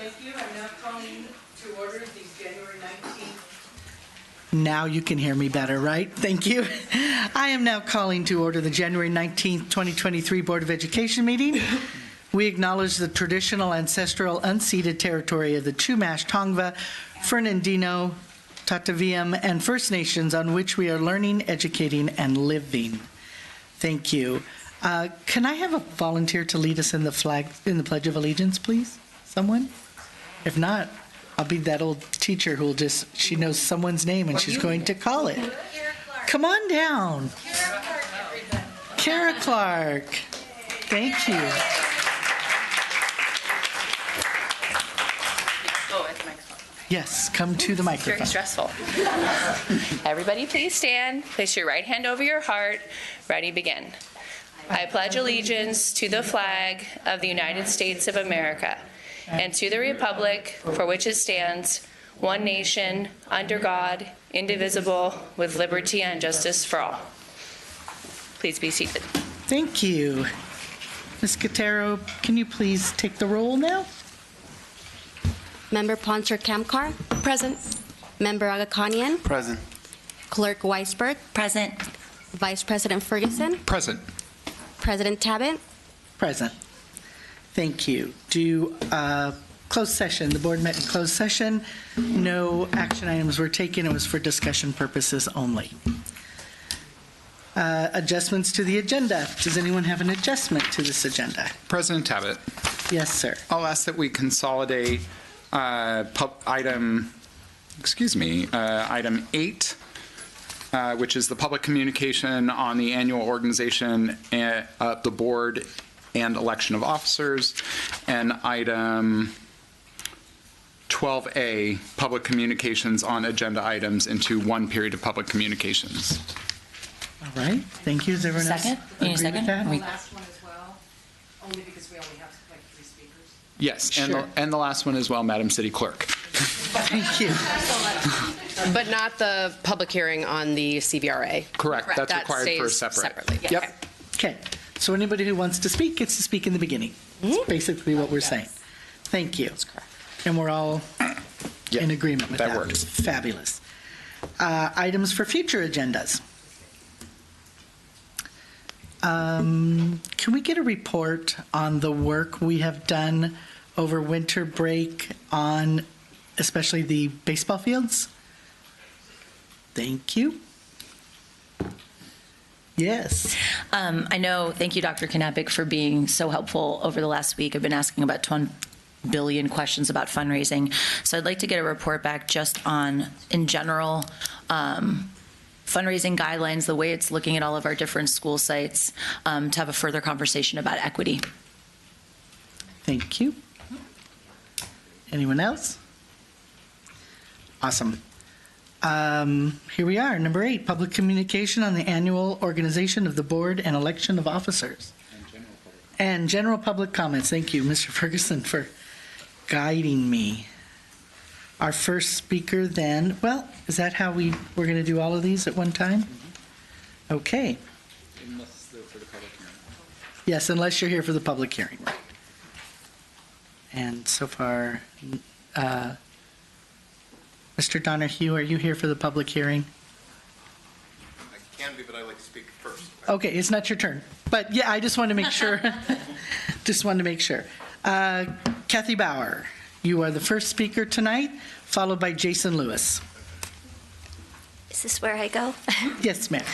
Thank you. I'm now calling to order the January 19th. Now you can hear me better, right? Thank you. I am now calling to order the January 19th, 2023 Board of Education meeting. We acknowledge the traditional, ancestral, unceded territory of the Chumash, Tongva, Fernandino, Tataviam, and First Nations on which we are learning, educating, and living. Thank you. Can I have a volunteer to lead us in the Pledge of Allegiance, please? Someone? If not, I'll be that old teacher who'll she knows someone's name and she's going to call it. Come on down. Kara Clark. Thank you. Oh, it's microphone. Yes, come to the microphone. Very stressful. Everybody please stand. Place your right hand over your heart. Ready, begin. I pledge allegiance to the flag of the United States of America and to the republic for which it stands, one nation, under God, indivisible, with liberty and justice for all. Please be seated. Thank you. Ms. Cotero, can you please take the roll now? Member Ponser Kamkar. Present. Member Agakanian. Present. Clerk Weisberg. Present. Vice President Ferguson. Present. President Tabbitt. Present. Thank you. Closed session. The board met in closed session. No action items were taken. It was for discussion purposes only. Adjustments to the agenda. Does anyone have an adjustment to this agenda? President Tabbitt. Yes, sir. I'll ask that we consolidate item 8, which is the public communication on the annual organization, the board, and election of officers, and item 12A, public communications on agenda items, into one period of public communications. All right. Thank you. Is everyone else Second? You need a second? The last one as well, only because we only have like 3 speakers. Yes, Sure. and the last one as well, Madam City Clerk. Thank you. But not the public hearing on the CVRA. Correct. That's That required for a stays separate. separately. Yeah. Yep. Okay. So anybody who wants to speak gets to speak in the beginning. That's basically what we're saying. Thank you. That's correct. And we're all in agreement with that. That works. Fabulous. Items for future agendas. Can we get a report on the work we have done over winter break on especially the baseball fields? Thank you. Yes. I know, thank you, Dr. Knappich, for being so helpful over the last week. I've been asking about 20 billion questions about fundraising. So I'd like to get a report back just on, in general, fundraising guidelines, the way it's looking at all of our different school sites, to have a further conversation about equity. Thank you. Anyone else? Awesome. Here we are, number 8, public communication on the annual organization of the board and election of officers. And general public comments. Thank you, Mr. Ferguson, for guiding me. Our first speaker then, well, is that how we're going to do all of these at one time? Okay. Unless they're for the public hearing. Yes, unless you're here for the public hearing, right. And so far, Mr. Donahue, are you here for the public hearing? I can be, but I'd like to speak first. Okay, it's not your turn. But yeah, I just wanted to make sure. Just wanted to make sure. Kathy Bauer, you are the first speaker tonight, followed by Jason Lewis. Is this where I go? Yes, ma'am.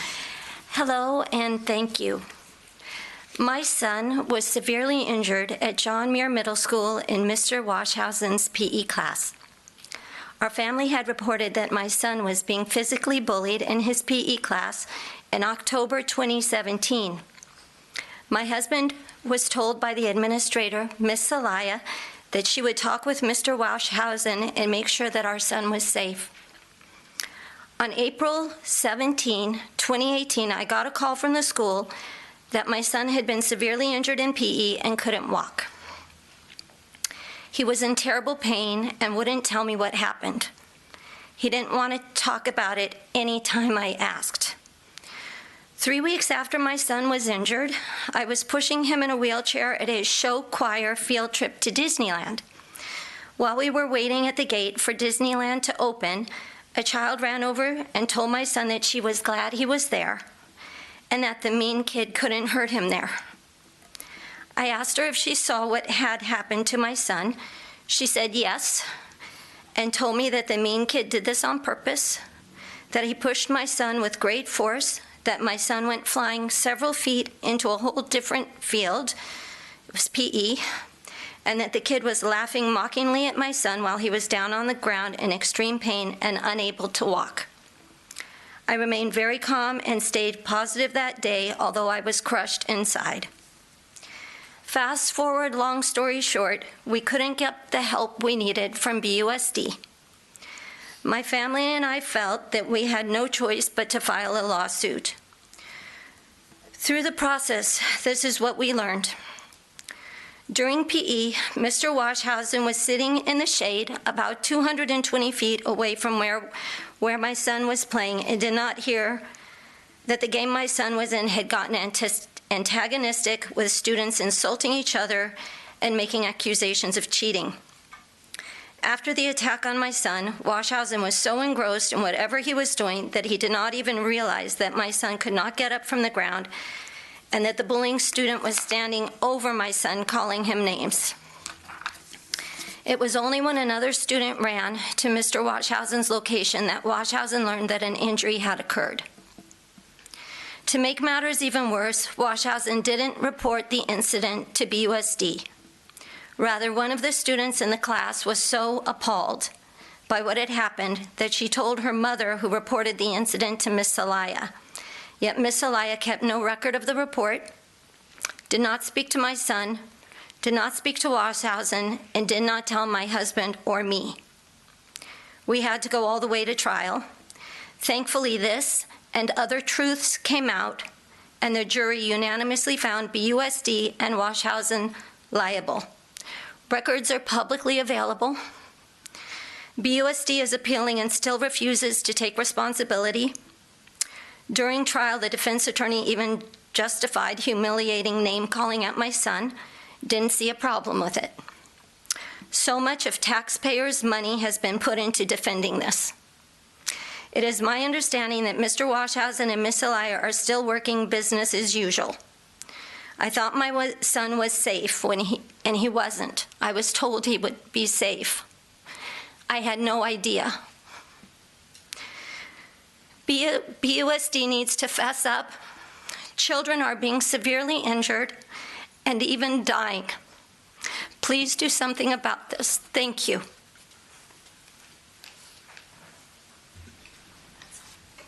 Hello, and thank you. My son was severely injured at John Muir Middle School in Mr. Washhausen's PE class. Our family had reported that my son was being physically bullied in his PE class in October 2017. My husband was told by the administrator, Ms. Salaya, that she would talk with Mr. Washhausen and make sure that our son was safe. On April 17, 2018, I got a call from the school that my son had been severely injured in PE and couldn't walk. He was in terrible pain and wouldn't tell me what happened. He didn't want to talk about it any time I asked. 3 weeks after my son was injured, I was pushing him in a wheelchair at his show choir field trip to Disneyland. While we were waiting at the gate for Disneyland to open, a child ran over and told my son that she was glad he was there and that the mean kid couldn't hurt him there. I asked her if she saw what had happened to my son. She said yes, and told me that the mean kid did this on purpose, that he pushed my son with great force, that my son went flying several feet into a whole different field, it was PE, and that the kid was laughing mockingly at my son while he was down on the ground in extreme pain and unable to walk. I remained very calm and stayed positive that day, although I was crushed inside. Fast forward, long story short, we couldn't get the help we needed from BUSD. My family and I felt that we had no choice but to file a lawsuit. Through the process, this is what we learned. During PE, Mr. Washhausen was sitting in the shade about 220 feet away from where my son was playing and did not hear that the game my son was in had gotten antagonistic, with students insulting each other and making accusations of cheating. After the attack on my son, Washhausen was so engrossed in whatever he was doing that he did not even realize that my son could not get up from the ground and that the bullying student was standing over my son, calling him names. It was only when another student ran to Mr. Washhausen's location that Washhausen learned that an injury had occurred. To make matters even worse, Washhausen didn't report the incident to BUSD. Rather, one of the students in the class was so appalled by what had happened that she told her mother, who reported the incident to Miss Salaya. Yet Miss Salaya kept no record of the report, did not speak to my son, did not speak to Washhausen, and did not tell my husband or me. We had to go all the way to trial. Thankfully, this and other truths came out, and the jury unanimously found BUSD and Washhausen liable. Records are publicly available. BUSD is appealing and still refuses to take responsibility. During trial, the defense attorney even justified humiliating name-calling at my son, didn't see a problem with it. So much of taxpayers' money has been put into defending this. It is my understanding that Mr. Washhausen and Miss Elia are still working business as usual. I thought my son was safe and he wasn't. I was told he would be safe. I had no idea. BUSD needs to fess up. Children are being severely injured and even dying. Please do something about this. Thank you.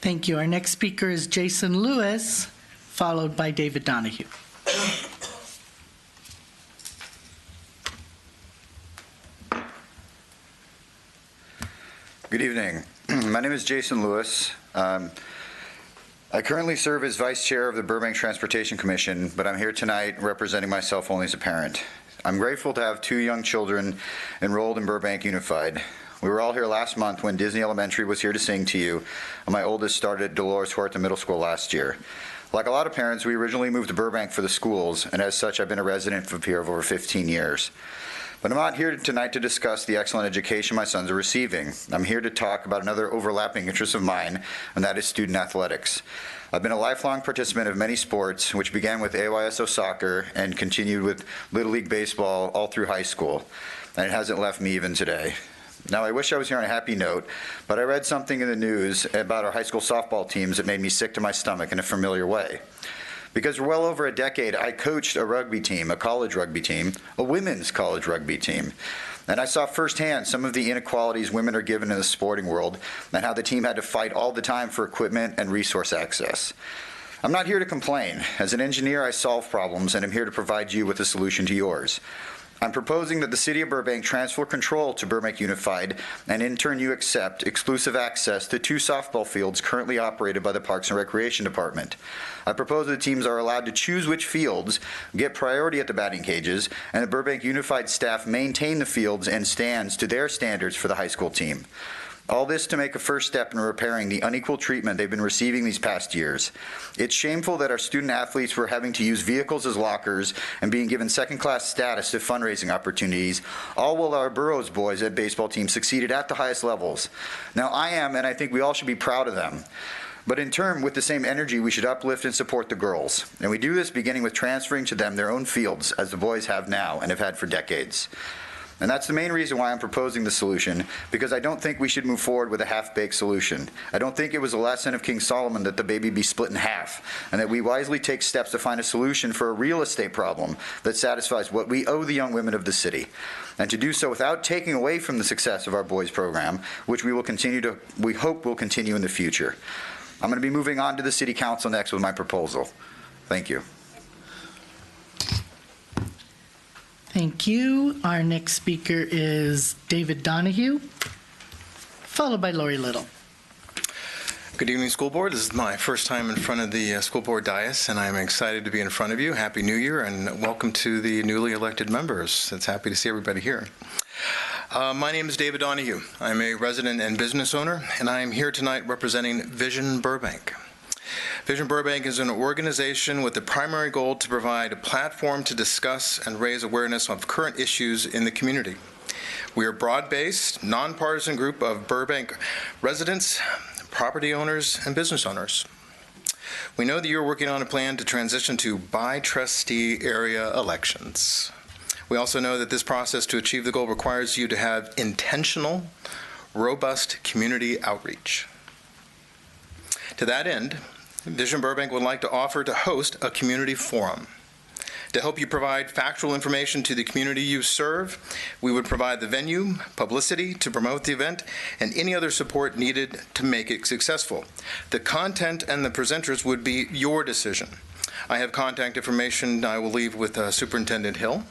Thank you. Our next speaker is Jason Lewis, followed by David Donahue. Good evening. My name is Jason Lewis. I currently serve as Vice Chair of the Burbank Transportation Commission, but I'm here tonight representing myself only as a parent. I'm grateful to have 2 young children enrolled in Burbank Unified. We were all here last month when Disney Elementary was here to sing to you, and my oldest started at Dolores Huerta Middle School last year. Like a lot of parents, we originally moved to Burbank for the schools, and as such, I've been a resident of here for over 15 years. But I'm not here tonight to discuss the excellent education my sons are receiving. I'm here to talk about another overlapping interest of mine, and that is student athletics. I've been a lifelong participant of many sports, which began with AYSO soccer and continued with Little League baseball all through high school, and it hasn't left me even today. Now, I wish I was here on a happy note, but I read something in the news about our high school softball teams that made me sick to my stomach in a familiar way. Because for well over a decade, I coached a rugby team, a college rugby team, a women's college rugby team. And I saw firsthand some of the inequalities women are given in the sporting world and how the team had to fight all the time for equipment and resource access. I'm not here to complain. As an engineer, I solve problems, and I'm here to provide you with a solution to yours. I'm proposing that the City of Burbank transfer control to Burbank Unified, and in turn you accept exclusive access to 2 softball fields currently operated by the Parks and Recreation Department. I propose that the teams are allowed to choose which fields, get priority at the batting cages, and the Burbank Unified staff maintain the fields and stands to their standards for the high school team. All this to make a first step in repairing the unequal treatment they've been receiving these past years. It's shameful that our student athletes were having to use vehicles as lockers and being given second-class status to fundraising opportunities, all while our Burroughs boys at baseball team succeeded at the highest levels. Now, I am, and I think we all should be proud of them. But in turn, with the same energy, we should uplift and support the girls. And we do this beginning with transferring to them their own fields, as the boys have now and have had for decades. And that's the main reason why I'm proposing the solution, because I don't think we should move forward with a half-baked solution. I don't think it was a lesson of King Solomon that the baby be split in half, and that we wisely take steps to find a solution for a real estate problem that satisfies what we owe the young women of the city. And to do so without taking away from the success of our boys program, which we hope will continue in the future. I'm going to be moving on to the City Council next with my proposal. Thank you. Thank you. Our next speaker is David Donahue, followed by Lori Little. Good evening, School Board. This is my first time in front of the School Board dais, and I'm excited to be in front of you. Happy New Year, and welcome to the newly elected members. It's happy to see everybody here. My name is David Donahue. I'm a resident and business owner, and I am here tonight representing Vision Burbank. Vision Burbank is an organization with the primary goal to provide a platform to discuss and raise awareness of current issues in the community. We are a broad-based, nonpartisan group of Burbank residents, property owners, and business owners. We know that you're working on a plan to transition to by-trustee area elections. We also know that this process to achieve the goal requires you to have intentional, robust community outreach. To that end, Vision Burbank would like to offer to host a community forum. To help you provide factual information to the community you serve, we would provide the venue, publicity to promote the event, and any other support needed to make it successful. The content and the presenters would be your decision. I have contact information I will leave with Superintendent Hill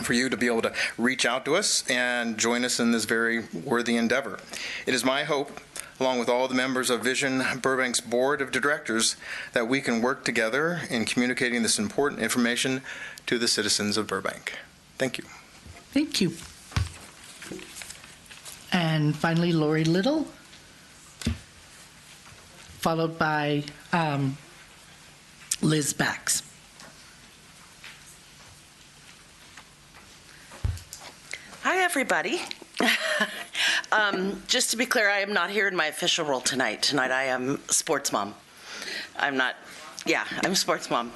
for you to be able to reach out to us and join us in this very worthy endeavor. It is my hope, along with all the members of Vision Burbank's Board of Directors, that we can work together in communicating this important information to the citizens of Burbank. Thank you. Thank you. And finally, Lori Little, followed by Liz Bax. Hi, everybody. Just to be clear, I am not here in my official role tonight. Tonight I am sports mom. I'm sports mom.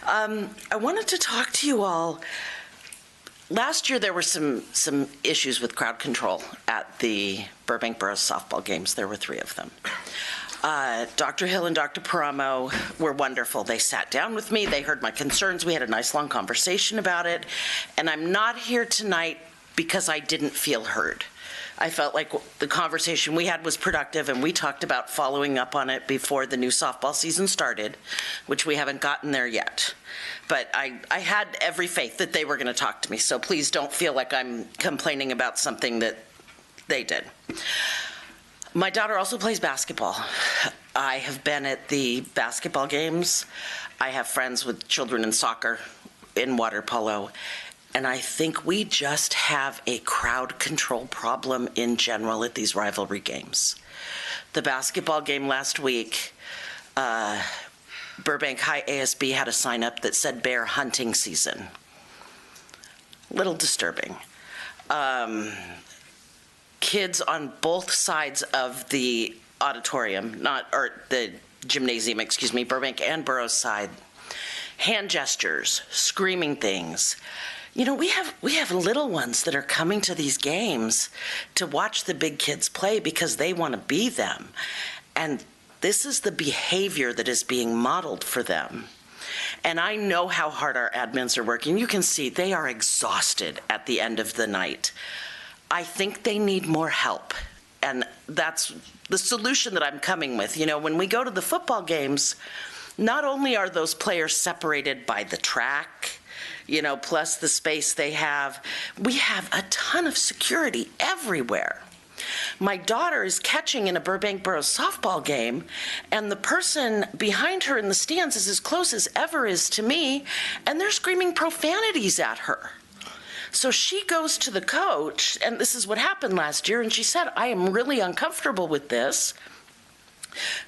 I wanted to talk to you all. Last year there were some issues with crowd control at the Burbank Burroughs softball games. There were 3 of them. Dr. Hill and Dr. Paramo were wonderful. They sat down with me. They heard my concerns. We had a nice long conversation about it. And I'm not here tonight because I didn't feel heard. I felt like the conversation we had was productive, and we talked about following up on it before the new softball season started, which we haven't gotten there yet. But I had every faith that they were going to talk to me, so please don't feel like I'm complaining about something that they did. My daughter also plays basketball. I have been at the basketball games. I have friends with children in soccer, in water polo. And I think we just have a crowd control problem in general at these rivalry games. The basketball game last week, Burbank High ASB had a sign up that said bear hunting season. Little disturbing. Kids on both sides of the auditorium, the gymnasium, Burbank and Burroughs side, hand gestures, screaming things. You know, we have little ones that are coming to these games to watch the big kids play because they want to be them. And this is the behavior that is being modeled for them. And I know how hard our admins are working. You can see they are exhausted at the end of the night. I think they need more help. And that's the solution that I'm coming with. You know, when we go to the football games, not only are those players separated by the track, you know, plus the space they have, we have a ton of security everywhere. My daughter is catching in a Burbank Burroughs softball game, and the person behind her in the stands is as close as ever is to me, and they're screaming profanities at her. So she goes to the coach, and this is what happened last year, and she said, I am really uncomfortable with this.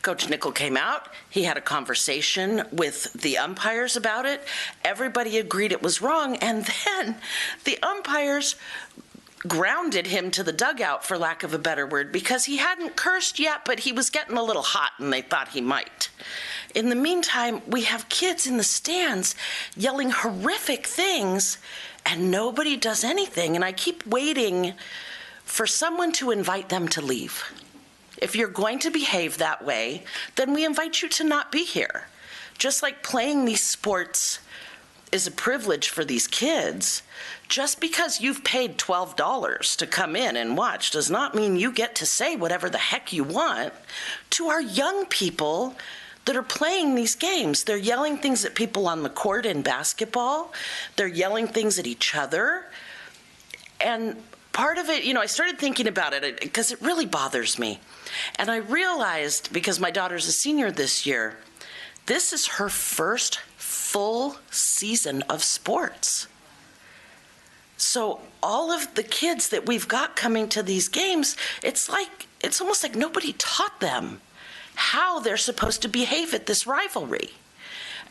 Coach Nickel came out. He had a conversation with the umpires about it. Everybody agreed it was wrong, and then the umpires grounded him to the dugout, for lack of a better word, because he hadn't cursed yet, but he was getting a little hot, and they thought he might. In the meantime, we have kids in the stands yelling horrific things, and nobody does anything, and I keep waiting for someone to invite them to leave. If you're going to behave that way, then we invite you to not be here. Just like playing these sports is a privilege for these kids, just because you've paid $12 to come in and watch does not mean you get to say whatever the heck you want to our young people that are playing these games. They're yelling things at people on the court in basketball. They're yelling things at each other. And part of it, I started thinking about it because it really bothers me. And I realized, because my daughter's a senior this year, this is her first full season of sports. So all of the kids that we've got coming to these games, it's almost like nobody taught them how they're supposed to behave at this rivalry.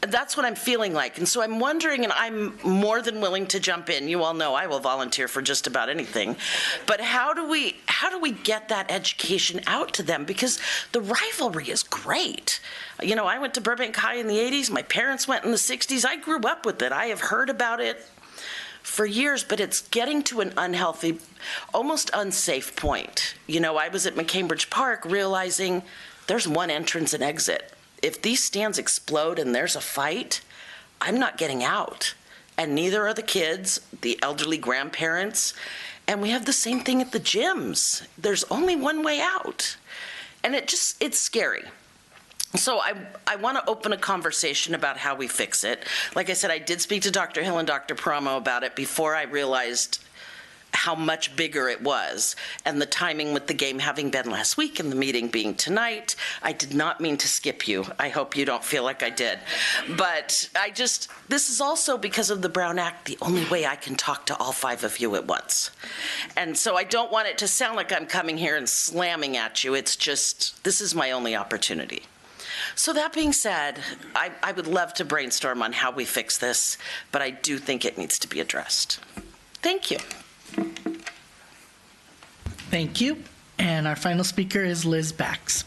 That's what I'm feeling like. And so I'm wondering, and I'm more than willing to jump in. You all know I will volunteer for just about anything. But how do we get that education out to them? Because the rivalry is great. I went to Burbank High in the 80s. My parents went in the 60s. I grew up with it. I have heard about it for years, but it's getting to an unhealthy, almost unsafe point. I was at McCambridge Park realizing there's one entrance and exit. If these stands explode and there's a fight, I'm not getting out. And neither are the kids, the elderly grandparents. And we have the same thing at the gyms. There's only one way out. And it's scary. So I want to open a conversation about how we fix it. Like I said, I did speak to Dr. Hill and Dr. Paramo about it before I realized how much bigger it was, and the timing with the game having been last week and the meeting being tonight. I did not mean to skip you. I hope you don't feel like I did. But this is also because of the Brown Act, the only way I can talk to all 5 of you at once. And so I don't want it to sound like I'm coming here and slamming at you. It's just, this is my only opportunity. So that being said, I would love to brainstorm on how we fix this, but I do think it needs to be addressed. Thank you. Thank you. And our final speaker is Liz Bax.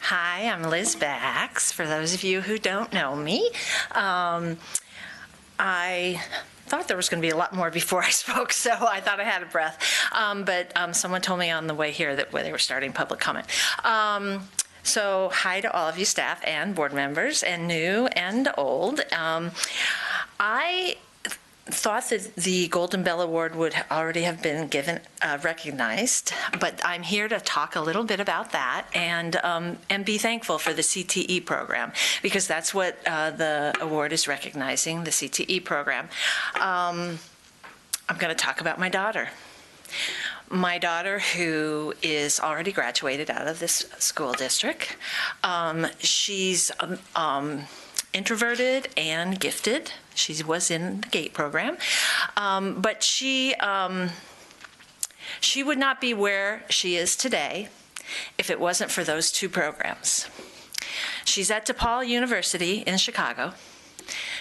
Hi, I'm Liz Bax, for those of you who don't know me. I thought there was going to be a lot more before I spoke, so I thought I had a breath. But someone told me on the way here that they were starting public comment. So hi to all of you staff and board members, and new and old. I thought that the Golden Bell Award would already have been recognized, but I'm here to talk a little bit about that and be thankful for the CTE program, because that's what the award is recognizing, the CTE program. I'm going to talk about my daughter. My daughter, who is already graduated out of this school district, she's introverted and gifted. She was in the GATE program, but she would not be where she is today if it wasn't for those 2 programs. She's at DePaul University in Chicago.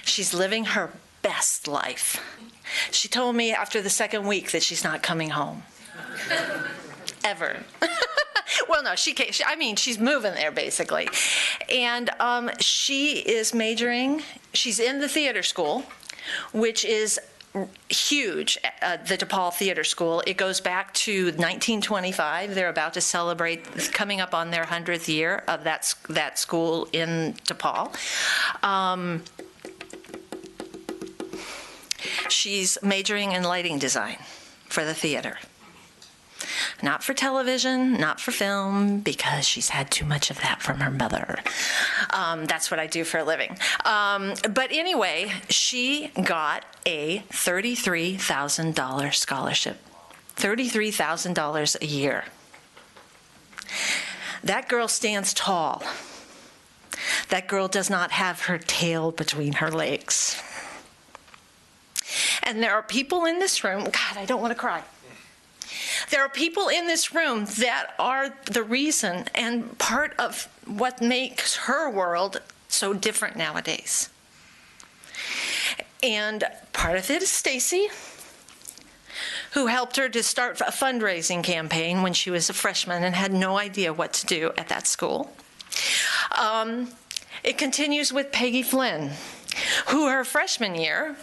She's living her best life. She told me after the 2nd week that she's not coming home. Ever. Well, no, she's moving there, basically. And she is majoring, she's in the theater school, which is huge, the DePaul Theater School. It goes back to 1925. They're about to celebrate, coming up on their 100th year of that school in DePaul. She's majoring in lighting design for the theater. Not for television, not for film, because she's had too much of that from her mother. That's what I do for a living. But anyway, she got a $33,000 scholarship. $33,000 a year. That girl stands tall. That girl does not have her tail between her legs. And there are people in this room, God, I don't want to cry. There are people in this room that are the reason and part of what makes her world so different nowadays. And part of it is Stacy, who helped her to start a fundraising campaign when she was a freshman and had no idea what to do at that school. It continues with Peggy Flynn, who her freshman year,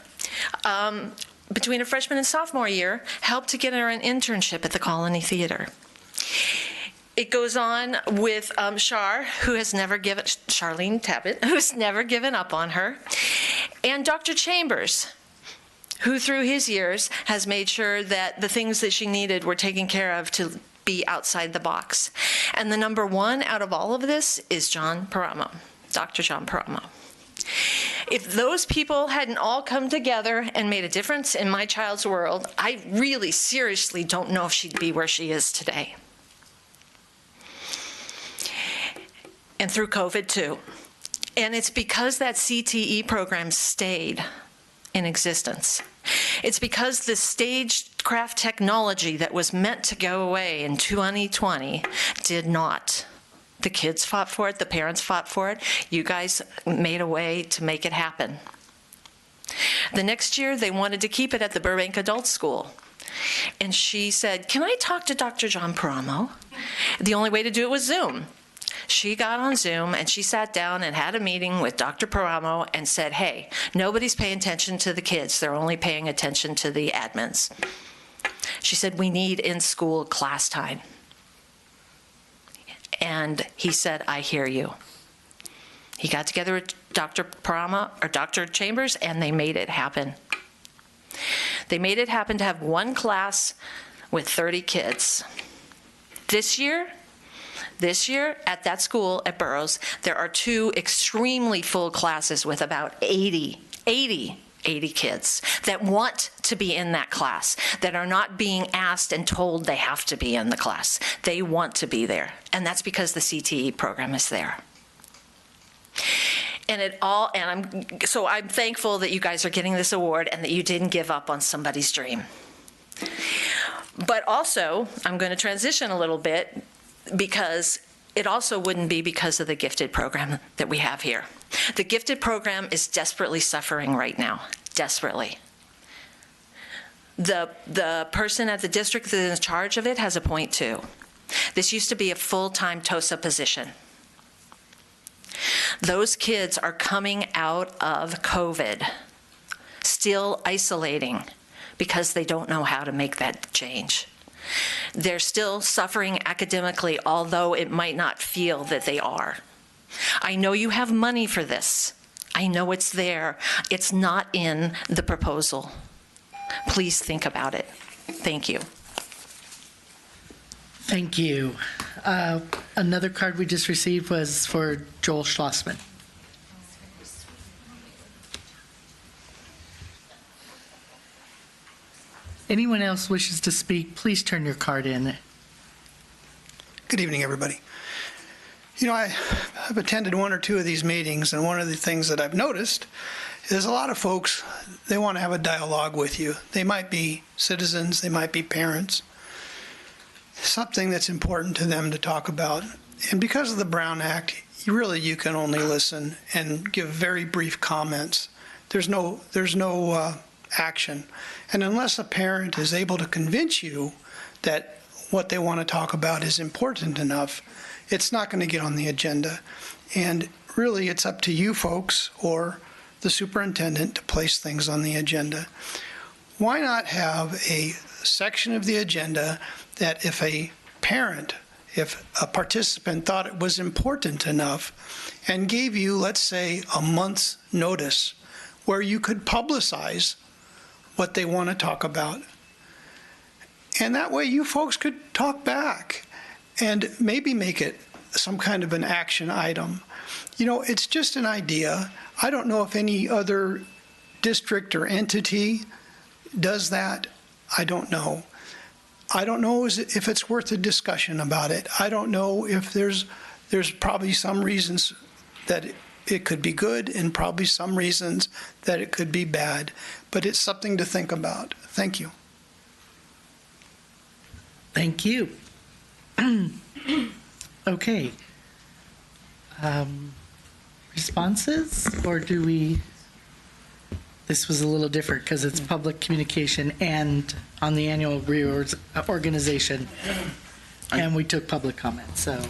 between her freshman and sophomore year, helped to get her an internship at the Colony Theater. It goes on with Charlene Tabbitt, who's never given up on her, and Dr. Chambers, who through his years has made sure that the things that she needed were taken care of to be outside the box. And the number one out of all of this is John Paramo, Dr. John Paramo. If those people hadn't all come together and made a difference in my child's world, I really seriously don't know if she'd be where she is today. And through COVID too. And it's because that CTE program stayed in existence. It's because the stagecraft technology that was meant to go away in 2020 did not. The kids fought for it, the parents fought for it. You guys made a way to make it happen. The next year, they wanted to keep it at the Burbank Adult School. And she said, "Can I talk to Dr. John Paramo?" The only way to do it was Zoom. She got on Zoom and she sat down and had a meeting with Dr. Paramo and said, "Hey, nobody's paying attention to the kids. They're only paying attention to the admins." She said, "We need in-school class time." And he said, "I hear you." He got together with Dr. Paramo or Dr. Chambers and they made it happen. They made it happen to have one class with 30 kids. This year at that school at Burroughs, there are two extremely full classes with about 80 kids that want to be in that class, that are not being asked and told they have to be in the class. They want to be there, and that's because the CTE program is there. And I'm thankful that you guys are getting this award and that you didn't give up on somebody's dream. But also, I'm going to transition a little bit because it also wouldn't be because of the gifted program that we have here. The gifted program is desperately suffering right now, desperately. The person at the district that is in charge of it has a point too. This used to be a full-time TOSA position. Those kids are coming out of COVID, still isolating because they don't know how to make that change. They're still suffering academically, although it might not feel that they are. I know you have money for this. I know it's there. It's not in the proposal. Please think about it. Thank you. Thank you. Another card we just received was for Joel Schlossman. Anyone else wishes to speak, please turn your card in. Good evening, everybody. You know, I've attended one or two of these meetings, and one of the things that I've noticed is a lot of folks, they want to have a dialogue with you. They might be citizens, they might be parents, something that's important to them to talk about. And because of the Brown Act, you can only listen and give very brief comments. There's no action. And unless a parent is able to convince you that what they want to talk about is important enough, it's not going to get on the agenda. And really, it's up to you folks or the superintendent to place things on the agenda. Why not have a section of the agenda that if a parent, if a participant thought it was important enough and gave you, let's say, a month's notice where you could publicize what they want to talk about. And that way you folks could talk back and maybe make it some kind of an action item. You know, it's just an idea. I don't know if any other district or entity does that. I don't know. I don't know if it's worth a discussion about it. I don't know if there's probably some reasons that it could be good and probably some reasons that it could be bad, but it's something to think about. Thank you. Thank you. Okay. Responses, or do we? This was a little different because it's public communication and on the annual reorganization, and we took public comment. So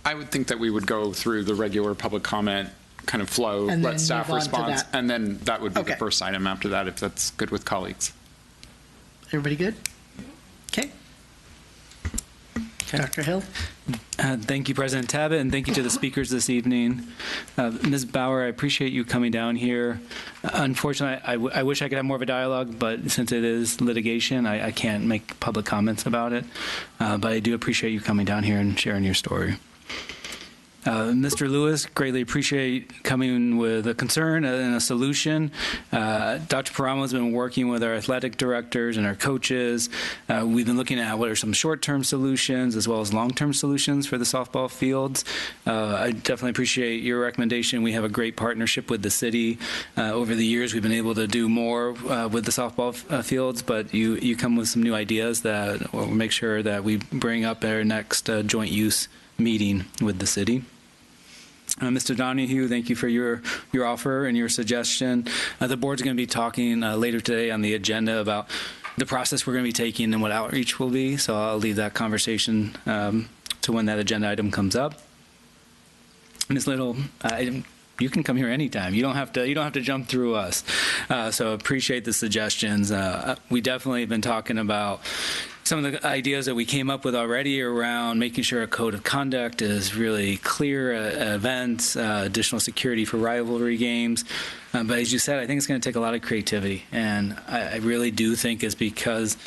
I would think that we would go through the regular public comment kind of flow, and let staff move on to respond, that. and then that would be Okay. the first item after that, if that's good with colleagues. Everybody good? Okay. Dr. Hill? Thank you, President Tabbitt, and thank you to the speakers this evening. Ms. Bauer, I appreciate you coming down here. Unfortunately, I wish I could have more of a dialogue, but since it is litigation, I can't make public comments about it. But I do appreciate you coming down here and sharing your story. Mr. Lewis, greatly appreciate coming with a concern and a solution. Dr. Paramo has been working with our athletic directors and our coaches. We've been looking at what are some short-term solutions as well as long-term solutions for the softball fields. I definitely appreciate your recommendation. We have a great partnership with the city. Over the years, we've been able to do more with the softball fields, but you come with some new ideas that we'll make sure that we bring up at our next joint use meeting with the city. Mr. Donahue, thank you for your offer and your suggestion. The board's going to be talking later today on the agenda about the process we're going to be taking and what outreach will be. So I'll leave that conversation to when that agenda item comes up. Ms. Little, you can come here anytime. You don't have to jump through us. So appreciate the suggestions. We definitely have been talking about some of the ideas that we came up with already around making sure a code of conduct is really clear at events, additional security for rivalry games. But as you said, I think it's going to take a lot of creativity. And I really do think it's because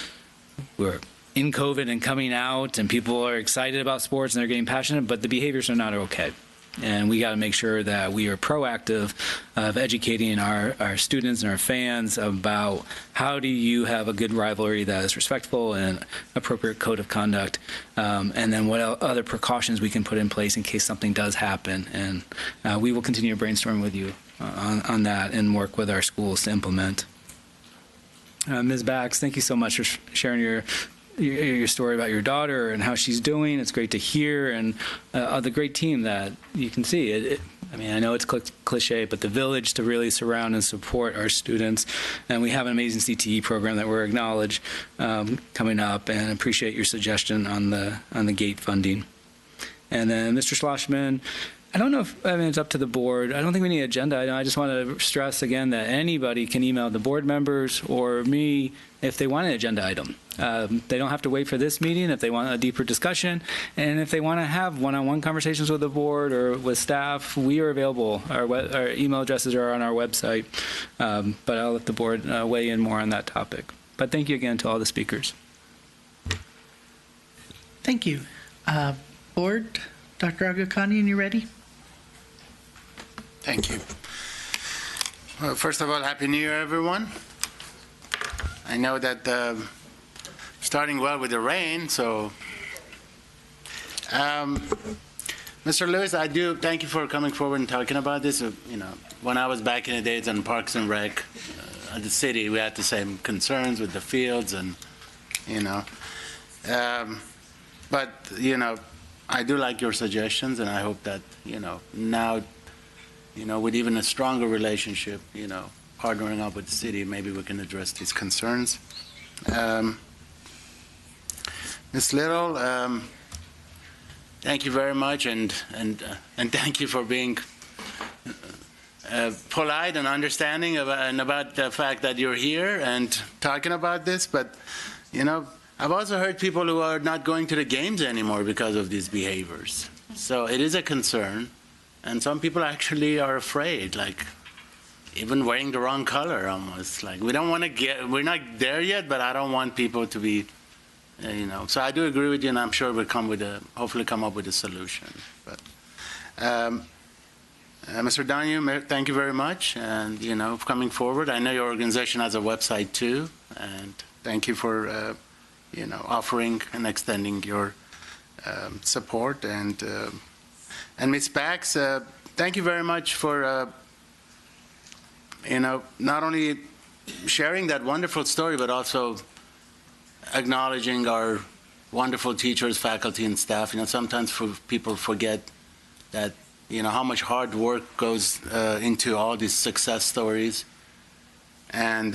we're in COVID and coming out and people are excited about sports and they're getting passionate, but the behaviors are not okay. And we got to make sure that we are proactive of educating our students and our fans about how do you have a good rivalry that is respectful and appropriate code of conduct, and then what other precautions we can put in place in case something does happen. And we will continue to brainstorm with you on that and work with our schools to implement. Ms. Bax, thank you so much for sharing your story about your daughter and how she's doing. It's great to hear, and the great team that you can see. I mean, I know it's cliche, but the village to really surround and support our students. And we have an amazing CTE program that we're acknowledged coming up, and appreciate your suggestion on the gate funding. And then Mr. Schlossman, I don't know if, I mean, it's up to the board. I don't think we need an agenda. I just want to stress again that anybody can email the board members or me if they want an agenda item. They don't have to wait for this meeting if they want a deeper discussion. And if they want to have one-on-one conversations with the board or with staff, we are available. Our email addresses are on our website. But I'll let the board weigh in more on that topic. But thank you again to all the speakers. Thank you. Board, Dr. Agakanian, you ready? Thank you. Well, first of all, Happy New Year, everyone. I know that starting well with the rain, so Mr. Lewis, I do thank you for coming forward and talking about this. You know, when I was back in the days on Parks and Rec at the city, we had the same concerns with the fields, and you know, but you know, I do like your suggestions, and I hope that now, with even a stronger relationship, partnering up with the city, maybe we can address these concerns. Ms. Little, thank you very much, and thank you for being polite and understanding about the fact that you're here and talking about this. But I've also heard people who are not going to the games anymore because of these behaviors. So it is a concern, and some people actually are afraid, like even wearing the wrong color almost. Like we're not there yet, but I don't want people to be, So I do agree with you, and I'm sure we'll hopefully come up with a solution. But Mr. Donahue, thank you very much, and for coming forward. I know your organization has a website too, and thank you for, offering and extending your support. And Ms. Bax, thank you very much for, not only sharing that wonderful story, but also acknowledging our wonderful teachers, faculty, and staff. Sometimes people forget that, how much hard work goes into all these success stories. And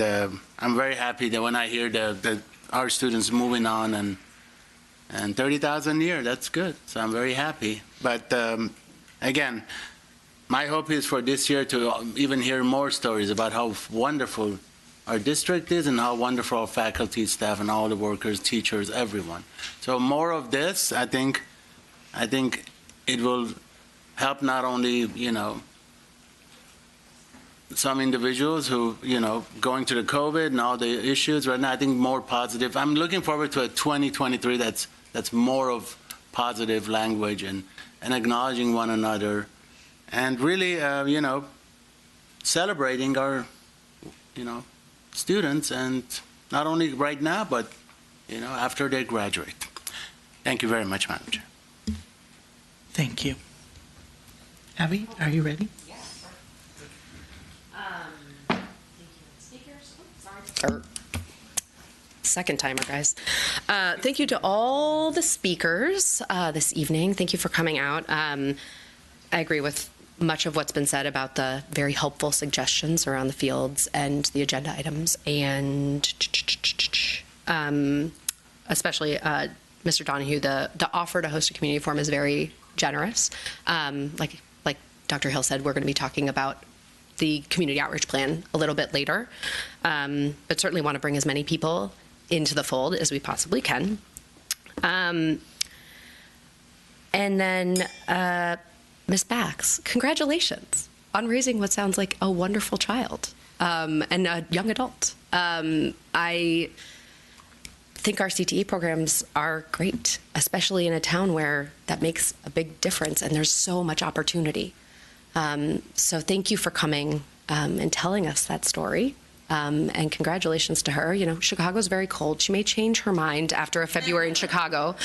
I'm very happy that when I hear that our students moving on and 30,000 a year, that's good. So I'm very happy. But again, my hope is for this year to even hear more stories about how wonderful our district is and how wonderful our faculty, staff, and all the workers, teachers, everyone. So more of this, I think it will help not only, some individuals who, going through the COVID and all the issues right now, I think more positive. I'm looking forward to a 2023 that's more of positive language and acknowledging one another and really, celebrating our, students, and not only right now, but, after they graduate. Thank you very much, Madam Chair. Thank you. Abby, are you ready? Second timer, guys. Thank you to all the speakers this evening. Thank you for coming out. I agree with much of what's been said about the very helpful suggestions around the fields and the agenda items, and especially Mr. Donahue, the offer to host a community forum is very generous. Like Dr. Hill said, we're going to be talking about the community outreach plan a little bit later, but certainly want to bring as many people into the fold as we possibly can. And then Ms. Bax, congratulations on raising what sounds like a wonderful child and a young adult. I think our CTE programs are great, especially in a town where that makes a big difference and there's so much opportunity. So thank you for coming and telling us that story. And congratulations to her. Chicago's very cold. She may change her mind after a February in Chicago.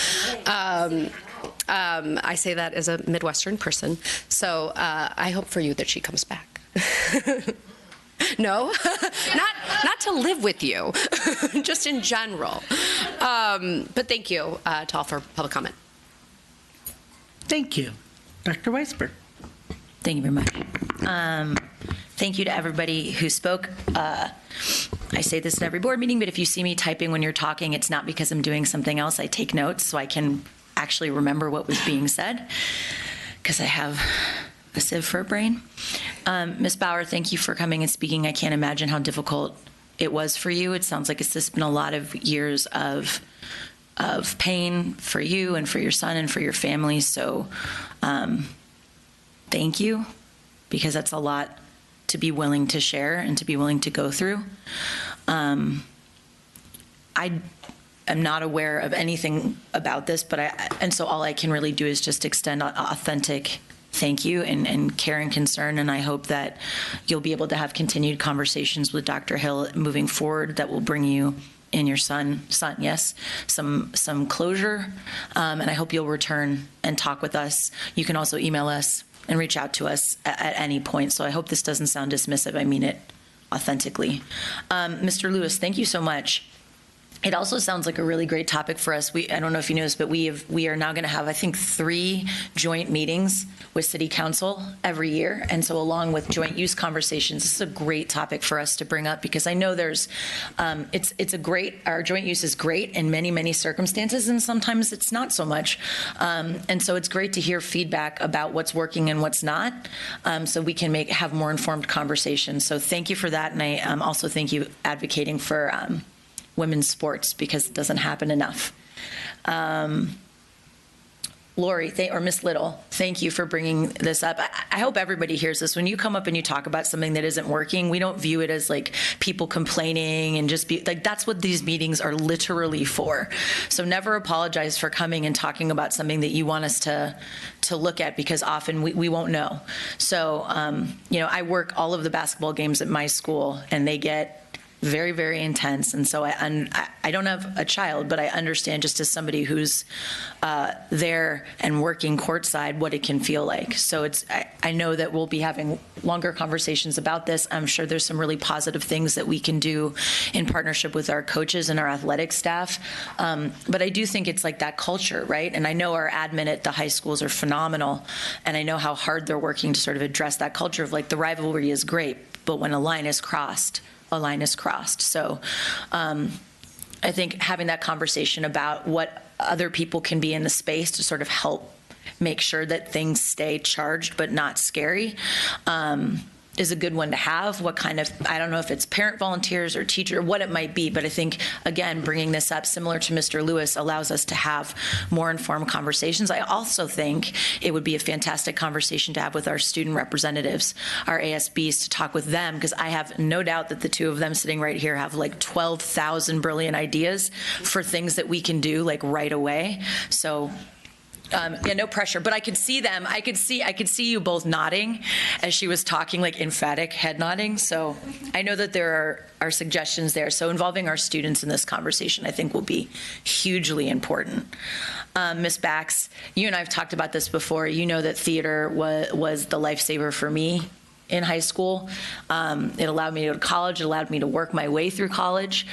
I say that as a Midwestern person. So I hope for you that she comes back. No, not to live with you, just in general. But thank you to all for public comment. Thank you. Dr. Weisberg. Thank you very much. Thank you to everybody who spoke. I say this at every board meeting, but if you see me typing when you're talking, it's not because I'm doing something else. I take notes so I can actually remember what was being said, because I have a sieve for a brain. Ms. Bauer, thank you for coming and speaking. I can't imagine how difficult it was for you. It sounds like it's just been a lot of years of pain for you and for your son and for your family. So thank you, because that's a lot to be willing to share and to be willing to go through. I am not aware of anything about this, and so all I can really do is just extend authentic thank you and care and concern, and I hope that you'll be able to have continued conversations with Dr. Hill moving forward that will bring you and your son, yes, some closure, and I hope you'll return and talk with us. You can also email us and reach out to us at any point. So I hope this doesn't sound dismissive. I mean it authentically. Mr. Lewis, thank you so much. It also sounds like a really great topic for us. I don't know if you know this, but we are now going to have, I think, 3 joint meetings with City Council every year. And so along with joint use conversations, this is a great topic for us to bring up, because I know there's, our joint use is great in many, many circumstances, and sometimes it's not so much. And so it's great to hear feedback about what's working and what's not, so we can have more informed conversations. So thank you for that. And I also thank you advocating for women's sports, because it doesn't happen enough. Lori, or Miss Little, thank you for bringing this up. I hope everybody hears this. When you come up and you talk about something that isn't working, we don't view it as like people complaining and just be like, that's what these meetings are literally for. So never apologize for coming and talking about something that you want us to look at, because often we won't know. So, I work all of the basketball games at my school, and they get very, very intense. And so I don't have a child, but I understand, just as somebody who's there and working courtside, what it can feel like. So I know that we'll be having longer conversations about this. I'm sure there's some really positive things that we can do in partnership with our coaches and our athletic staff. But I do think it's like that culture, right? And I know our admin at the high schools are phenomenal, and I know how hard they're working to sort of address that culture of like, the rivalry is great, but when a line is crossed, a line is crossed. So I think having that conversation about what other people can be in the space to sort of help make sure that things stay charged but not scary is a good one to have. What kind of, I don't know if it's parent volunteers or teacher, what it might be, but I think, again, bringing this up, similar to Mr. Lewis, allows us to have more informed conversations. I also think it would be a fantastic conversation to have with our student representatives, our ASBs, to talk with them, because I have no doubt that the two of them sitting right here have like 12,000 brilliant ideas for things that we can do like right away. So yeah, no pressure, but I could see them. I could see you both nodding as she was talking, like emphatic head nodding. So I know that there are suggestions there. So involving our students in this conversation, I think, will be hugely important. Ms. Bax, you and I have talked about this before. You know that theater was the lifesaver for me in high school. It allowed me to go to college. It allowed me to work my way through college.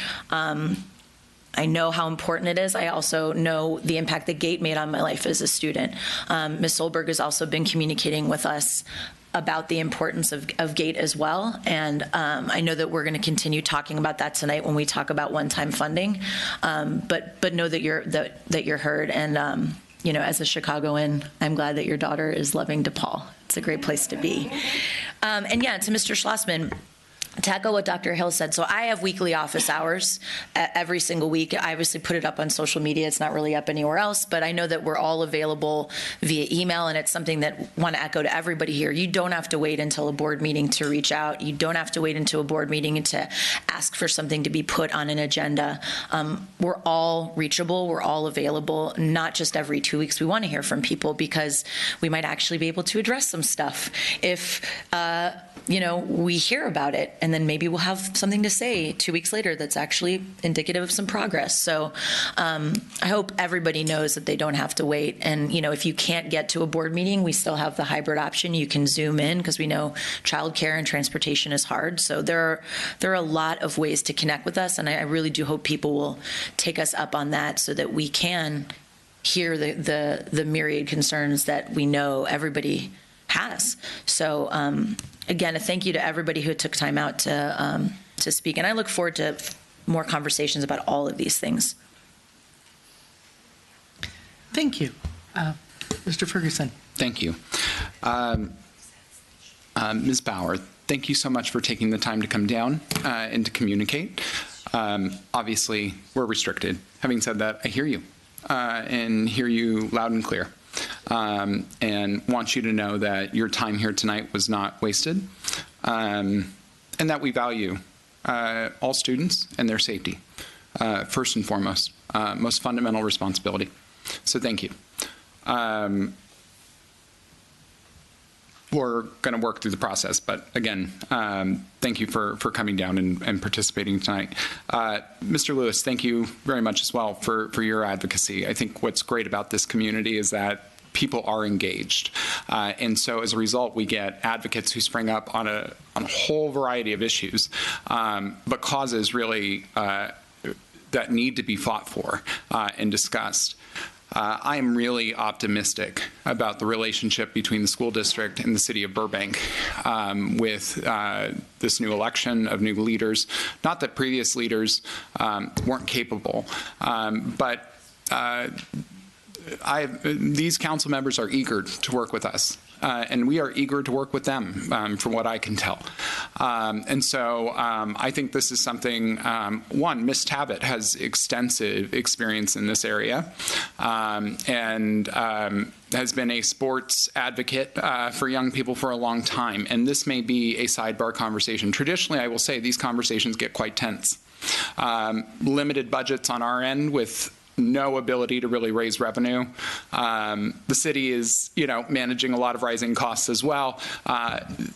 I know how important it is. I also know the impact that GATE made on my life as a student. Ms. Solberg has also been communicating with us about the importance of GATE as well. And I know that we're going to continue talking about that tonight when we talk about one-time funding. But know that you're heard. And you know, as a Chicagoan, I'm glad that your daughter is loving DePaul. It's a great place to be. And yeah, to Mr. Schlossman, to echo what Dr. Hill said, so I have weekly office hours every single week. I obviously put it up on social media. It's not really up anywhere else, but I know that we're all available via email, and it's something that I want to echo to everybody here. You don't have to wait until a board meeting to reach out. You don't have to wait until a board meeting to ask for something to be put on an agenda. We're all reachable. We're all available, not just every 2 weeks. We want to hear from people because we might actually be able to address some stuff if you know, we hear about it, and then maybe we'll have something to say 2 weeks later that's actually indicative of some progress. So I hope everybody knows that they don't have to wait. And, you know, if you can't get to a board meeting, we still have the hybrid option. You can Zoom in, because we know childcare and transportation is hard. So there are a lot of ways to connect with us, and I really do hope people will take us up on that so that we can hear the myriad concerns that we know everybody has. So again, a thank you to everybody who took time out to speak, and I look forward to more conversations about all of these things. Thank you. Mr. Ferguson. Thank you. Ms. Bauer, thank you so much for taking the time to come down and to communicate. Obviously, we're restricted. Having said that, I hear you and hear you loud and clear. And want you to know that your time here tonight was not wasted, and that we value all students and their safety, first and foremost, most fundamental responsibility. So thank you. We're going to work through the process, but again, thank you for coming down and participating tonight. Mr. Lewis, thank you very much as well for your advocacy. I think what's great about this community is that people are engaged. And so as a result, we get advocates who spring up on a whole variety of issues, but causes really that need to be fought for and discussed. I am really optimistic about the relationship between the school district and the city of Burbank with this new election of new leaders. Not that previous leaders weren't capable, but these council members are eager to work with us. And we are eager to work with them, from what I can tell. And so I think this is something, one, Ms. Tabbitt has extensive experience in this area and has been a sports advocate for young people for a long time. And this may be a sidebar conversation. Traditionally, I will say these conversations get quite tense. Limited budgets on our end with no ability to really raise revenue. The city is, managing a lot of rising costs as well.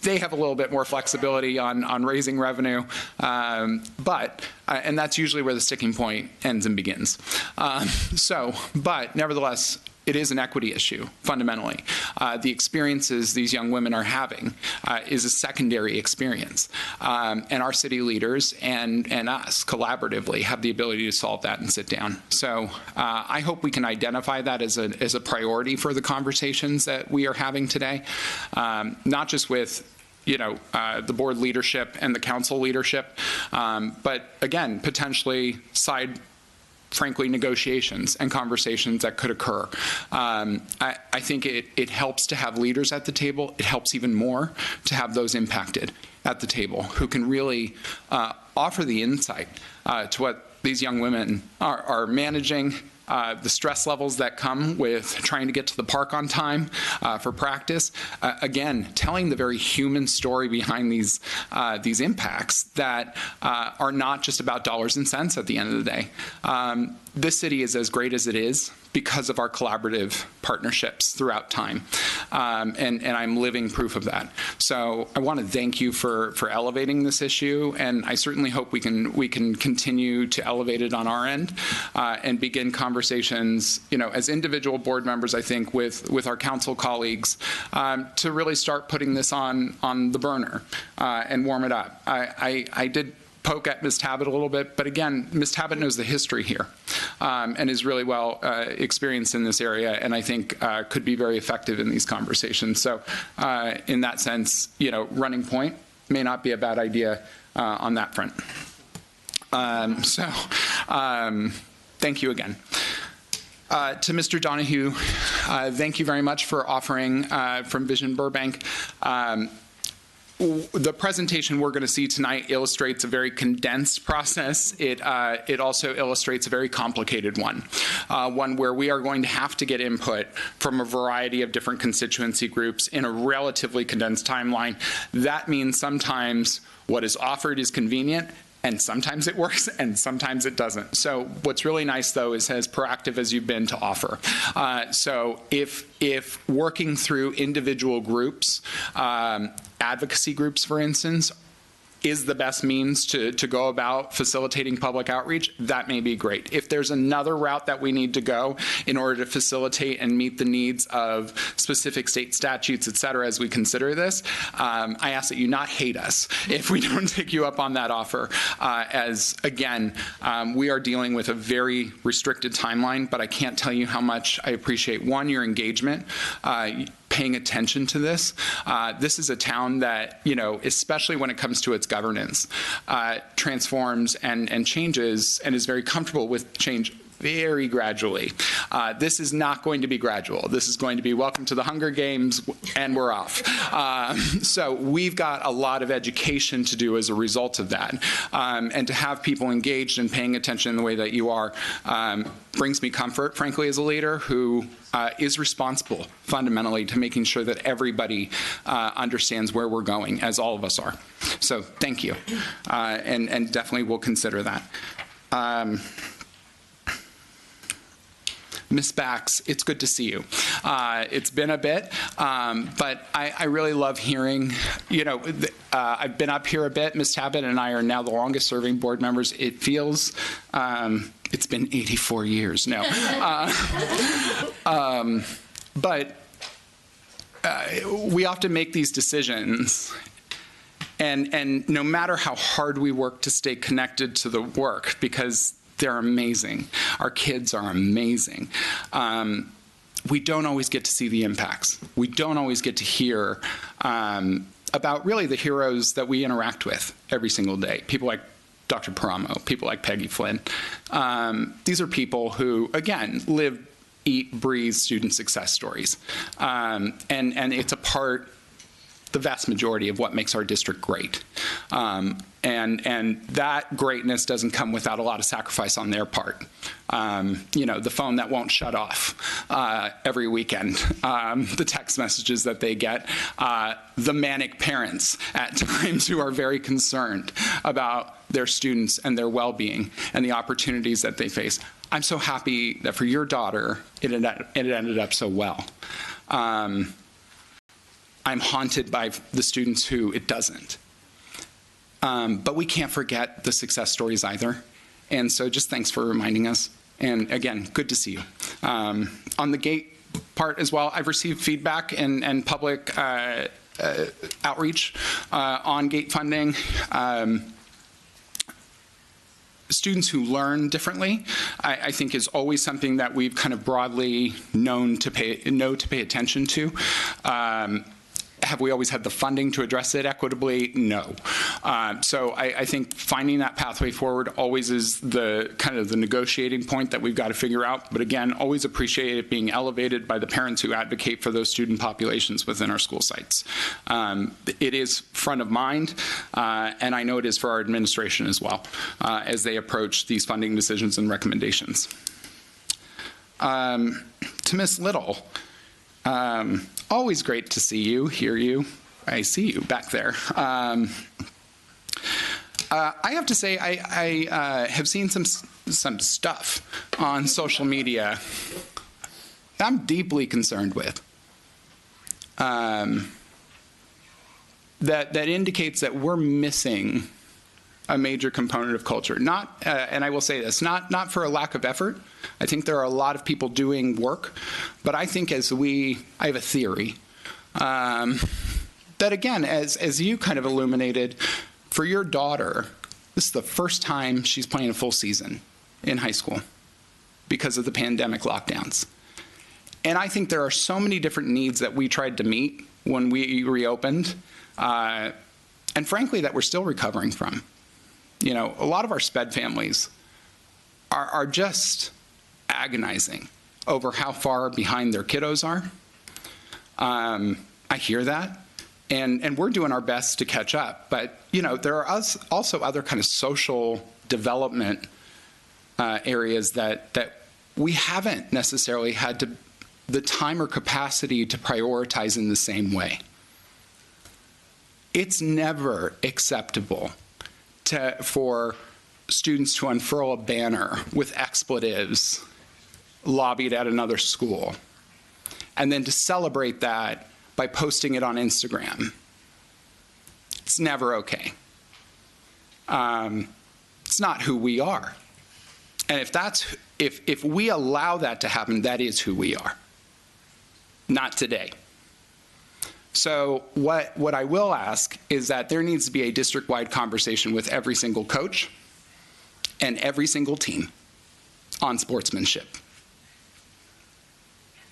They have a little bit more flexibility on raising revenue, but that's usually where the sticking point ends and begins. But nevertheless, it is an equity issue, fundamentally. The experiences these young women are having is a secondary experience. And our city leaders and us collaboratively have the ability to solve that and sit down. So I hope we can identify that as a priority for the conversations that we are having today, not just with the board leadership and the council leadership, but again, potentially frankly, negotiations and conversations that could occur. I think it helps to have leaders at the table. It helps even more to have those impacted at the table who can really offer the insight to what these young women are managing, the stress levels that come with trying to get to the park on time for practice. Again, telling the very human story behind these impacts that are not just about dollars and cents at the end of the day. This city is as great as it is because of our collaborative partnerships throughout time. And I'm living proof of that. So I want to thank you for elevating this issue, and I certainly hope we can continue to elevate it on our end and begin conversations, as individual board members, I think, with our council colleagues to really start putting this on the burner and warm it up. I did poke at Ms. Tabbitt a little bit, but again, Ms. Tabbitt knows the history here and is really well experienced in this area, and I think could be very effective in these conversations. So in that sense, running point may not be a bad idea on that front. Thank you again. To Mr. Donahue, thank you very much for offering from Vision Burbank. The presentation we're going to see tonight illustrates a very condensed process. It also illustrates a very complicated one where we are going to have to get input from a variety of different constituency groups in a relatively condensed timeline. That means sometimes what is offered is convenient, and sometimes it works, and sometimes it doesn't. So what's really nice, though, is as proactive as you've been to offer. So if working through individual groups, advocacy groups, for instance, is the best means to go about facilitating public outreach, that may be great. If there's another route that we need to go in order to facilitate and meet the needs of specific state statutes, et cetera, as we consider this, I ask that you not hate us if we don't take you up on that offer. As, again, we are dealing with a very restricted timeline, but I can't tell you how much I appreciate, one, your engagement, paying attention to this. This is a town that, especially when it comes to its governance, transforms and changes and is very comfortable with change very gradually. This is not going to be gradual. This is going to be welcome to the Hunger Games and we're off. So we've got a lot of education to do as a result of that. And to have people engaged and paying attention in the way that you are brings me comfort, frankly, as a leader who is responsible fundamentally to making sure that everybody understands where we're going, as all of us are. So thank you. And definitely we'll consider that. Ms. Bax, it's good to see you. It's been a bit, but I really love hearing, I've been up here a bit. Ms. Tabbitt and I are now the longest serving board members. It feels, it's been 84 years now. But we often make these decisions, and no matter how hard we work to stay connected to the work, because they're amazing. Our kids are amazing. We don't always get to see the impacts. We don't always get to hear about really the heroes that we interact with every single day. People like Dr. Paramo, people like Peggy Flynn. These are people who, again, live, eat, breathe student success stories. And it's a part, the vast majority of what makes our district great. And that greatness doesn't come without a lot of sacrifice on their part. The phone that won't shut off every weekend, the text messages that they get, the manic parents at times who are very concerned about their students and their well-being and the opportunities that they face. I'm so happy that for your daughter, it ended up so well. I'm haunted by the students who it doesn't. But we can't forget the success stories either. And so just thanks for reminding us. And again, good to see you. On the GATE part as well, I've received feedback and public outreach on GATE funding. Students who learn differently, I think, is always something that we've kind of broadly know to pay attention to. Have we always had the funding to address it equitably? No. So I think finding that pathway forward always is the kind of the negotiating point that we've got to figure out. But again, always appreciate it being elevated by the parents who advocate for those student populations within our school sites. It is front of mind, and I know it is for our administration as well, as they approach these funding decisions and recommendations. To Ms. Little, always great to see you, hear you. I see you back there. I have to say, I have seen some stuff on social media I'm deeply concerned with. That indicates that we're missing a major component of culture. Not, and I will say this, not for a lack of effort. I think there are a lot of people doing work, but I think I have a theory that again, as you kind of illuminated, for your daughter, this is the first time she's playing a full season in high school because of the pandemic lockdowns. And I think there are so many different needs that we tried to meet when we reopened, and frankly, that we're still recovering from. You know, a lot of our SPED families are just agonizing over how far behind their kiddos are. I hear that, and we're doing our best to catch up. But, you know, there are also other kind of social development areas that we haven't necessarily had the time or capacity to prioritize in the same way. It's never acceptable for students to unfurl a banner with expletives lobbied at another school, and then to celebrate that by posting it on Instagram. It's never okay. It's not who we are. And if we allow that to happen, that is who we are. Not today. So what I will ask is that there needs to be a district-wide conversation with every single coach and every single team on sportsmanship.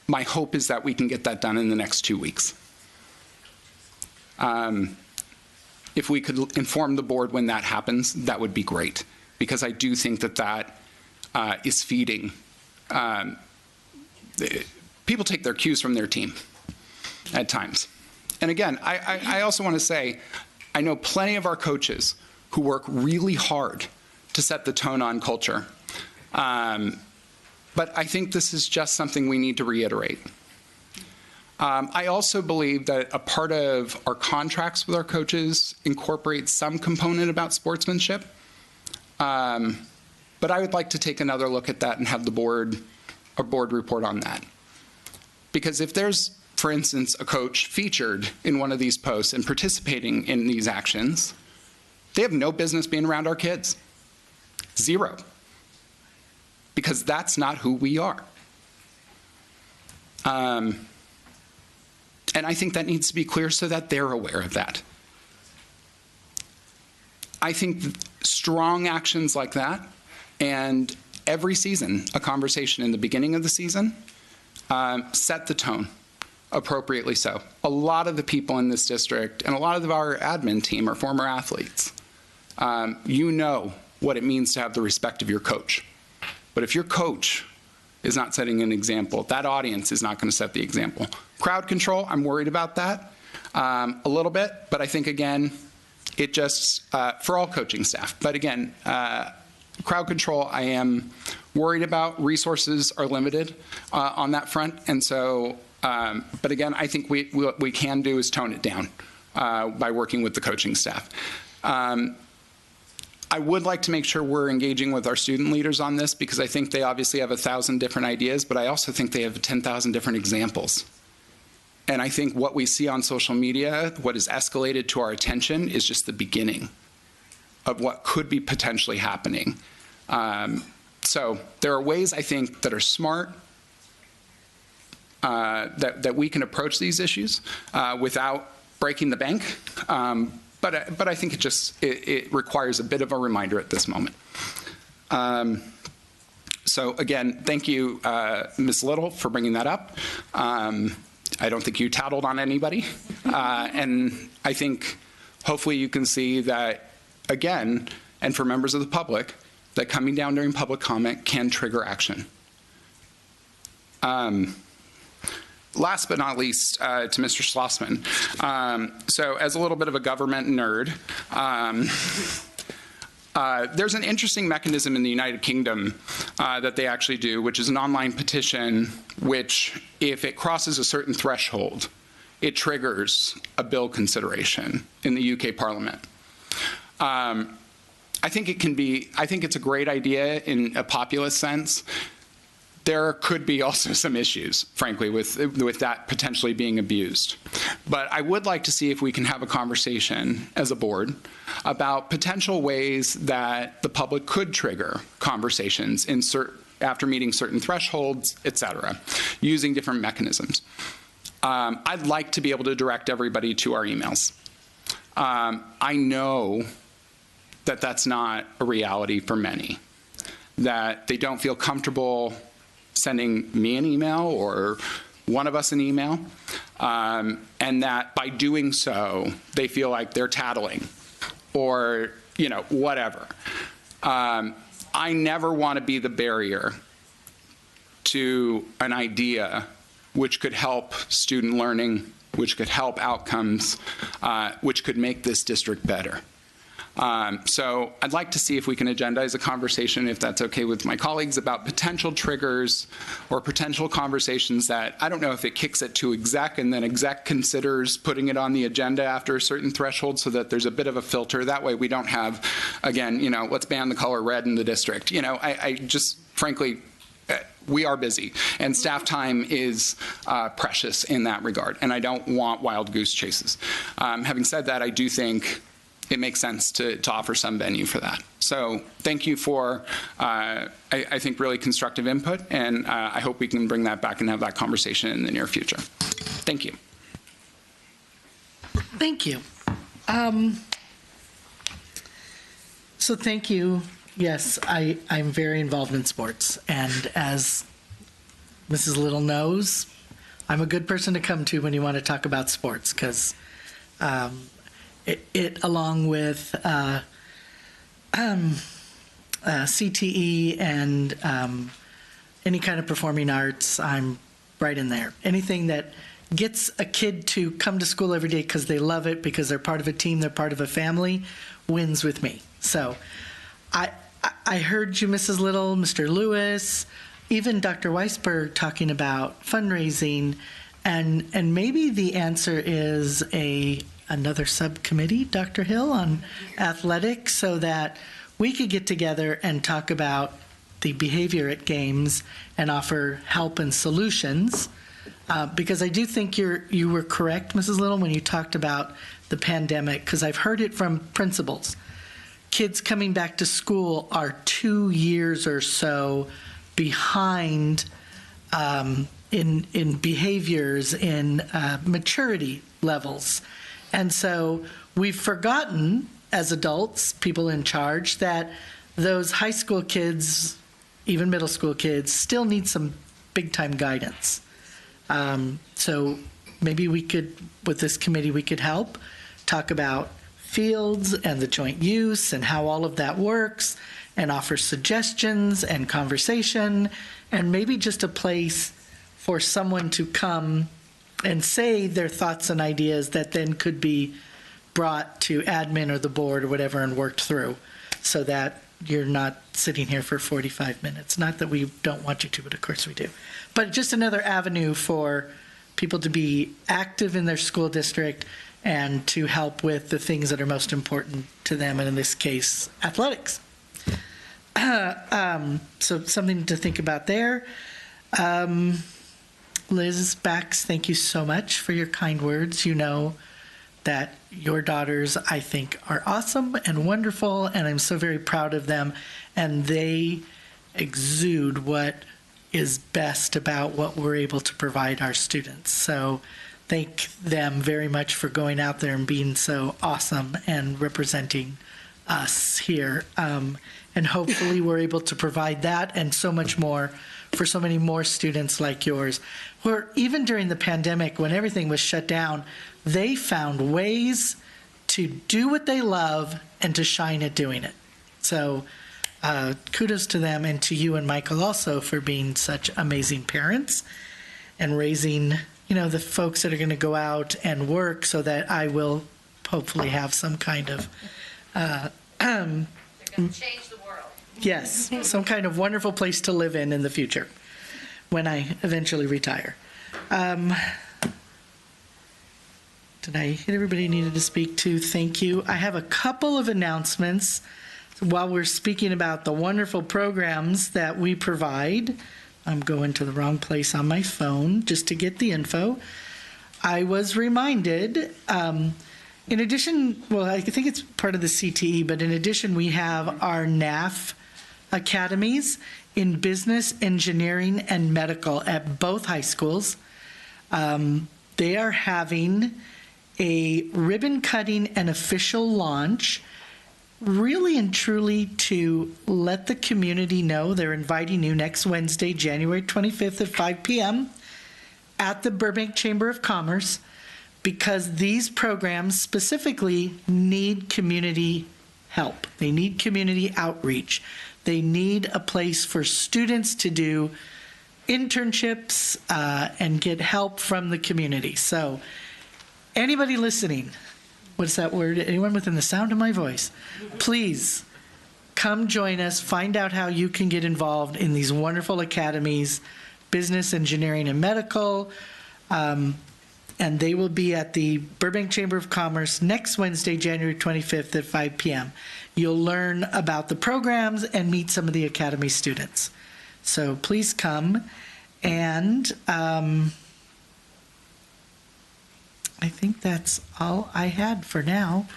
My hope is that we can get that done in the next 2 weeks. If we could inform the board when that happens, that would be great, because I do think that is feeding. People take their cues from their team at times. And again, I also want to say, I know plenty of our coaches who work really hard to set the tone on culture. But I think this is just something we need to reiterate. I also believe that a part of our contracts with our coaches incorporates some component about sportsmanship. But I would like to take another look at that and have a board report on that. Because if there's, for instance, a coach featured in one of these posts and participating in these actions, they have no business being around our kids. Zero. Because that's not who we are. And I think that needs to be clear so that they're aware of that. I think strong actions like that, and every season, a conversation in the beginning of the season, set the tone appropriately so. A lot of the people in this district and a lot of our admin team are former athletes. You know what it means to have the respect of your coach. But if your coach is not setting an example, that audience is not going to set the example. Crowd control, I'm worried about that a little bit, but I think, again, it just, for all coaching staff. But again, crowd control, I am worried about. Resources are limited on that front. And so, but again, I think what we can do is tone it down by working with the coaching staff. I would like to make sure we're engaging with our student leaders on this, because I think they obviously have 1,000 different ideas, but I also think they have 10,000 different examples. And I think what we see on social media, what is escalated to our attention, is just the beginning of what could be potentially happening. So there are ways, I think, that are smart, that we can approach these issues without breaking the bank. But I think it requires a bit of a reminder at this moment. So again, thank you, Ms. Little, for bringing that up. I don't think you tattled on anybody. And I think hopefully you can see that, again, and for members of the public, that coming down during public comment can trigger action. Last but not least, to Mr. Schlossman. So as a little bit of a government nerd, there's an interesting mechanism in the United Kingdom that they actually do, which is an online petition, which, if it crosses a certain threshold, it triggers a bill consideration in the UK Parliament. I think it's a great idea in a populist sense. There could be also some issues, frankly, with that potentially being abused. But I would like to see if we can have a conversation as a board about potential ways that the public could trigger conversations after meeting certain thresholds, et cetera, using different mechanisms. I'd like to be able to direct everybody to our emails. I know that that's not a reality for many, that they don't feel comfortable sending me an email or one of us an email, and that by doing so, they feel like they're tattling or, whatever. I never want to be the barrier to an idea which could help student learning, which could help outcomes, which could make this district better. So I'd like to see if we can agendize a conversation, if that's okay with my colleagues, about potential triggers or potential conversations that, I don't know if it kicks it to exec and then exec considers putting it on the agenda after a certain threshold so that there's a bit of a filter. That way we don't have, again, let's ban the color red in the district. I just, frankly, we are busy, and staff time is precious in that regard, and I don't want wild goose chases. Having said that, I do think it makes sense to offer some venue for that. So thank you for, I think, really constructive input, and I hope we can bring that back and have that conversation in the near future. Thank you. Thank you. So thank you. Yes, I'm very involved in sports, and as Mrs. Little knows, I'm a good person to come to when you want to talk about sports, because it along with CTE and any kind of performing arts, I'm right in there. Anything that gets a kid to come to school every day because they love it, because they're part of a team, they're part of a family, wins with me. So I heard you, Mrs. Little, Mr. Lewis, even Dr. Weisberg talking about fundraising, and maybe the answer is another subcommittee, Dr. Hill, on athletics, so that we could get together and talk about the behavior at games and offer help and solutions. Because I do think you were correct, Mrs. Little, when you talked about the pandemic, because I've heard it from principals. Kids coming back to school are 2 years or so behind in behaviors, in maturity levels. And so we've forgotten, as adults, people in charge, that those high school kids, even middle school kids, still need some big-time guidance. So maybe we could, with this committee, we could help talk about fields and the joint use and how all of that works, and offer suggestions and conversation, and maybe just a place for someone to come and say their thoughts and ideas that then could be brought to admin or the board or whatever and worked through, so that you're not sitting here for 45 minutes. Not that we don't want you to, but of course we do. But just another avenue for people to be active in their school district and to help with the things that are most important to them, and in this case, athletics. So something to think about there. Liz Bax, thank you so much for your kind words. You know that your daughters, I think, are awesome and wonderful, and I'm so very proud of them, and they exude what is best about what we're able to provide our students. So thank them very much for going out there and being so awesome and representing us here. And hopefully we're able to provide that and so much more for so many more students like yours, where even during the pandemic, when everything was shut down, they found ways to do what they love and to shine at doing it. So kudos to them, and to you and Michael also for being such amazing parents and raising, the folks that are going to go out and work so that I will hopefully have some kind of Change the world. yes, some kind of wonderful place to live in the future when I eventually retire. Did I hit everybody I needed to speak to? Thank you. I have a couple of announcements while we're speaking about the wonderful programs that we provide. I'm going to the wrong place on my phone just to get the info. I was reminded, in addition, well, I think it's part of the CTE, but in addition, we have our NAF academies in business, engineering, and medical at both high schools. They are having a ribbon cutting and official launch, really and truly to let the community know they're inviting you next Wednesday, January 25th at 5 p.m. at the Burbank Chamber of Commerce, because these programs specifically need community help. They need community outreach. They need a place for students to do internships and get help from the community. So anybody listening, what's that word? Anyone within the sound of my voice, please come join us. Find out how you can get involved in these wonderful academies, business, engineering, and medical. And they will be at the Burbank Chamber of Commerce next Wednesday, January 25th at 5 p.m. You'll learn about the programs and meet some of the academy students. So please come. And I think that's all I had for now.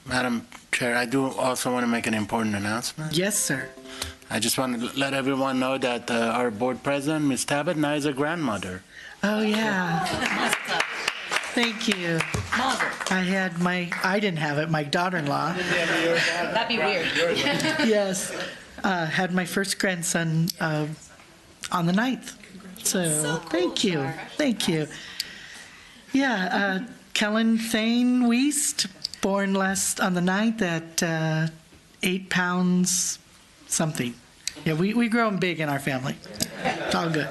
Madam Chair, I do also want to make an important announcement. Yes, sir. I just want to let everyone know that our board president, Ms. Tabbitt, now is a grandmother. Oh, yeah. Thank you. I didn't have it, my daughter-in-law. That'd be weird. Yes. Had my first grandson on the 9th. So thank you. Thank you. Yeah, Kellen Thane Wiest, born on the 9th at 8 pounds something. Yeah, we grow them big in our family. It's all good.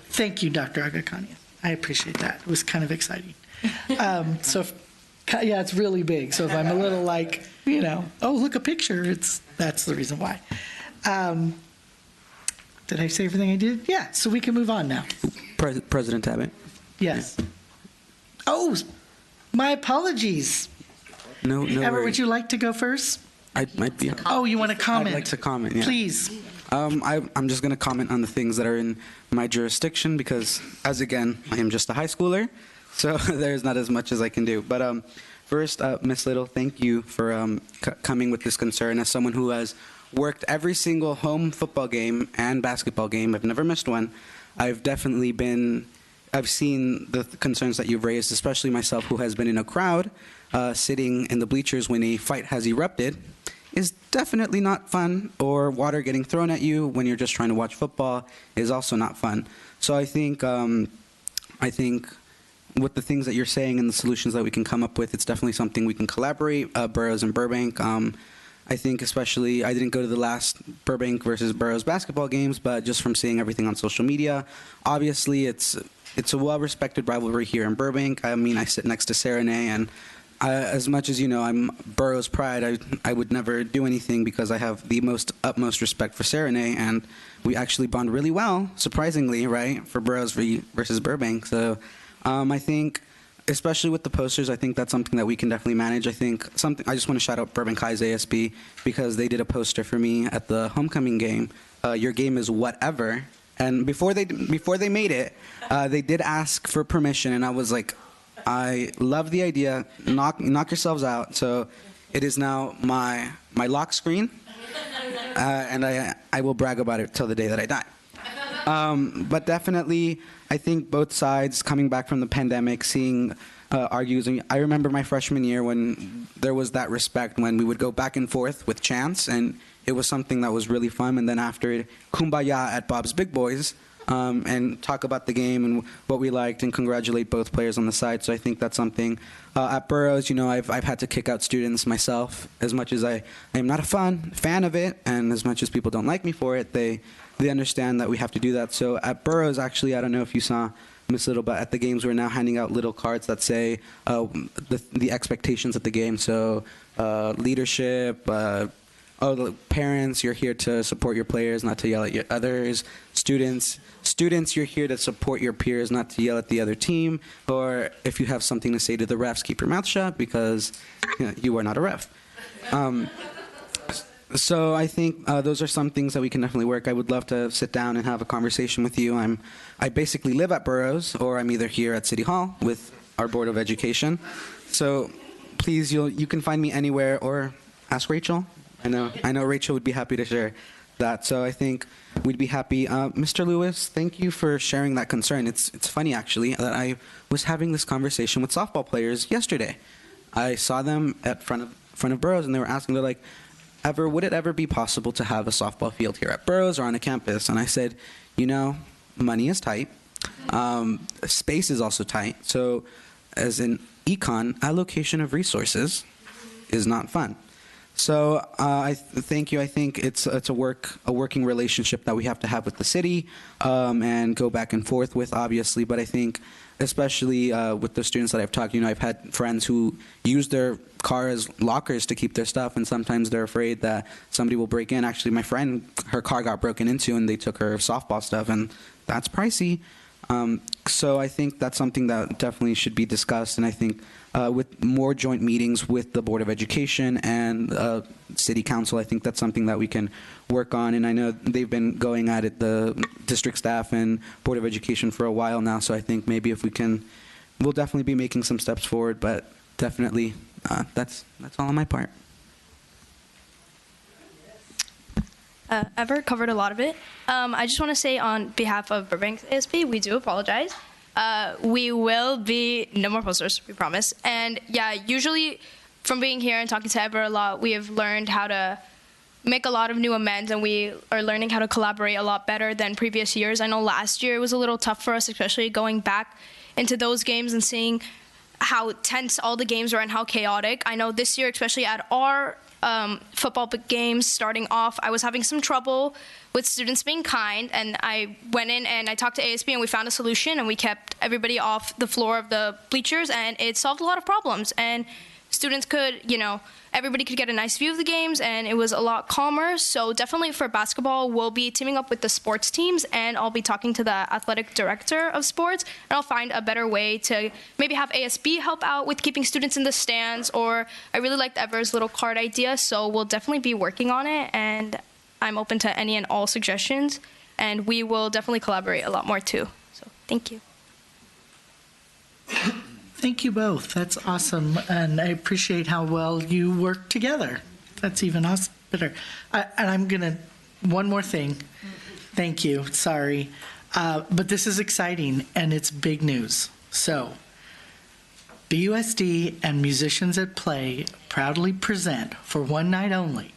Thank you, Dr. Agakanian. I appreciate that. It was kind of exciting. It's really big. So if I'm a little like, oh, look, a picture, that's the reason why. Did I say everything I did? Yeah, so we can move on now. President Tabbitt. Yes. Oh, my apologies. No Ever, worries. would you like to go first? I might be. Oh, you want to comment? I'd like to comment, yeah. Please. I'm just going to comment on the things that are in my jurisdiction because, as again, I am just a high schooler, so there's not as much as I can do. But first, Ms. Little, thank you for coming with this concern. As someone who has worked every single home football game and basketball game, I've never missed one, I've seen the concerns that you've raised, especially myself who has been in a crowd sitting in the bleachers when a fight has erupted. Is definitely not fun, or water getting thrown at you when you're just trying to watch football is also not fun. So I think with the things that you're saying and the solutions that we can come up with, it's definitely something we can collaborate, boroughs and Burbank. I think especially, I didn't go to the last Burbank versus Boroughs basketball games, but just from seeing everything on social media, obviously it's a well-respected rivalry here in Burbank. I mean, I sit next to Serenay, and as much as I'm Boroughs pride, I would never do anything because I have the utmost respect for Serenay, and we actually bond really well, surprisingly, right, for Boroughs versus Burbank. So I think especially with the posters, I think that's something that we can definitely manage. I just want to shout out Burbank High's ASB because they did a poster for me at the homecoming game. Your game is whatever. And before they made it, they did ask for permission, and I was like, I love the idea. Knock yourselves out. So it is now my lock screen, and I will brag about it till the day that I die. But definitely, I think both sides coming back from the pandemic, seeing argues. I remember my freshman year when there was that respect when we would go back and forth with chants, and it was something that was really fun. And then after, kumbaya at Bob's Big Boys, and talk about the game and what we liked and congratulate both players on the side. So I think that's something. At Burroughs, I've had to kick out students myself. As much as I am not a fan of it, and as much as people don't like me for it, they understand that we have to do that. So at Burroughs, actually, I don't know if you saw Miss Little, but at the games we're now handing out little cards that say the expectations of the game. So leadership. The parents, you're here to support your players, not to yell at your others. Students, you're here to support your peers, not to yell at the other team. Or if you have something to say to the refs, keep your mouth shut because you are not a ref. So I think those are some things that we can definitely work. I would love to sit down and have a conversation with you. I basically live at Burroughs, or I'm either here at City Hall with our Board of Education. So please, you can find me anywhere, or ask Rachel. I know Rachel would be happy to share that. So I think we'd be happy. Mr. Lewis, thank you for sharing that concern. It's funny, actually, that I was having this conversation with softball players yesterday. I saw them at front of Burroughs, and they were asking, they're like, would it ever be possible to have a softball field here at Burroughs or on a campus? And I said, money is tight. Space is also tight. So as an econ, allocation of resources is not fun. So thank you. I think it's a working relationship that we have to have with the city and go back and forth with, obviously. But I think especially with the students that I've talked, I've had friends who use their car as lockers to keep their stuff, and sometimes they're afraid that somebody will break in. Actually, my friend, her car got broken into, and they took her softball stuff, and that's pricey. So I think that's something that definitely should be discussed, and I think with more joint meetings with the Board of Education and City Council, I think that's something that we can work on. And I know they've been going at it, the district staff and Board of Education, for a while now. So I think maybe if we can, we'll definitely be making some steps forward. But definitely, that's all on my part. Ever covered a lot of it. I just want to say on behalf of Burbank ASB, we do apologize. We will be no more posters, we promise. And yeah, usually from being here and talking to Ever a lot, we have learned how to make a lot of new amends, and we are learning how to collaborate a lot better than previous years. I know last year it was a little tough for us, especially going back into those games and seeing how tense all the games were and how chaotic. I know this year, especially at our football games starting off, I was having some trouble with students being kind, and I went in and I talked to ASB, and we found a solution, and we kept everybody off the floor of the bleachers, and it solved a lot of problems. And students could, everybody could get a nice view of the games, and it was a lot calmer. So definitely for basketball, we'll be teaming up with the sports teams, and I'll be talking to the athletic director of sports, and I'll find a better way to maybe have ASB help out with keeping students in the stands. Or I really liked Ever's little card idea, so we'll definitely be working on it, and I'm open to any and all suggestions, and we will definitely collaborate a lot more too. So thank you. Thank you both. That's awesome, and I appreciate how well you work together. That's even awesome, better. And I'm gonna, one more thing. Thank you, sorry. But this is exciting, and it's big news. So, BUSD and Musicians at Play proudly present, for one night only,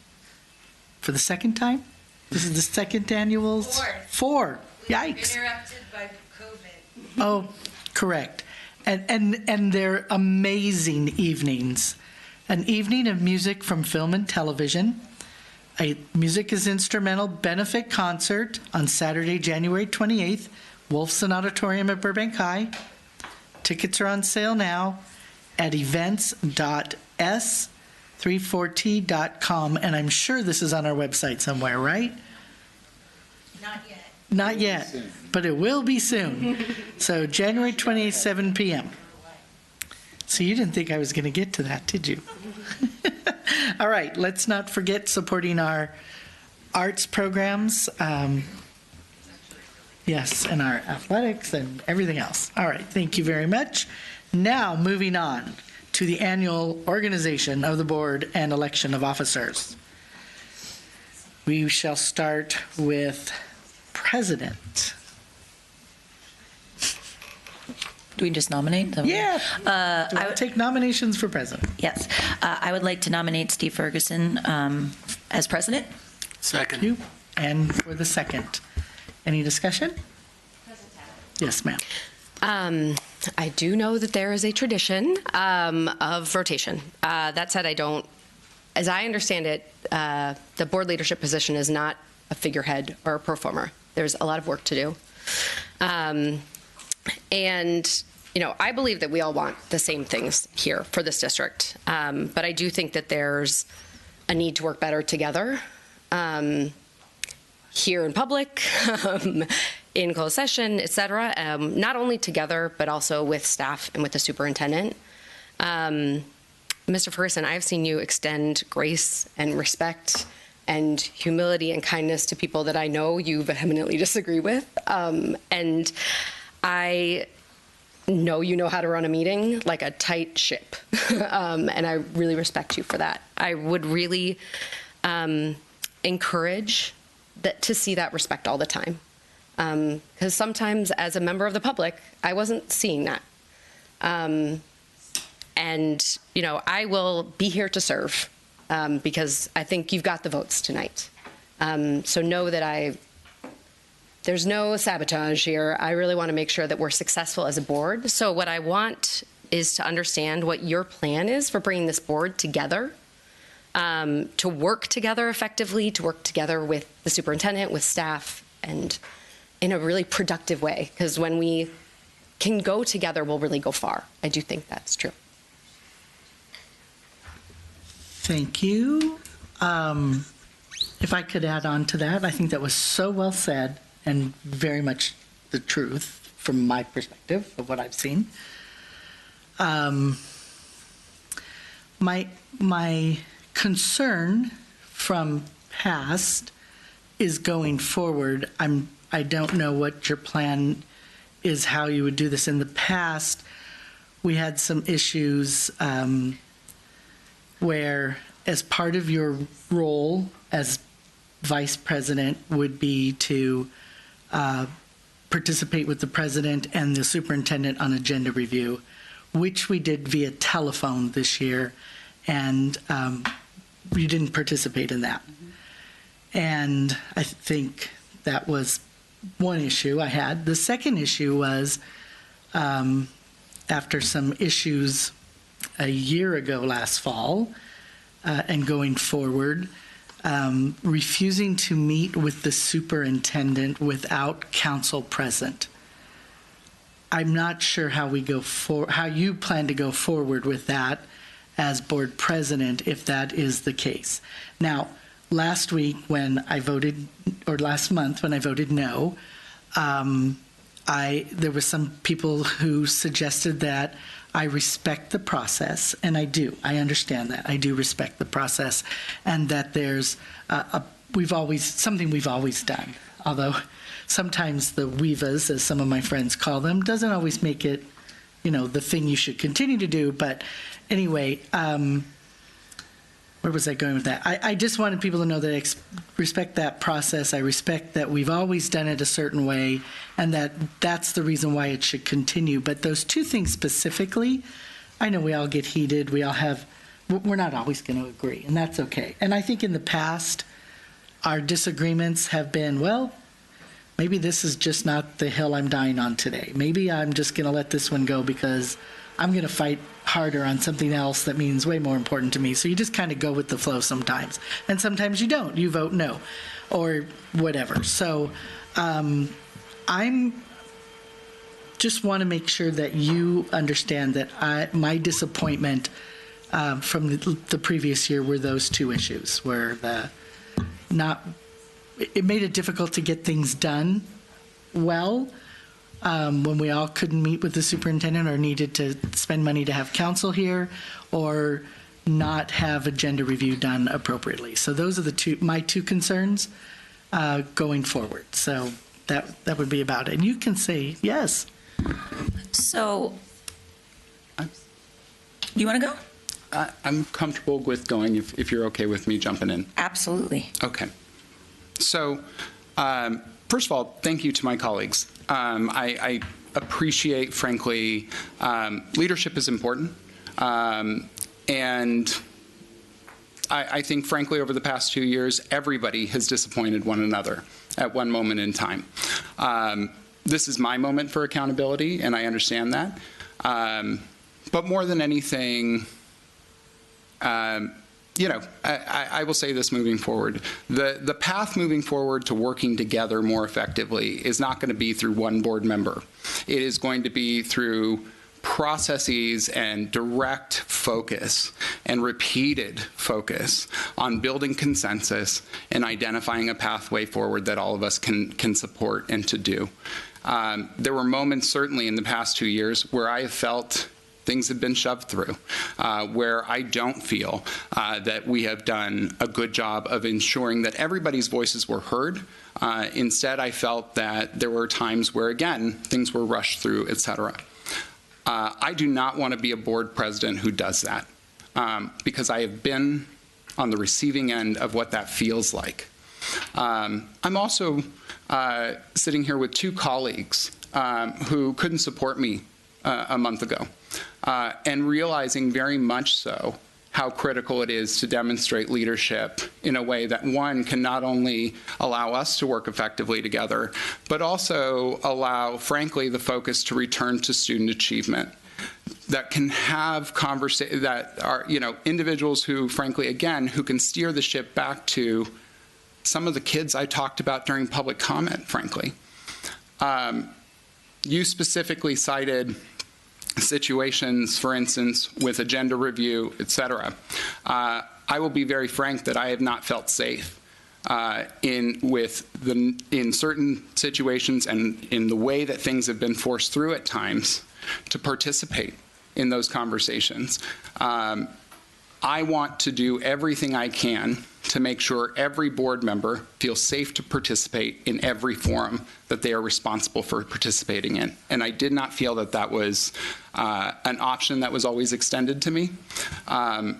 for the second time? This is the second annual? Four. Yikes. Interrupted by COVID. Oh, correct. And they're amazing evenings. An evening of music from film and television. A Music is Instrumental benefit concert on Saturday, January 28th, Wolfson Auditorium at Burbank High. Tickets are on sale now at events.s34t.com, and I'm sure this is on our website somewhere, right? Not yet. Not yet, but it will be soon. So January 28th, 7 p.m. So you didn't think I was going to get to that, did you? All right, let's not forget supporting our arts programs. Yes, and our athletics and everything else. All right, thank you very much. Now, moving on to the annual organization of the board and election of officers. We shall start with president. Do we just nominate them? Yeah. I would take nominations for president. Yes. I would like to nominate Steve Ferguson as president. Second. You. And for the second. Any discussion? Yes, ma'am. I do know that there is a tradition of rotation. That said, as I understand it, the board leadership position is not a figurehead or a performer. There's a lot of work to do. And, I believe that we all want the same things here for this district. But I do think that there's a need to work better together here in public, in closed session, et cetera, not only together, but also with staff and with the superintendent. Mr. Ferguson, I've seen you extend grace and respect and humility and kindness to people that I know you vehemently disagree with. And I know you know how to run a meeting like a tight ship. And I really respect you for that. I would really encourage to see that respect all the time. Because sometimes as a member of the public, I wasn't seeing that. And, I will be here to serve because I think you've got the votes tonight. So know that there's no sabotage here. I really want to make sure that we're successful as a board. So what I want is to understand what your plan is for bringing this board together, to work together effectively, to work together with the superintendent, with staff, and in a really productive way. Because when we can go together, we'll really go far. I do think that's true. Thank you. If I could add on to that, I think that was so well said and very much the truth from my perspective of what I've seen. My concern from past is going forward. I don't know what your plan is, how you would do this. In the past, we had some issues where, as part of your role as vice president, would be to participate with the president and the superintendent on agenda review, which we did via telephone this year, and you didn't participate in that. And I think that was one issue I had. The second issue was after some issues a year ago last fall and going forward, refusing to meet with the superintendent without council present. I'm not sure how you plan to go forward with that as board president if that is the case. Now, last week when I voted, or last month when I voted no, there were some people who suggested that I respect the process, and I do. I understand that. I do respect the process, and that there's something we've always done. Although sometimes the weavas, as some of my friends call them, doesn't always make it, the thing you should continue to do. But anyway, where was I going with that? I just wanted people to know that I respect that process. I respect that we've always done it a certain way, and that's the reason why it should continue. But those two things specifically, I know we all get heated. We're not always going to agree, and that's okay. And I think in the past, our disagreements have been, well, maybe this is just not the hill I'm dying on today. Maybe I'm just going to let this one go because I'm going to fight harder on something else that means way more important to me. So you just kind of go with the flow sometimes. And sometimes you don't. You vote no or whatever. So I'm just want to make sure that you understand that my disappointment from the previous year were those two issues, where it made it difficult to get things done well, when we all couldn't meet with the superintendent or needed to spend money to have counsel here, or not have agenda review done appropriately. So those are my two concerns going forward. So that would be about it. And you can say yes. So, you want to go? I'm comfortable with going if you're okay with me jumping in. Absolutely. Okay. So, first of all, thank you to my colleagues. I appreciate, frankly, leadership is important. And I think, frankly, over the past 2 years, everybody has disappointed one another at one moment in time. This is my moment for accountability, and I understand that. But more than anything, I will say this moving forward. The path moving forward to working together more effectively is not going to be through one board member. It is going to be through processes and direct focus and repeated focus on building consensus and identifying a pathway forward that all of us can support and to do. There were moments, certainly in the past 2 years, where I have felt things have been shoved through, where I don't feel that we have done a good job of ensuring that everybody's voices were heard. Instead, I felt that there were times where, again, things were rushed through, et cetera. I do not want to be a board president who does that, because I have been on the receiving end of what that feels like. I'm also sitting here with two colleagues who couldn't support me a month ago, and realizing very much so how critical it is to demonstrate leadership in a way that, one, can not only allow us to work effectively together, but also allow, frankly, the focus to return to student achievement. That can have conversations that are, individuals who, frankly, again, who can steer the ship back to some of the kids I talked about during public comment, frankly. You specifically cited situations, for instance, with agenda review, et cetera. I will be very frank that I have not felt safe in certain situations and in the way that things have been forced through at times to participate in those conversations. I want to do everything I can to make sure every board member feels safe to participate in every forum that they are responsible for participating in. And I did not feel that that was an option that was always extended to me. And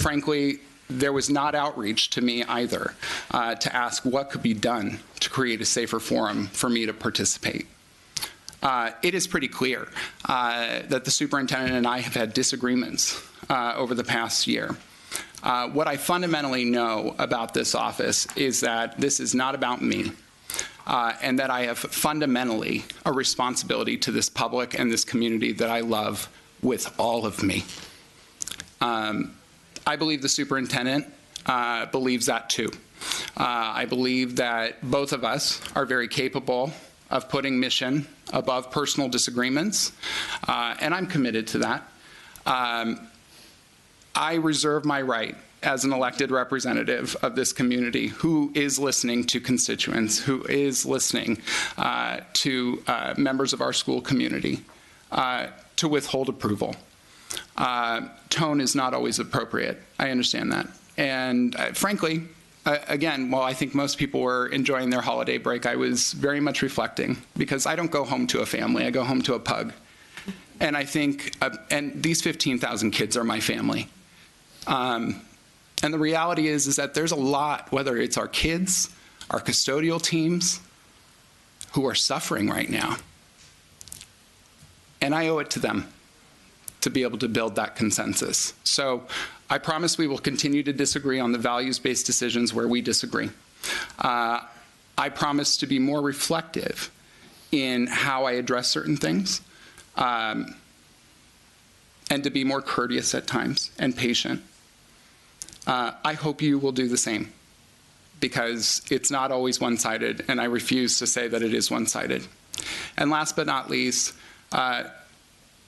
frankly, there was not outreach to me either to ask what could be done to create a safer forum for me to participate. It is pretty clear that the superintendent and I have had disagreements over the past year. What I fundamentally know about this office is that this is not about me, and that I have fundamentally a responsibility to this public and this community that I love with all of me. I believe the superintendent believes that too. I believe that both of us are very capable of putting mission above personal disagreements, and I'm committed to that. I reserve my right as an elected representative of this community who is listening to constituents, who is listening to members of our school community, to withhold approval. Tone is not always appropriate. I understand that. And frankly, again, while I think most people were enjoying their holiday break, I was very much reflecting, because I don't go home to a family, I go home to a pug. And I think, and these 15,000 kids are my family. And the reality is that there's a lot, whether it's our kids, our custodial teams, who are suffering right now. And I owe it to them to be able to build that consensus. So I promise we will continue to disagree on the values-based decisions where we disagree. I promise to be more reflective in how I address certain things, and to be more courteous at times and patient. I hope you will do the same, because it's not always one-sided, and I refuse to say that it is one-sided. And last but not least,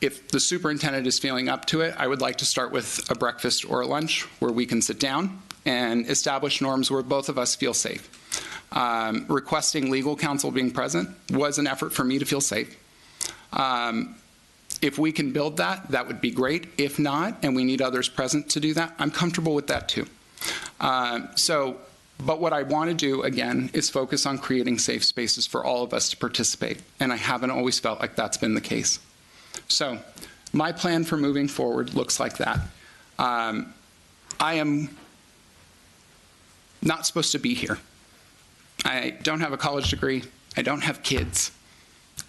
if the superintendent is feeling up to it, I would like to start with a breakfast or a lunch where we can sit down and establish norms where both of us feel safe. Requesting legal counsel being present was an effort for me to feel safe. If we can build that, that would be great. If not, and we need others present to do that, I'm comfortable with that too. But what I want to do, again, is focus on creating safe spaces for all of us to participate, and I haven't always felt like that's been the case. So my plan for moving forward looks like that. I am not supposed to be here. I don't have a college degree. I don't have kids.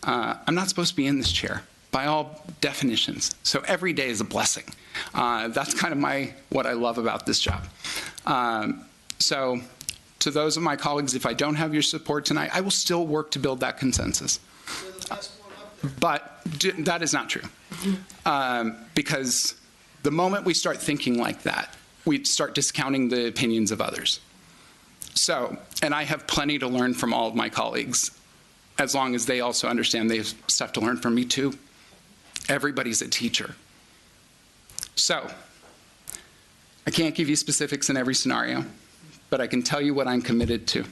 I'm not supposed to be in this chair by all definitions. So every day is a blessing. That's kind of what I love about this job. So to those of my colleagues, if I don't have your support tonight, I will still work to build that consensus. But that is not true. Because the moment we start thinking like that, we start discounting the opinions of others. So, and I have plenty to learn from all of my colleagues, as long as they also understand they have stuff to learn from me too. Everybody's a teacher. So, I can't give you specifics in every scenario, but I can tell you what I'm committed to.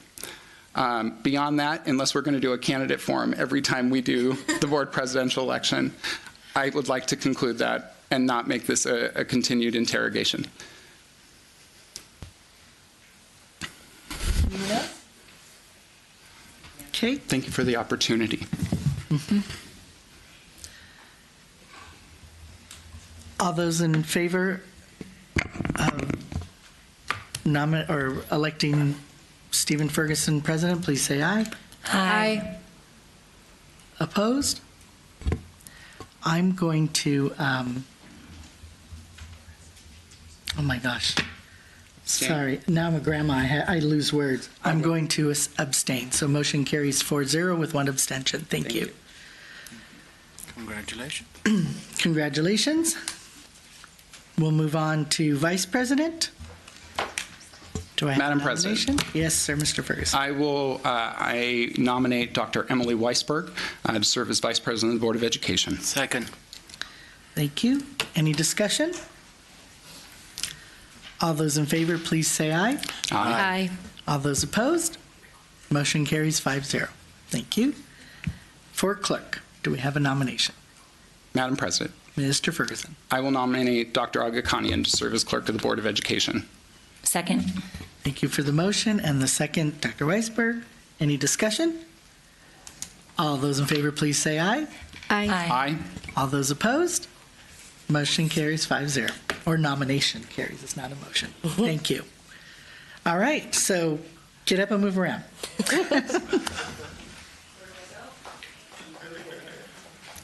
Beyond that, unless we're going to do a candidate forum every time we do the board presidential election, I would like to conclude that and not make this a continued interrogation. Okay. Thank you for the opportunity. All those in favor of electing Stephen Ferguson president, please say aye. Aye. Opposed? I'm going to, oh my gosh. Sorry, now I'm a grandma, I lose words. I'm going to abstain, so motion carries 4-0 with one abstention. Thank you. Congratulations. Congratulations. We'll move on to Vice President. Do I have Madam a nomination? President. Yes, sir, Mr. Ferguson. I nominate Dr. Emily Weisberg to serve as Vice President of the Board of Education. Second. Thank you. Any discussion? All those in favor, please say aye. Aye. All those opposed? Motion carries 5-0. Thank you. For clerk, do we have a nomination? Madam President. Mr. Ferguson. I will nominate Dr. Agakanian to serve as Clerk of the Board of Education. Second. Thank you for the motion and the second, Dr. Weisberg. Any discussion? All those in favor, please say aye. Aye. Aye. All those opposed? Motion carries 5-0. Or nomination carries, it's not a motion. Thank you. All right, so get up and move around.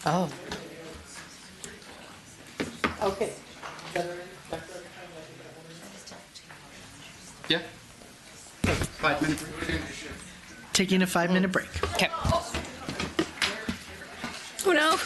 Oh. Okay. Yeah. 5-minute break. Taking a 5-minute break. Okay. Oh no.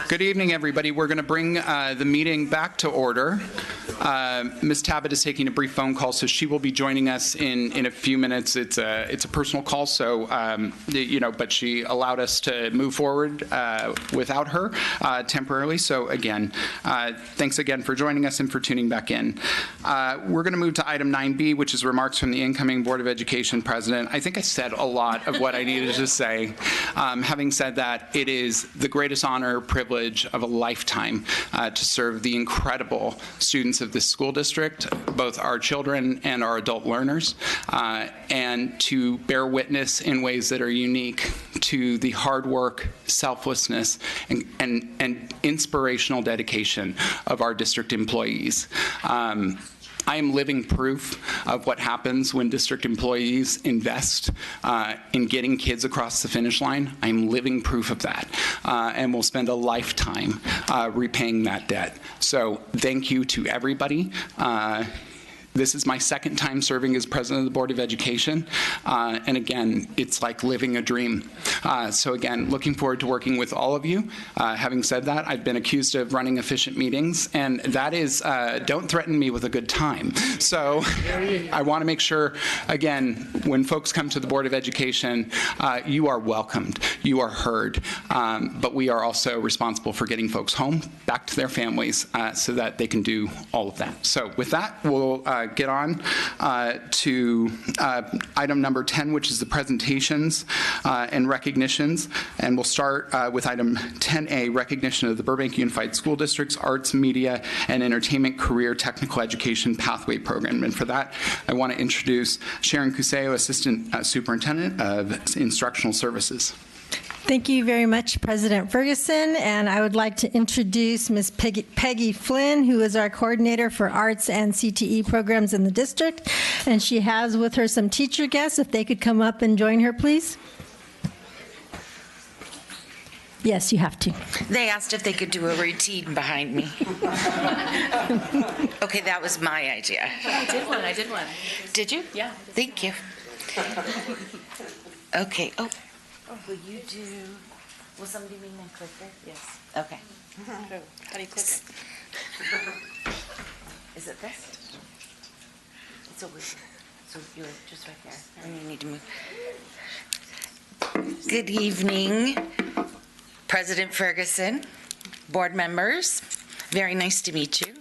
Good evening, everybody. We're going to bring the meeting back to order. Ms. Tabbitt is taking a brief phone call, so she will be joining us in a few minutes. It's a personal call, so but she allowed us to move forward without her temporarily. So again, thanks again for joining us and for tuning back in. We're going to move to item 9B, which is remarks from the incoming Board of Education president. I think I said a lot of what I needed to say. Having said that, it is the greatest honor, privilege of a lifetime to serve the incredible students of this school district, both our children and our adult learners, and to bear witness in ways that are unique to the hard work, selflessness, and inspirational dedication of our district employees. I am living proof of what happens when district employees invest in getting kids across the finish line. I'm living proof of that, and we'll spend a lifetime repaying that debt. So thank you to everybody. This is my second time serving as president of the Board of Education, and again, it's like living a dream. So again, looking forward to working with all of you. Having said that, I've been accused of running efficient meetings, and that is, don't threaten me with a good time. So I want to make sure, again, when folks come to the Board of Education, you are welcomed, you are heard, but we are also responsible for getting folks home, back to their families, so that they can do all of that. So with that, we'll get on to item number 10, which is the presentations and recognitions. And we'll start with item 10A, recognition of the Burbank Unified School District's Arts, Media, and Entertainment Career Technical Education Pathway Program. And for that, I want to introduce Sharon Cuseo, Assistant Superintendent of Instructional Services. Thank you very much, President Ferguson, and I would like to introduce Ms. Peggy Flynn, who is our coordinator for arts and CTE programs in the district, and she has with her some teacher guests. If they could come up and join her, please. Yes, you have to. They asked if they could do a routine behind me. Okay, that was my idea. I did one. Did you? Yeah. Thank you. Okay. Oh. Will you do, will somebody bring my clicker? Yes. Okay. How do you click it? Is it this? It's over here. So you're just right there. And you need to move. Good evening, President Ferguson, board members. Very nice to meet you.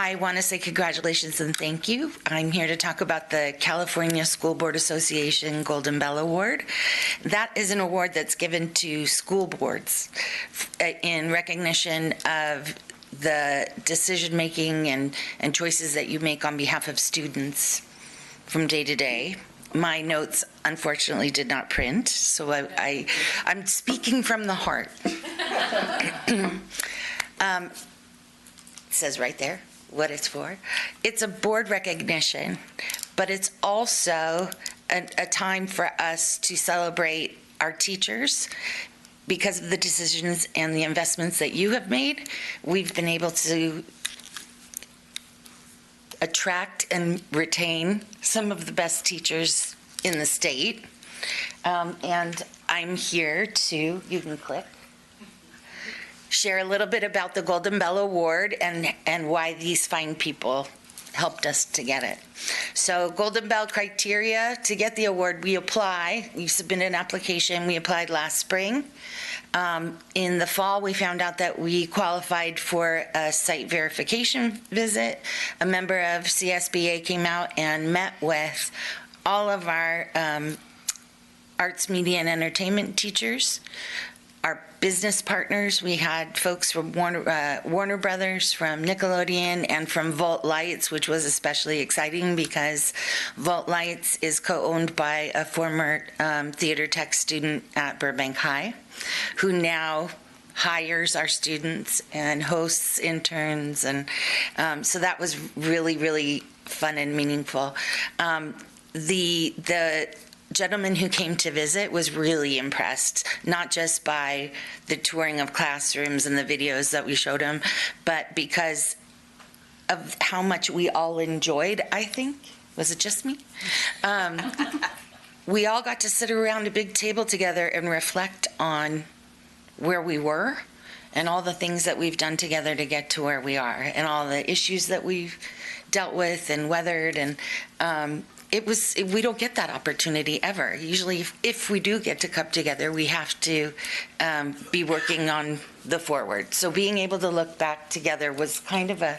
I want to say congratulations and thank you. I'm here to talk about the California School Board Association Golden Bell Award. That is an award that's given to school boards in recognition of the decision-making and choices that you make on behalf of students from day to day. My notes, unfortunately, did not print, so I'm speaking from the heart. It says right there what it's for. It's a board recognition, but it's also a time for us to celebrate our teachers. Because of the decisions and the investments that you have made, we've been able to attract and retain some of the best teachers in the state. And I'm here to, you can click, share a little bit about the Golden Bell Award and why these fine people helped us to get it. So Golden Bell criteria, to get the award, we apply. You submit an application. We applied last spring. In the fall, we found out that we qualified for a site verification visit. A member of CSBA came out and met with all of our arts, media, and entertainment teachers. Our business partners, we had folks from Warner Brothers, from Nickelodeon, and from Volt Lights, which was especially exciting because Volt Lights is co-owned by a former theater tech student at Burbank High, who now hires our students and hosts interns, and so that was really, really fun and meaningful. The gentleman who came to visit was really impressed, not just by the touring of classrooms and the videos that we showed him, but because of how much we all enjoyed, I think. Was it just me? We all got to sit around a big table together and reflect on where we were, and all the things that we've done together to get to where we are, and all the issues that we've dealt with and weathered. And we don't get that opportunity ever. Usually, if we do get to come together, we have to be working on the forward. So being able to look back together was kind of a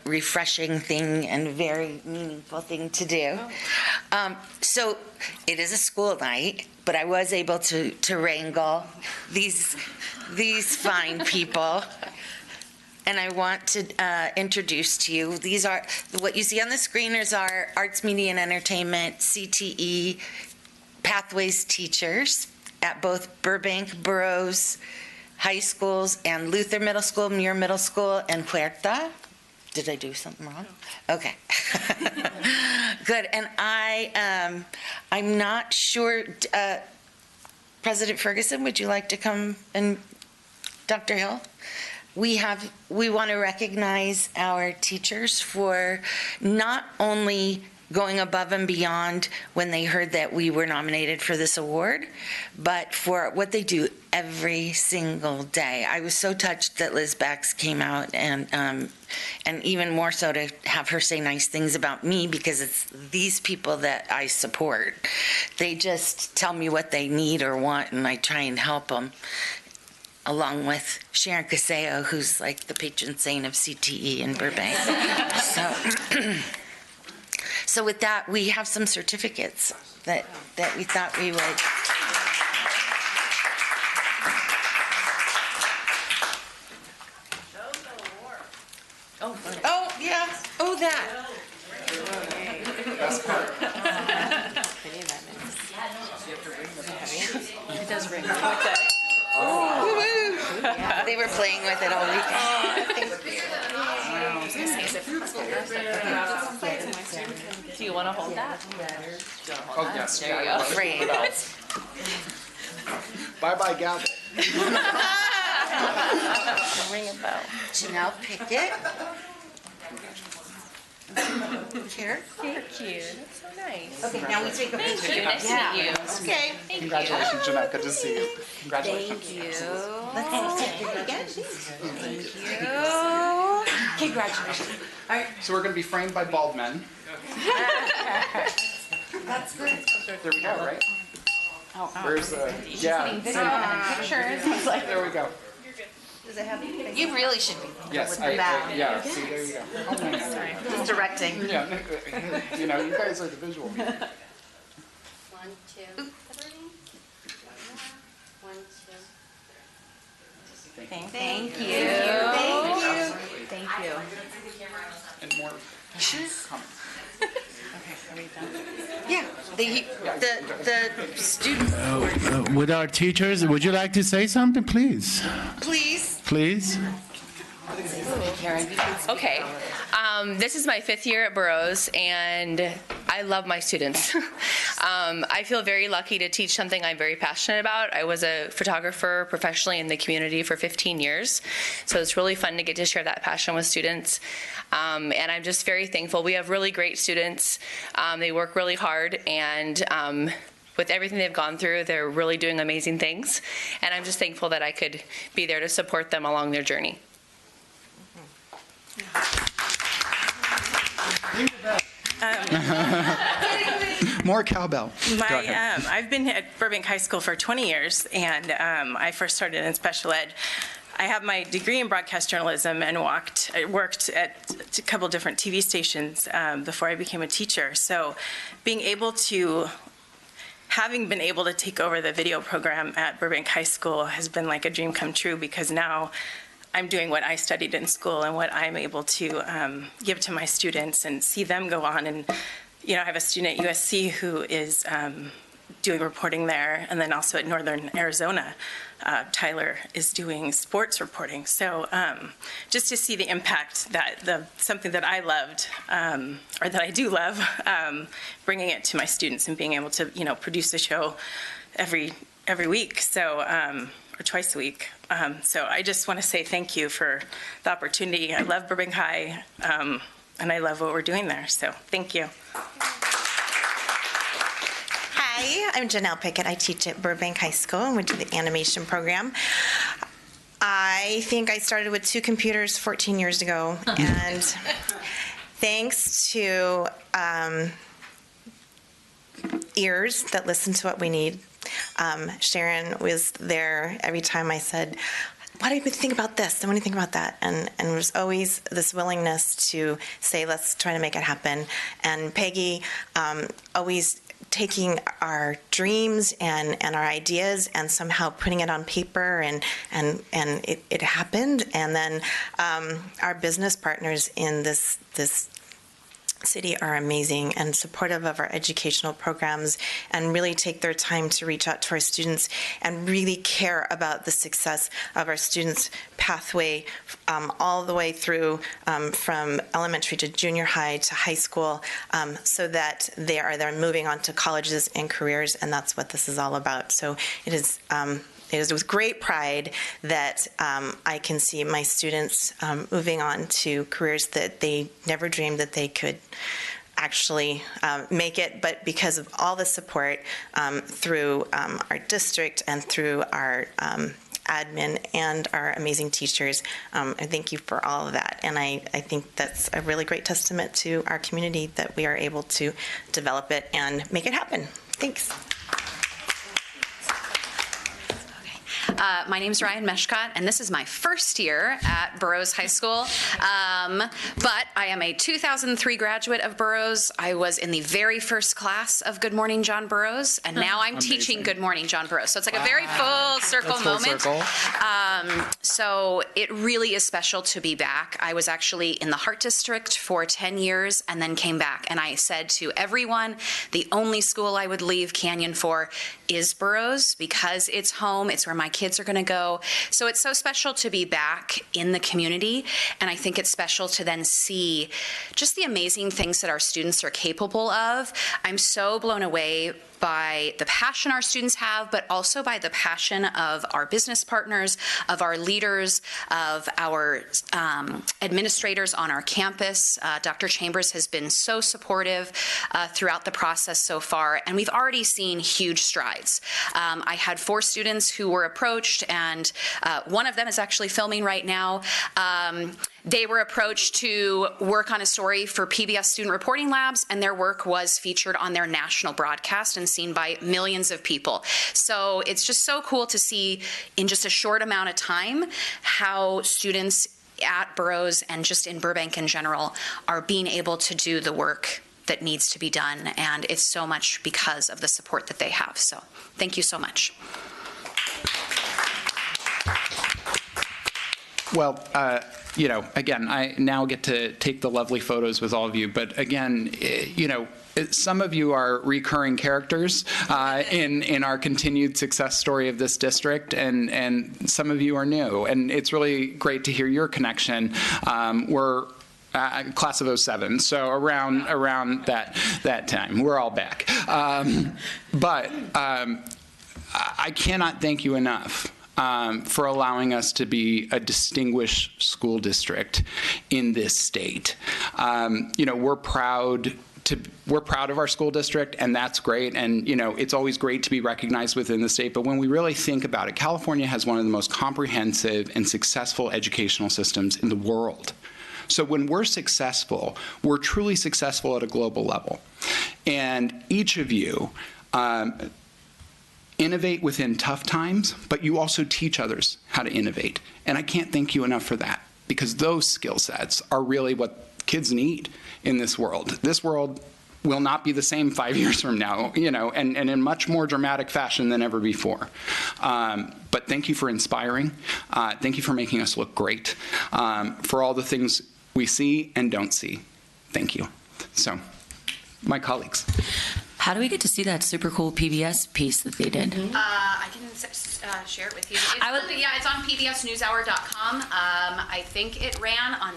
refreshing thing and a very meaningful thing to do. So it is a school night, but I was able to wrangle these fine people. And I want to introduce to you, these are, what you see on the screen is our Arts, Media, and Entertainment, CTE, Pathways teachers at both Burbank, Burroughs High Schools and Luther Middle School, Muir Middle School, and Huerta. Did I do something wrong? Okay. Good. And I'm not sure, President Ferguson, would you like to come, and Dr. Hill? We want to recognize our teachers for not only going above and beyond when they heard that we were nominated for this award, but for what they do every single day. I was so touched that Liz Bax came out, and even more so to have her say nice things about me, because it's these people that I support. They just tell me what they need or want, and I try and help them, along with Sharon Caseo, who's like the patron saint of CTE in Burbank. So with that, we have some certificates that we thought we would. Oh, yeah. Oh, that. Best part. It does ring. Oh, they were playing with it all weekend. Do you want to hold that? Oh, yes. There you go. Great. Bye-bye, gavel. Ring a bell. Janelle Pickett. Here. Thank you. That's so nice. Okay, now we take a picture. Thank you. Nice to meet you. Okay. Congratulations, Jeanette. Good to see you. Congratulations. Thank you. Let's take it again. Thank you. Congratulations. All right. So we're going to be framed by bald men. That's good. There we go, right? Oh, Where's the... Yeah. Pictures. There we go. Does it have you really should be. Yes, yeah, see, there you go. Oh, my God. Sorry. Just directing. Yeah, you know, you guys are the visual people. 1, 2. 1, 2. Thank you. Thank you. And more comments. Okay, are we done? Yeah, the student. With our teachers, would you like to say something, please? Please. Please. Okay. This is my 5th year at Burroughs, and I love my students. I feel very lucky to teach something I'm very passionate about. I was a photographer professionally in the community for 15 years, so it's really fun to get to share that passion with students. And I'm just very thankful. We have really great students. They work really hard, and with everything they've gone through, they're really doing amazing things. And I'm just thankful that I could be there to support them along their journey. More cowbell. I've been at Burbank High School for 20 years, and I first started in special ed. I have my degree in broadcast journalism and worked at a couple different TV stations before I became a teacher. So having been able to take over the video program at Burbank High School has been like a dream come true, because now I'm doing what I studied in school and what I'm able to give to my students and see them go on. And, I have a student at USC who is doing reporting there, and then also at Northern Arizona, Tyler is doing sports reporting. So just to see the impact that something that I loved, or that I do love, bringing it to my students and being able to, produce a show every week, so or twice a week. So I just want to say thank you for the opportunity. I love Burbank High, and I love what we're doing there. So thank you. Hi, I'm Janelle Pickett. I teach at Burbank High School and went to the animation program. I I think I started with 2 computers 14 years ago, and thanks to ears that listen to what we need. Sharon was there every time I said, "Why don't you think about this? And what do you think about that?" And there's always this willingness to say, "Let's try to make it happen." And Peggy always taking our dreams and our ideas and somehow putting it on paper, and it happened. And then our business partners in this city are amazing and supportive of our educational programs, and really take their time to reach out to our students and really care about the success of our students' pathway all the way through from elementary to junior high to high school, so that they're moving on to colleges and careers, and that's what this is all about. So it is with great pride that I can see my students moving on to careers that they never dreamed that they could actually make it, but because of all the support through our district and through our admin and our amazing teachers, I thank you for all of that. And I think that's a really great testament to our community that we are able to develop it and make it happen. Thanks. My name's Ryan Meshcott, and this is my first year at Burroughs High School. But I am a 2003 graduate of Burroughs. I was in the very first class of Good Morning John Burroughs, and now I'm teaching Good Morning John Burroughs. So it's like a very full circle moment. So it really is special to be back. I was actually in the Heart District for 10 years and then came back. And I said to everyone, the only school I would leave Canyon for is Burroughs, because it's home. It's where my kids are going to go. So it's so special to be back in the community. And I think it's special to then see just the amazing things that our students are capable of. I'm so blown away by the passion our students have, but also by the passion of our business partners, of our leaders, of our administrators on our campus. Dr. Chambers has been so supportive throughout the process so far, and we've already seen huge strides. I had 4 students who were approached, and one of them is actually filming right now. They were approached to work on a story for PBS Student Reporting Labs, and their work was featured on their national broadcast and seen by millions of people. So it's just so cool to see in just a short amount of time how students at Burroughs and just in Burbank in general are being able to do the work that needs to be done, and it's so much because of the support that they have. So thank you so much. Well, again, I now get to take the lovely photos with all of you. But again, some of you are recurring characters in our continued success story of this district, and some of you are new. And it's really great to hear your connection. We're class of 07, so around that time, we're all back. But I cannot thank you enough for allowing us to be a distinguished school district in this state. We're proud of our school district, and that's great. And, it's always great to be recognized within the state. But when we really think about it, California has one of the most comprehensive and successful educational systems in the world. So when we're successful, we're truly successful at a global level. And each of you innovate within tough times, but you also teach others how to innovate. And I can't thank you enough for that, because those skill sets are really what kids need in this world. This world will not be the same 5 years from now, and in much more dramatic fashion than ever before. But thank you for inspiring. Thank you for making us look great. For all the things we see and don't see. Thank you. So, my colleagues. How do we get to see that super cool PBS piece that they did? I can share it with you. It's on pbsnewshour.com. I think it ran on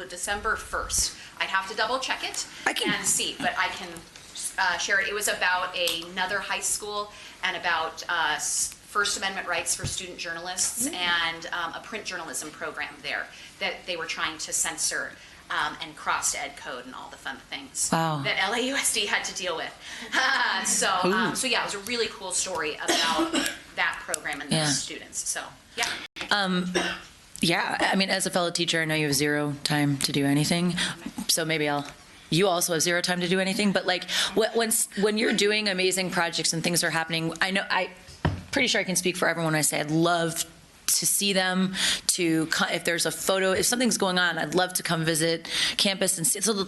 December 1st. I'd have to double check it and see, but I can share it. It was about another high school and about First Amendment rights for student journalists and a print journalism program there that they were trying to censor. And crossed ed code and all the fun things that LAUSD had to deal with. So yeah, it was a really cool story about that program and those students. So yeah. Yeah, I mean, as a fellow teacher, I know you have zero time to do anything, so maybe you also have zero time to do anything, but like when you're doing amazing projects and things are happening, I'm pretty sure I can speak for everyone when I say I'd love to see them, if there's a photo, if something's going on, I'd love to come visit campus and see. So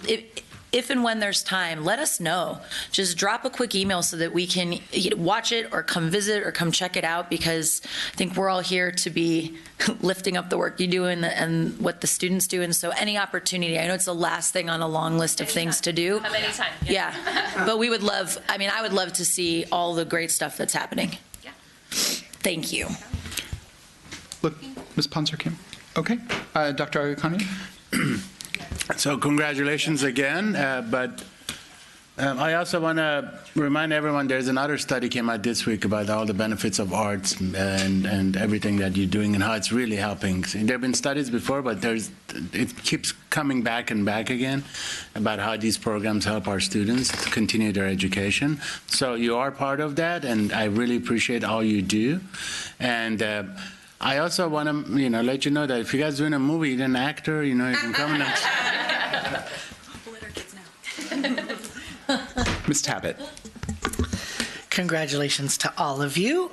if and when there's time, let us know. Just drop a quick email so that we can watch it or come visit or come check it out, because I think we're all here to be lifting up the work you do and what the students do. And so any opportunity, I know it's the last thing on a long list of things to do. Come anytime. Yeah. But I would love to see all the great stuff that's happening. Yeah. Thank you. Look, Ms. Ponser-Kim. Okay. Dr. Agakani? So congratulations again, but I also want to remind everyone there's another study came out this week about all the benefits of arts and everything that you're doing and how it's really helping. There have been studies before, but it keeps coming back and back again about how these programs help our students to continue their education. So you are part of that, and I really appreciate all you do. And I also want to, let you know that if you guys doing a movie, you're an actor, you can come and. Ms. Tabbitt. Congratulations to all of you.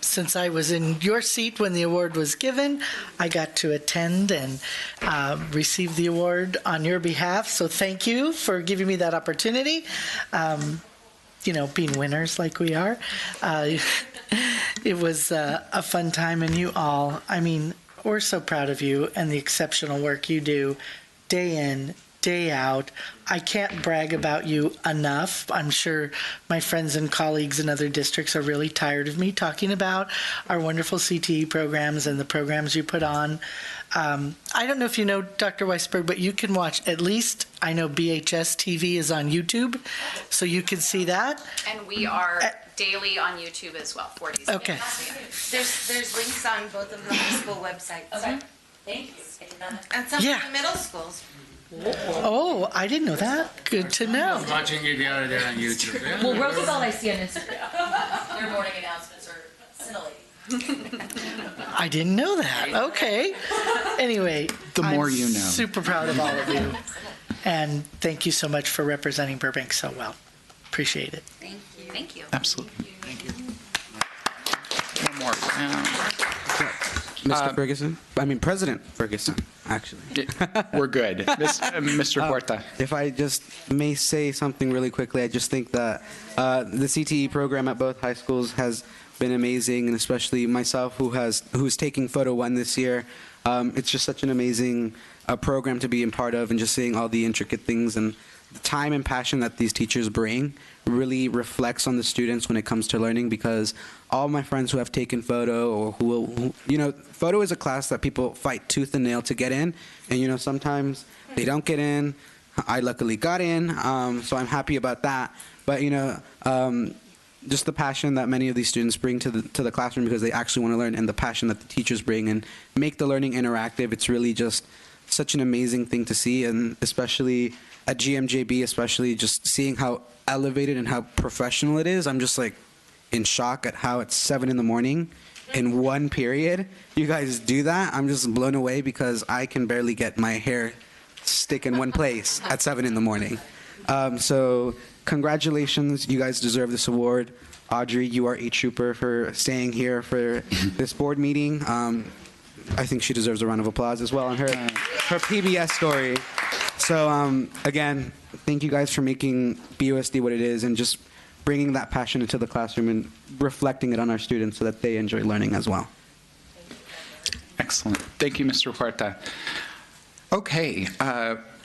Since I was in your seat when the award was given, I got to attend and receive the award on your behalf. So thank you for giving me that opportunity. Being winners like we are. It was a fun time, and you all, we're so proud of you and the exceptional work you do day in, day out. I can't brag about you enough. I'm sure my friends and colleagues in other districts are really tired of me talking about our wonderful CTE programs and the programs you put on. I don't know if you know, Dr. Weisberg, but you can watch at least, I know BHS TV is on YouTube, so you can see that. And we are daily on YouTube as well, 4 days a week. Okay. There's links on both of the high school websites. Okay. Thank you. And some Yeah. of the middle schools. Oh, I didn't know that. Good to know. Watching it the other day on YouTube. Yeah. Well, Roosevelt I see on Instagram. Their morning announcements are scintillating. I didn't know that. Okay. Anyway, The more I'm you know. super proud of all of you. And thank you so much for representing Burbank so well. Appreciate it. Thank you. Thank you. Absolutely. Thank you. One more. Mr. President Ferguson, actually. We're good. Mr. Huerta. If I just may say something really quickly, I just think that the CTE program at both high schools has been amazing, and especially myself, who's taking Photo 1 this year. It's just such an amazing program to be a part of, and just seeing all the intricate things and the time and passion that these teachers bring really reflects on the students when it comes to learning, because all my friends who have taken photo or photo is a class that people fight tooth and nail to get in, and sometimes they don't get in. I luckily got in, so I'm happy about that. But just the passion that many of these students bring to the classroom, because they actually want to learn, and the passion that the teachers bring and make the learning interactive, it's really just such an amazing thing to see. And especially at GMJB, especially just seeing how elevated and how professional it is, I'm just like in shock at how at 7 in the morning in one period you guys do that. I'm just blown away, because I can barely get my hair stick in one place at 7 in the morning. So congratulations, you guys deserve this award. Audrey, you are a trooper for staying here for this board meeting. I think she deserves a round of applause as well on her PBS story. So again, thank you guys for making BUSD what it is, and just bringing that passion into the classroom and reflecting it on our students so that they enjoy learning as well. Excellent. Thank you, Mr. Huerta. Okay.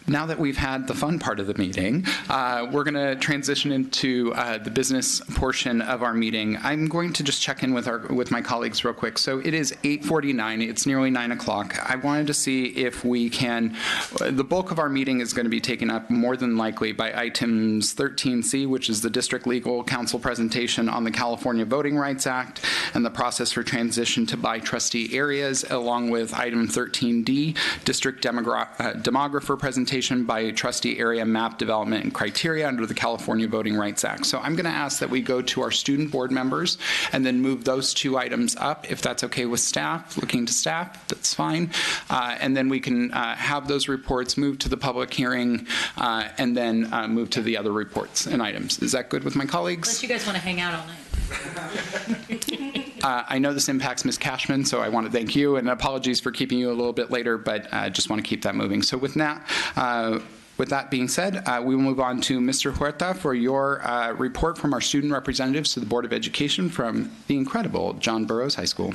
Now that we've had the fun part of the meeting, we're going to transition into the business portion of our meeting. I'm going to just check in with my colleagues real quick. So it is 8:49. It's nearly 9 o'clock. I wanted to see if we can. The bulk of our meeting is going to be taken up more than likely by items 13C, which is the District Legal Counsel presentation on the California Voting Rights Act and the process for transition to by trustee areas, along with item 13D, District Demographer presentation presentation by trustee area map development and criteria under the California Voting Rights Act. So I'm going to ask that we go to our student board members and then move those two items up, if that's okay with staff. Looking to staff, that's fine. And then we can have those reports move to the public hearing and then move to the other reports and items. Is that good with my colleagues? Unless you guys want to hang out all night. I know this impacts Ms. Cashman, so I want to thank you, and apologies for keeping you a little bit later, but I just want to keep that moving. So with that being said, we will move on to Mr. Huerta for your report from our student representatives to the Board of Education from the incredible John Burroughs High School.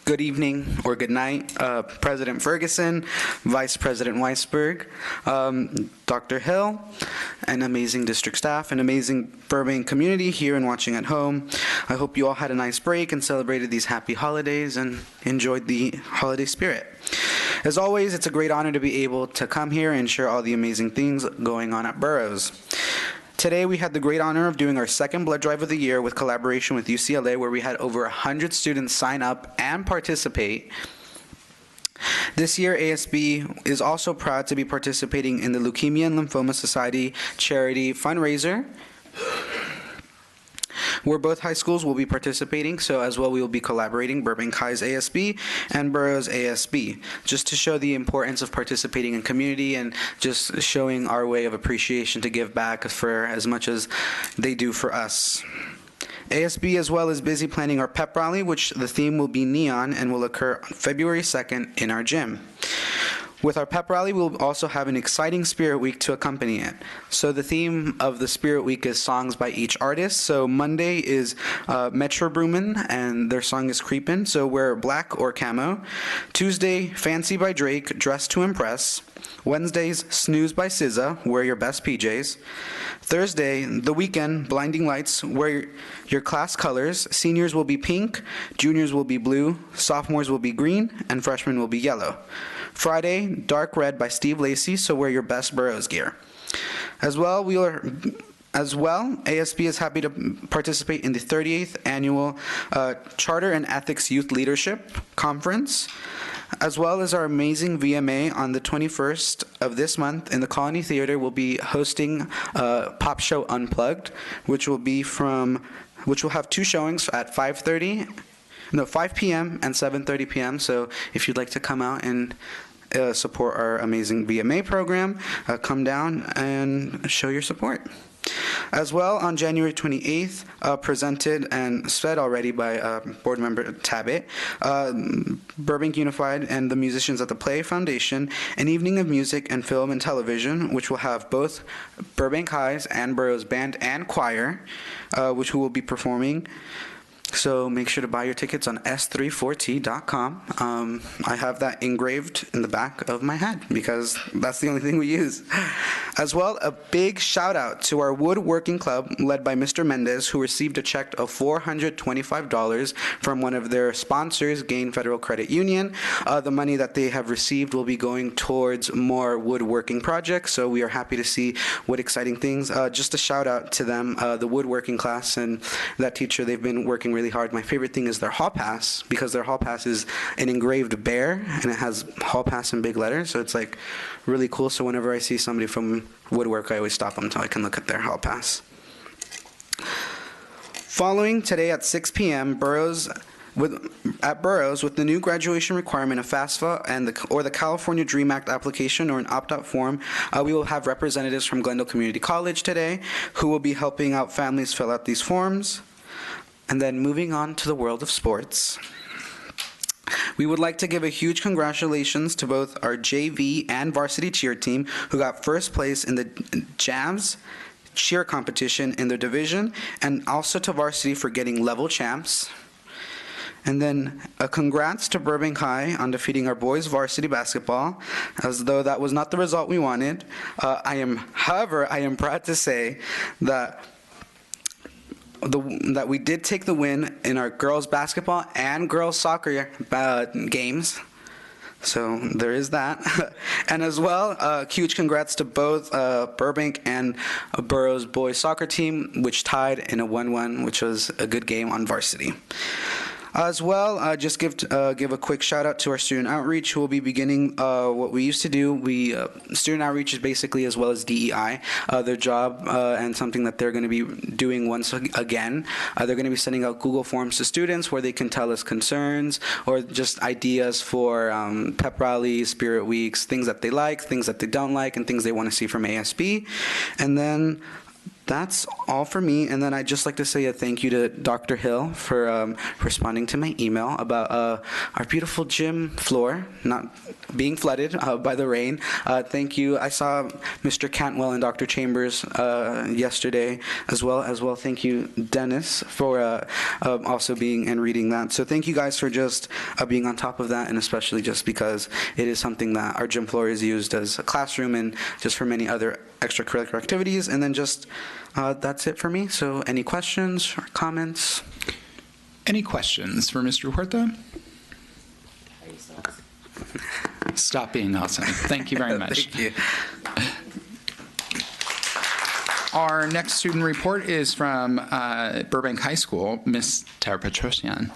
Good evening or good night, President Ferguson, Vice President Weisberg, Dr. Hill, and amazing district staff, and amazing Burbank community here and watching at home. I hope you all had a nice break and celebrated these happy holidays and enjoyed the holiday spirit. As always, it's a great honor to be able to come here and share all the amazing things going on at Burroughs. Today, we had the great honor of doing our second blood drive of the year with collaboration with UCLA, where we had over 100 students sign up and participate. This year, ASB is also proud to be participating in the Leukemia and Lymphoma Society charity fundraiser, where both high schools will be participating. So as well, we will be collaborating, Burbank High's ASB and Burroughs ASB, just to show the importance of participating in community and just showing our way of appreciation to give back for as much as they do for us. ASB as well is busy planning our pep rally, which the theme will be neon and will occur on February 2nd in our gym. With our pep rally, we'll also have an exciting Spirit Week to accompany it. So the theme of the Spirit Week is songs by each artist. So Monday is Metro Boomin, and their song is Creepin', so wear black or camo. Tuesday, Fancy by Drake, Dress to Impress. Wednesdays, Snooze by SZA, wear your best PJs. Thursday, The Weeknd, Blinding Lights, wear your class colors. Seniors will be pink, juniors will be blue, sophomores will be green, and freshmen will be yellow. Friday, Dark Red by Steve Lacy, so wear your best Burroughs gear. As well, ASB is happy to participate in the 38th Annual Charter and Ethics Youth Leadership Conference, as well as our amazing VMA on the 21st of this month in the Colony Theater. Will be hosting Pop Show Unplugged, which will have two showings at 5 p.m. and 7:30 p.m. So if you'd like to come out and support our amazing VMA program, come down and show your support. As well, on January 28th, presented and said already by board member Tabit, Burbank Unified and the musicians at the Play Foundation, an evening of music and film and television, which will have both Burbank High's and Burroughs Band and Choir, which will be performing. So make sure to buy your tickets on s34t.com. I have that engraved in the back of my head because that's the only thing we use. As well, a big shout out to our woodworking club led by Mr. Mendez, who received a check of $425 from one of their sponsors, Gain Federal Credit Union. The money that they have received will be going towards more woodworking projects. So we are happy to see what exciting things. Just a shout out to them, the woodworking class and that teacher. They've been working really hard. My favorite thing is their hall pass, because their hall pass is an engraved bear and it has hall pass in big letters, so it's like really cool. So whenever I see somebody from woodwork, I always stop them so I can look at their hall pass. Following today at 6 p.m. At Burroughs, with the new graduation requirement of FAFSA and the California DREAM Act application or an opt-out form, we will have representatives from Glendale Community College today who will be helping out families fill out these forms. And then moving on to the world of sports, we would like to give a huge congratulations to both our JV and varsity cheer team who got first place in the Javs cheer competition in their division, and also to varsity for getting level champs. And then a congrats to Burbank High on defeating our boys varsity basketball, as though that was not the result we wanted. However, I am proud to say that we did take the win in our girls basketball and girls soccer games. So there is that. And as well, huge congrats to both Burbank and Burroughs boys soccer team, which tied in a 1-1, which was a good game on varsity. As well, just give a quick shout out to our student outreach, who will be beginning what we used to do. Student outreach is basically as well as DEI, their job and something that they're going to be doing once again. They're going to be sending out Google Forms to students where they can tell us concerns or just ideas for pep rallies, spirit weeks, things that they like, things that they don't like, and things they want to see from ASB. And then that's all for me. And then I'd just like to say a thank you to Dr. Hill for responding to my email about our beautiful gym floor not being flooded by the rain. Thank you. I saw Mr. Cantwell and Dr. Chambers yesterday as well. Thank you, Dennis, for also being and reading that. So thank you guys for just being on top of that, and especially just because it is something that our gym floor is used as a classroom and just for many other extracurricular activities. And then just that's it for me. So any questions or comments? Any questions for Mr. Huerta? Stop being awesome. Thank you very much. Thank you. Our next student report is from Burbank High School, Ms. Tara Petrosian.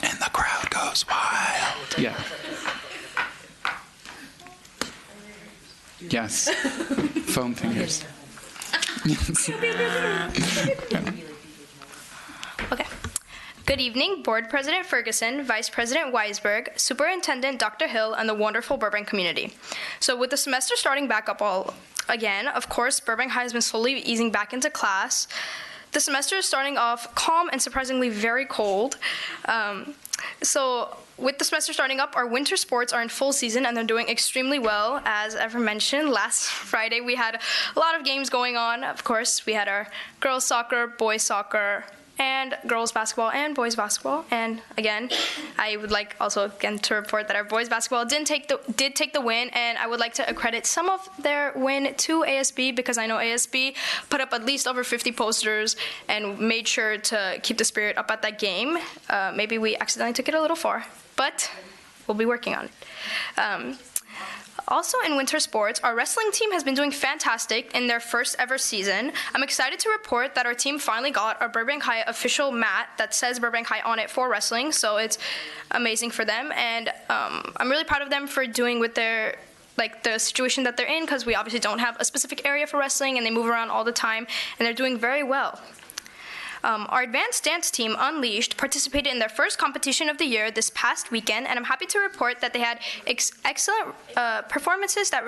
And the crowd goes wild. Yeah. Yes. Foam fingers. Okay. Good evening, Board President Ferguson, Vice President Weisberg, Superintendent Dr. Hill, and the wonderful Burbank community. So with the semester starting back up all again, of course, Burbank High has been slowly easing back into class. The semester is starting off calm and surprisingly very cold. So with the semester starting up, our winter sports are in full season and they're doing extremely well. As ever mentioned, last Friday we had a lot of games going on. Of course, we had our girls soccer, boys soccer, and girls basketball and boys basketball. And again, I would like also again to report that our boys basketball did take the win, and I would like to accredit some of their win to ASB, because I know ASB put up at least over 50 posters and made sure to keep the spirit up at that game. Maybe we accidentally took it a little far, but we'll be working on it. Also in winter sports, our wrestling team has been doing fantastic in their first ever season. I'm excited to report that our team finally got a Burbank High official mat that says Burbank High on it for wrestling, so it's amazing for them. And I'm really proud of them for doing with their the situation that they're in, because we obviously don't have a specific area for wrestling and they move around all the time, and they're doing very well. Our advanced dance team, Unleashed, participated in their first competition of the year this past weekend, and I'm happy to report that they had excellent performances that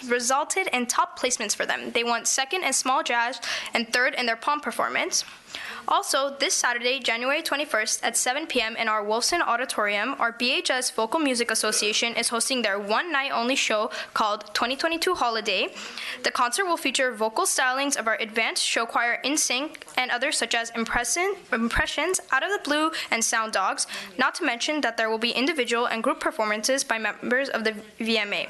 resulted in top placements for them. They won second in small jazz and third in their pom performance. Also, this Saturday, January 21st at 7 p.m. in our Wolfson Auditorium, our BHS Vocal Music Association is hosting their one-night-only show called 2022 Holiday. The concert will feature vocal stylings of our advanced show choir In Sync and others such as Impressions, Out of the Blue, and Sound Dogs, not to mention that there will be individual and group performances by members of the VMA.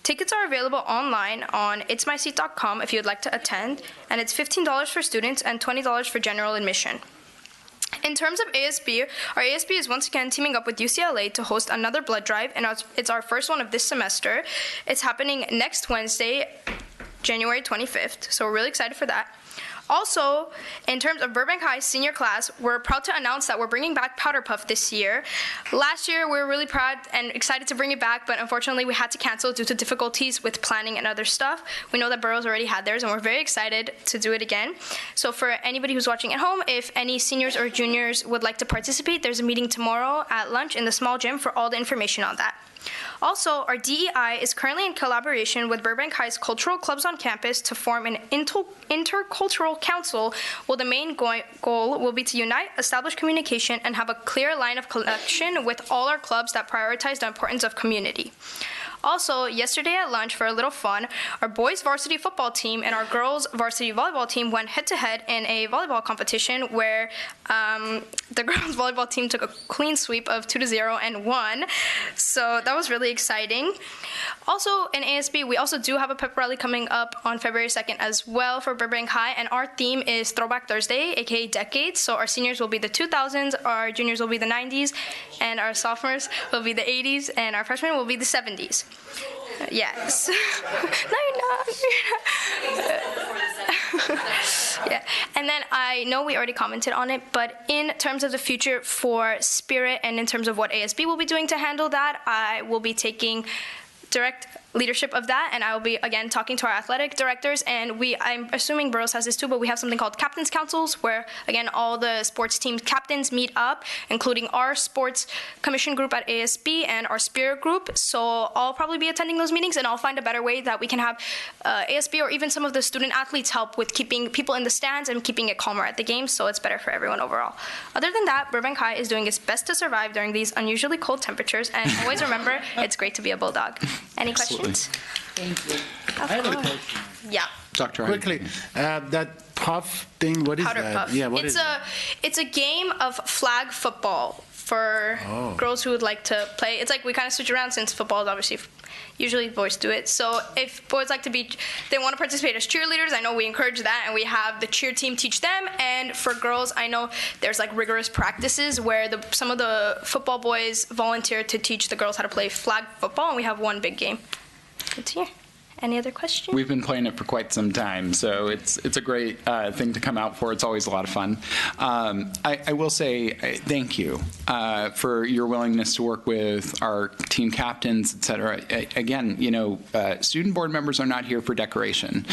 Tickets are available online on itsmyseat.com if you would like to attend, and it's $15 for students and $20 for general admission. In terms of ASB, our ASB is once again teaming up with UCLA to host another blood drive, and it's our first one of this semester. It's happening next Wednesday, January 25th, so we're really excited for that. Also, in terms of Burbank High senior class, we're proud to announce that we're bringing back Powder Puff this year. Last year, we were really proud and excited to bring it back, but unfortunately, we had to cancel due to difficulties with planning and other stuff. We know that Burroughs already had theirs, and we're very excited to do it again. So for anybody who's watching at home, if any seniors or juniors would like to participate, there's a meeting tomorrow at lunch in the small gym for all the information on that. Also, our DEI is currently in collaboration with Burbank High's cultural clubs on campus to form an intercultural council, while the main goal will be to unite, establish communication, and have a clear line of connection with all our clubs that prioritize the importance of community. Also, yesterday at lunch, for a little fun, our boys varsity football team and our girls varsity volleyball team went head-to-head in a volleyball competition where the girls volleyball team took a clean sweep of 2-0 and won. So that was really exciting. Also, in ASB, we also do have a pep rally coming up on February 2nd as well for Burbank High, and our theme is Throwback Thursday, aka Decades. So our seniors will be the 2000s, our juniors will be the 90s, and our sophomores will be the 80s, and our freshmen will be the 70s. Yes. No, you're not. Yeah. And And then I know we already commented on it, but in terms of the future for Spirit and in terms of what ASB will be doing to handle that, I will be taking direct leadership of that, and I will be again talking to our athletic directors, and I'm assuming Burroughs has this too, but we have something called captains councils where again all the sports team captains meet up, including our sports commission group at ASB and our Spirit group. So I'll probably be attending those meetings, and I'll find a better way that we can have ASB or even some of the student athletes help with keeping people in the stands and keeping it calmer at the games, so it's better for everyone overall. Other than that, Burbank High is doing its best to survive during these unusually cold temperatures, and always remember, it's great to be a Bulldog. Any questions? Thank you. I have a question. Yeah. Dr. Quickly, that puff thing, what is Powder that? puff. Yeah, what is It's a game of flag football for girls who would like to play. It's like we kind of switch around since football is obviously usually boys do it. So if boys like to they want to participate as cheerleaders, I know we encourage that, and we have the cheer team teach them. And for girls, I know there's like rigorous practices where some of the football boys volunteer to teach the girls how to play flag football, and we have one big game. Good to hear. Any other questions? We've been playing it for quite some time, so it's a great thing to come out for. It's always a lot of fun. I will say thank you for your willingness to work with our team captains, et cetera. Again, student board members are not here for decoration.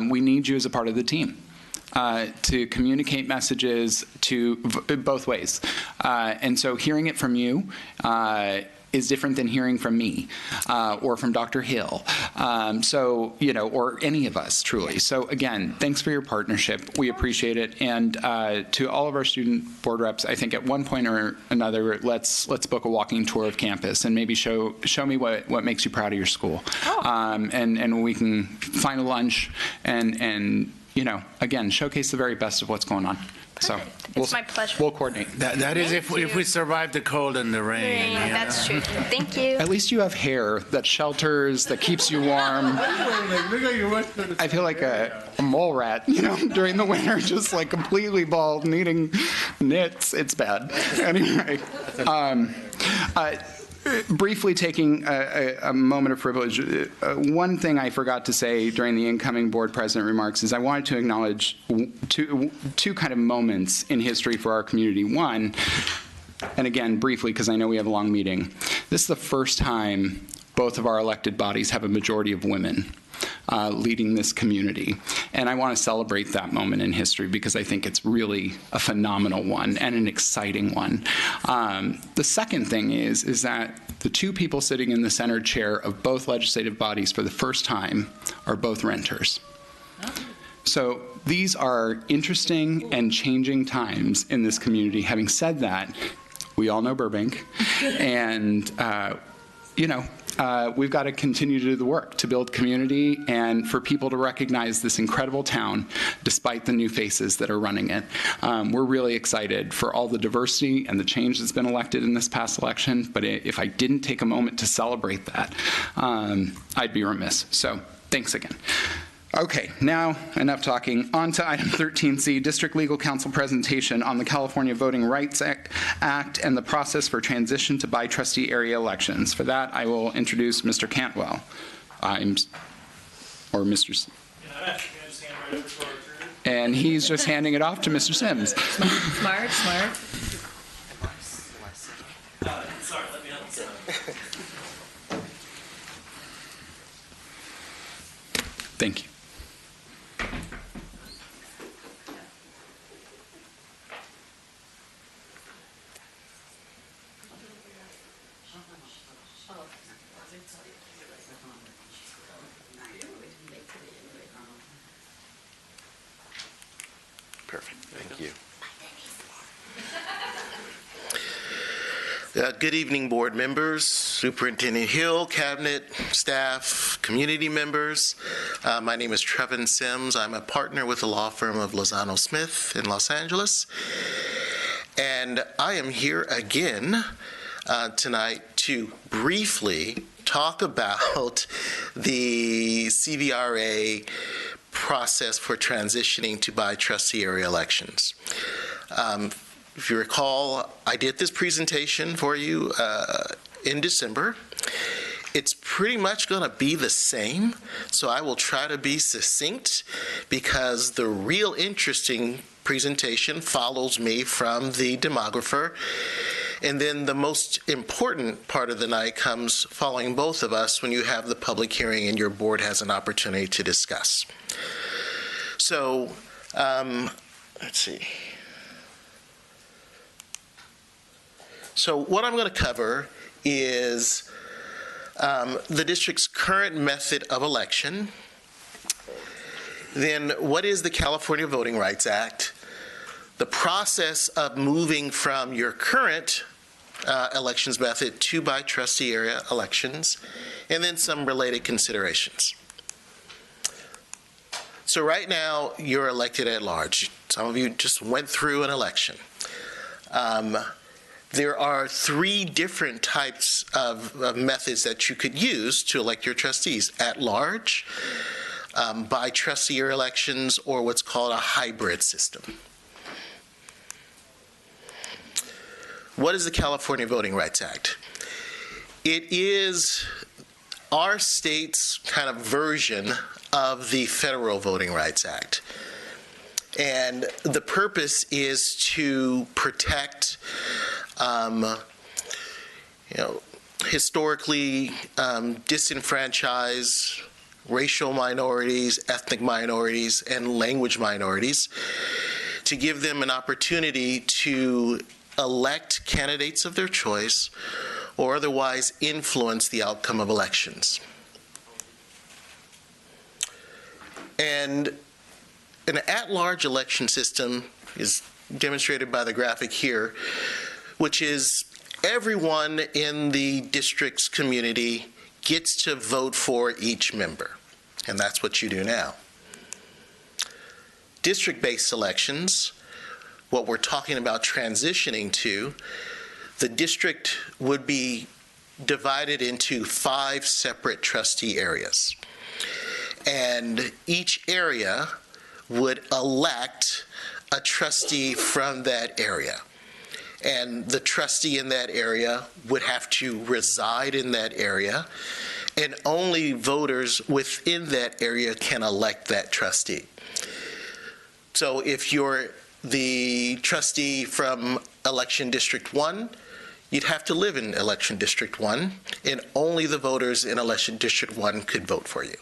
We need you as a part of the team. To communicate messages to both ways. And so hearing it from you is different than hearing from me or from Dr. Hill. Or any of us, truly. So again, thanks for your partnership. We appreciate it. And to all of our student board reps, I think at one point or another, let's book a walking tour of campus and maybe show me what makes you proud of your school. And we can find a lunch and again, showcase the very best of what's going on. So it's my pleasure. We'll coordinate. That is if we survive the cold and the rain. That's true. Thank you. At least you have hair that shelters, that keeps you warm. I feel like a mole rat, during the winter, just like completely bald, needing knits. It's bad. Anyway. Briefly taking a moment of privilege, one thing I forgot to say during the incoming board president remarks is I wanted to acknowledge two kind of moments in history for our community. One, and again, briefly, because I know we have a long meeting, this is the first time both of our elected bodies have a majority of women leading this community. And I want to celebrate that moment in history because I think it's really a phenomenal one and an exciting one. The second thing is that the two people sitting in the center chair of both legislative bodies for the first time are both renters. So these are interesting and changing times in this community. Having said that, we all know Burbank, and we've got to continue to do the work to build community and for people to recognize this incredible town despite the new faces that are running it. We're really excited for all the diversity and the change that's been elected in this past election, but if I didn't take a moment to celebrate that, I'd be remiss. So thanks again. Okay, now enough talking. On to item 13C, District Legal Counsel presentation on the California Voting Rights Act and the process for transition to by-trustee area elections. For that, I will introduce Mr. Cantwell, and he's just handing it off to Mr. Sims. Smart. Sorry, let me help. Thank you. Perfect. Thank you. Good evening, board members, Superintendent Hill, cabinet, staff, community members. My name is Trevin Sims. I'm a partner with the law firm of Lozano Smith in Los Angeles. And I am here again tonight to briefly talk about the CVRA process for transitioning to by-trustee area elections. If you recall, I did this presentation for you in December, it's pretty much going to be the same, so I will try to be succinct because the real interesting presentation follows me from the demographer. And then the most important part of the night comes following both of us when you have the public hearing and your board has an opportunity to discuss. So, let's see. So what I'm going to cover is the district's current method of election, then what is the California Voting Rights Act, the process of moving from your current elections method to by trustee area elections, and then some related considerations. So right now, you're elected at large. Some of you just went through an election. There are 3 different types of methods that you could use to elect your trustees: at large, by trustee area elections, or what's called a hybrid system. What is the California Voting Rights Act? It is our state's kind of version of the Federal Voting Rights Act. And the purpose is to protect historically disenfranchised racial minorities, ethnic minorities, and language minorities, to give them an opportunity to elect candidates of their choice or otherwise influence the outcome of elections. And an at-large election system is demonstrated by the graphic here, which is everyone in the district's community gets to vote for each member, and that's what you do now. District-based elections, what we're talking about transitioning to, the district would be divided into 5 separate trustee areas. And each area would elect a trustee from that area. And the trustee in that area would have to reside in that area, and only voters within that area can elect that trustee. So if you're the trustee from Election District 1, you'd have to live in Election District 1, and only the voters in Election District 1 could vote for you.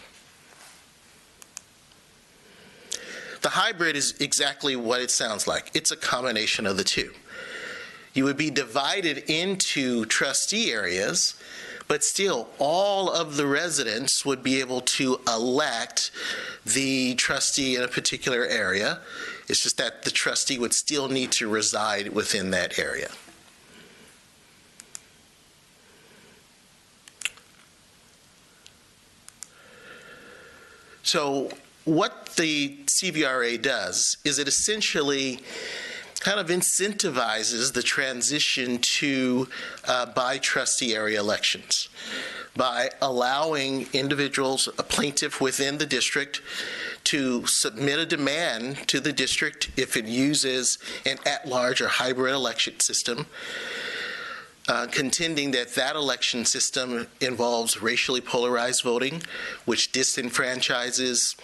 The hybrid is exactly what it sounds like. It's a combination of the two. You would be divided into trustee areas, but still all of the residents would be able to elect the trustee in a particular area. It's just that the trustee would still need to reside within that area. So what the CVRA does is it essentially kind of incentivizes the transition to by trustee area elections by allowing individuals, a plaintiff within the district, to submit a demand to the district if it uses an at-large or hybrid election system, contending that that election system involves racially polarized voting, which disenfranchises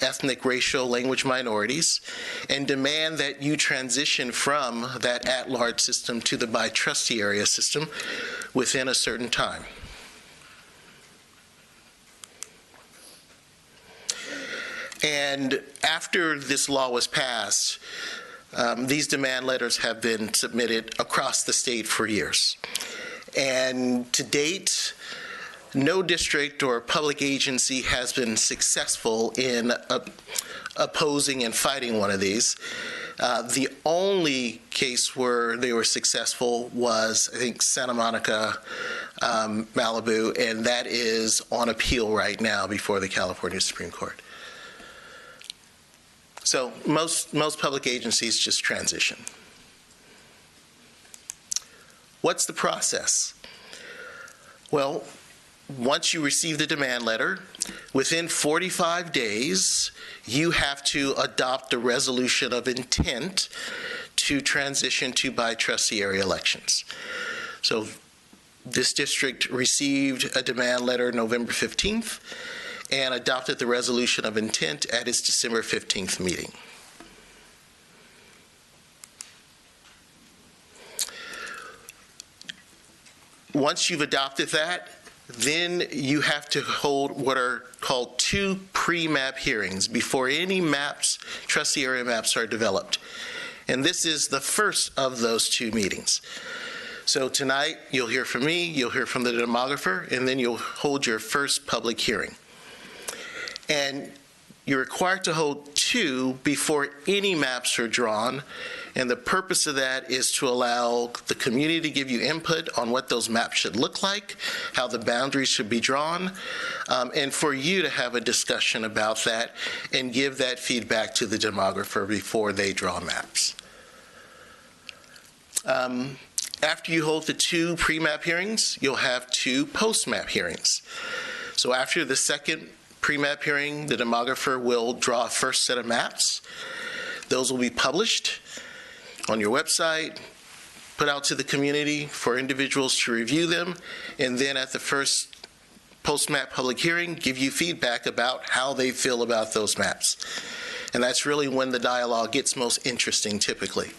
ethnic, racial, language minorities, and demand that you transition from that at-large system to the by-trustee area system within a certain time. And after this law was passed, these demand letters have been submitted across the state for years. And to date, no district or public agency has been successful in opposing and fighting one of these. The only case where they were successful was, I think, Santa Monica, Malibu, and that is on appeal right now before the California Supreme Court. So most public agencies just transition. What's the process? Well, once you receive the demand letter, within 45 days, you have to adopt a resolution of intent to transition to by trustee area elections. So This district received a demand letter November 15th and adopted the resolution of intent at its December 15th meeting. Once you've adopted that, then you have to hold what are called 2 pre-map hearings before any maps, trustee area maps, are developed. And this is the first of those 2 meetings. So tonight, you'll hear from me, you'll hear from the demographer, and then you'll hold your first public hearing. And you're required to hold 2 before any maps are drawn. And the purpose of that is to allow the community to give you input on what those maps should look like, how the boundaries should be drawn, and for you to have a discussion about that and give that feedback to the demographer before they draw maps. After you hold the 2 pre-map hearings, you'll have 2 post-map hearings. So after the second pre-map hearing, the demographer will draw a first set of maps. Those will be published on your website, put out to the community for individuals to review them, and then at the first post-map public hearing, give you feedback about how they feel about those maps. And that's really when the dialogue gets most interesting, typically.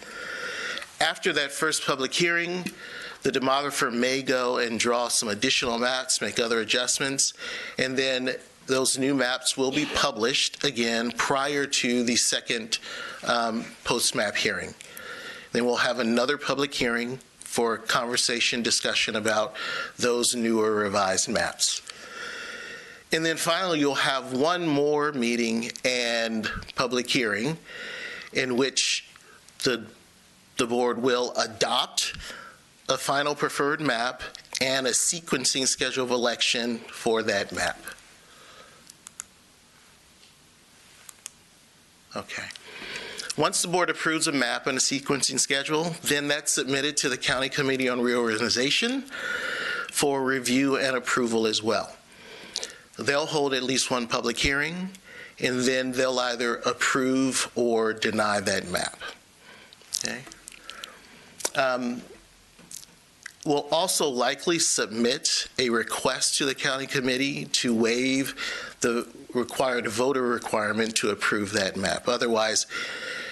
After that first public hearing, the demographer may go and draw some additional maps, make other adjustments, and then those new maps will be published again prior to the second post-map hearing. Then we'll have another public hearing for conversation, discussion about those newer revised maps. And then finally, you'll have one more meeting and public hearing in which the board will adopt a final preferred map and a sequencing schedule of election for that map. Okay. Once the board approves a map and a sequencing schedule, then that's submitted to the County Committee on Reorganization for review and approval as well. They'll hold at least one public hearing, and then they'll either approve or deny that map. Okay. We'll also likely submit a request to the county committee to waive the required voter requirement to approve that map. Otherwise,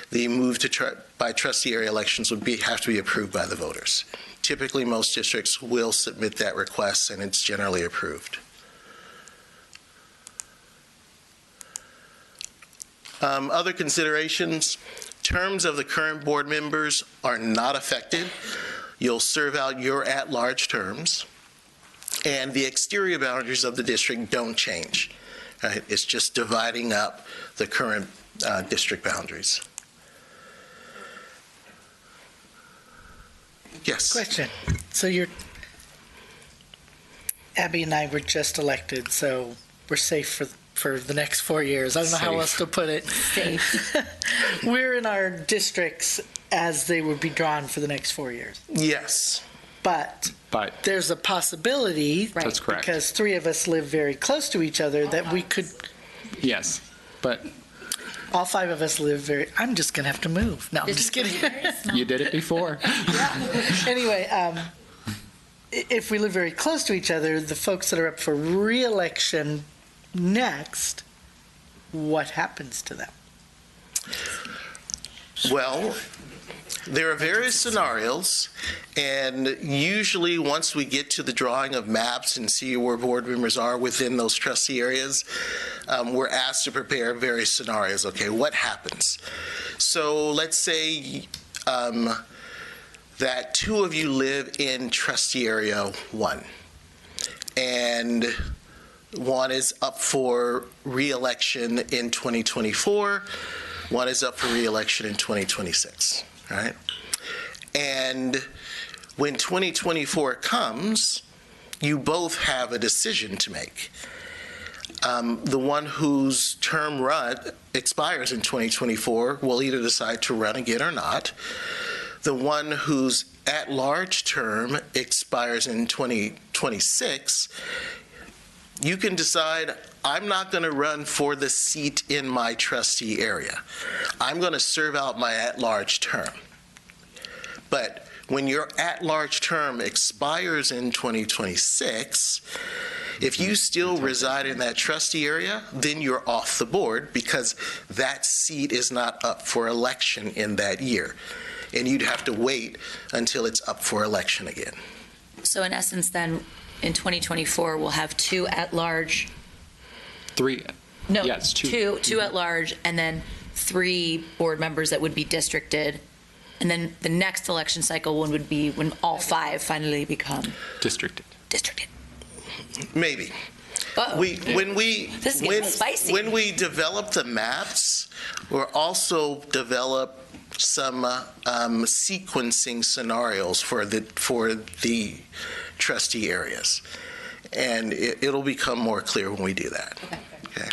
the move to by trustee area elections would have to be approved by the voters. Typically, most districts will submit that request, and it's generally approved. Other considerations: terms of the current board members are not affected. You'll serve out your at-large terms, and the exterior boundaries of the district don't change. Right? It's just dividing up the current district boundaries. Yes. Question. So Abby and I were just elected, so we're safe for the next 4 years. I don't know how else to put it. Safe. We're in our districts as they would be drawn for the next 4 years. Yes. But there's a possibility, That's correct, because 3 of us live very close to each other, that we could. Yes, but all 5 of us live very. I'm just going to have to move. No, I'm just kidding. You did it before. Anyway, if we live very close to each other, the folks that are up for re-election next, what happens to them? Well, there are various scenarios, and usually once we get to the drawing of maps and see where board members are within those trustee areas, we're asked to prepare various scenarios. Okay, what happens? So let's say that 2 of you live in trustee area 1, and 1 is up for re-election in 2024, 1 is up for re-election in 2026. Right? And when 2024 comes, you both have a decision to make. The one whose term expires in 2024 will either decide to run again or not. The one whose at-large term expires in 2026, you can decide, I'm not going to run for the seat in my trustee area. I'm going to serve out my at-large term. But When your at-large term expires in 2026, if you still reside in that trustee area, then you're off the board because that seat is not up for election in that year. And you'd have to wait until it's up for election again. So in essence, then, in 2024, we'll have 2 at-large. 3. No, yes, 2. 2 at-large, and then 3 board members that would be districted. And then the next election cycle one would be when all 5 finally become districted. Maybe. When we develop the maps, we'll also develop some sequencing scenarios for the trustee areas, and it'll become more clear when we do that. Okay.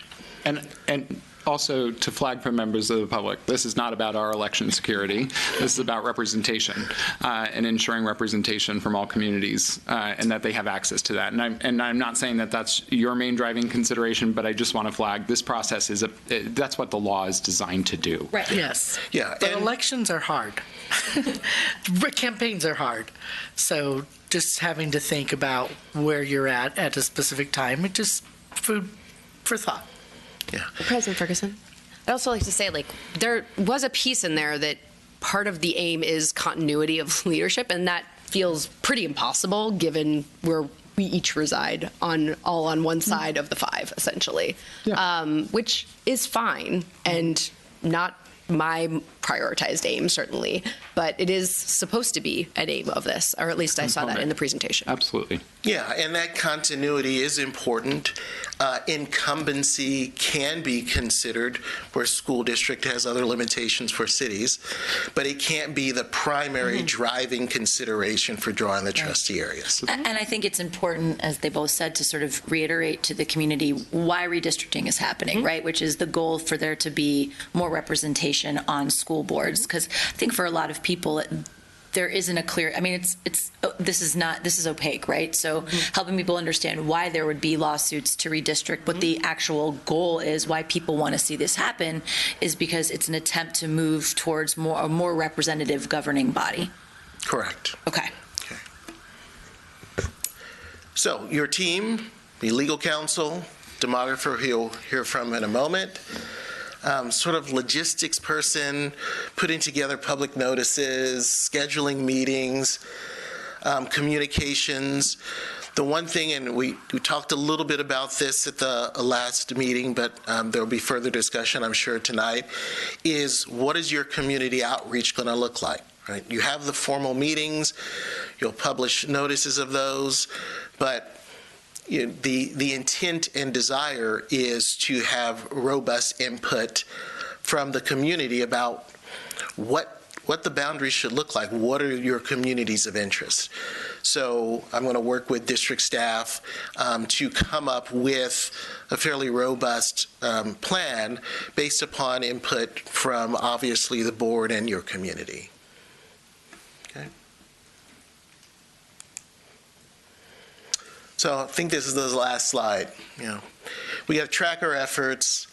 And also to flag for members of the public, this is not about our election security. This is about representation and ensuring representation from all communities and that they have access to that. And I'm not saying that that's your main driving consideration, but I just want to flag this process is that's what the law is designed to do. Right. Yes. Yeah. But elections are hard. Campaigns are hard. So just having to think about where you're at a specific time, it just food for thought. Yeah. President Ferguson. I'd also like to say, there was a piece in there that part of the aim is continuity of leadership, and that feels pretty impossible given where we each reside all on one side of the 5, essentially, which is fine and not my prioritized aim, certainly, but it is supposed to be an aim of this, or at least I saw that in the presentation. Absolutely. Yeah, and that continuity is important. Incumbency can be considered where school district has other limitations for cities, but it can't be the primary driving consideration for drawing the trustee areas. And I think it's important, as they both said, to sort of reiterate to the community why redistricting is happening, right? Which is the goal for there to be more representation on school boards. Because I think for a lot of people, there isn't a clear, this is opaque, right? So helping people understand why there would be lawsuits to redistrict, what the actual goal is, why people want to see this happen, is because it's an attempt to move towards a more representative governing body. Correct. Okay. So your team, the legal counsel, demographer you'll hear from in a moment, sort of logistics person, putting together public notices, scheduling meetings, communications. The one thing, and we talked a little bit about this at the last meeting, but there will be further discussion, I'm sure, tonight, is what is your community outreach going to look like? Right? You have the formal meetings, you'll publish notices of those, but the intent and desire is to have robust input from the community about what the boundaries should look like. What are your communities of interest? So I'm going to work with district staff to come up with a fairly robust plan based upon input from obviously the board and your community. Okay. So I think this is the last slide. We got to track our efforts,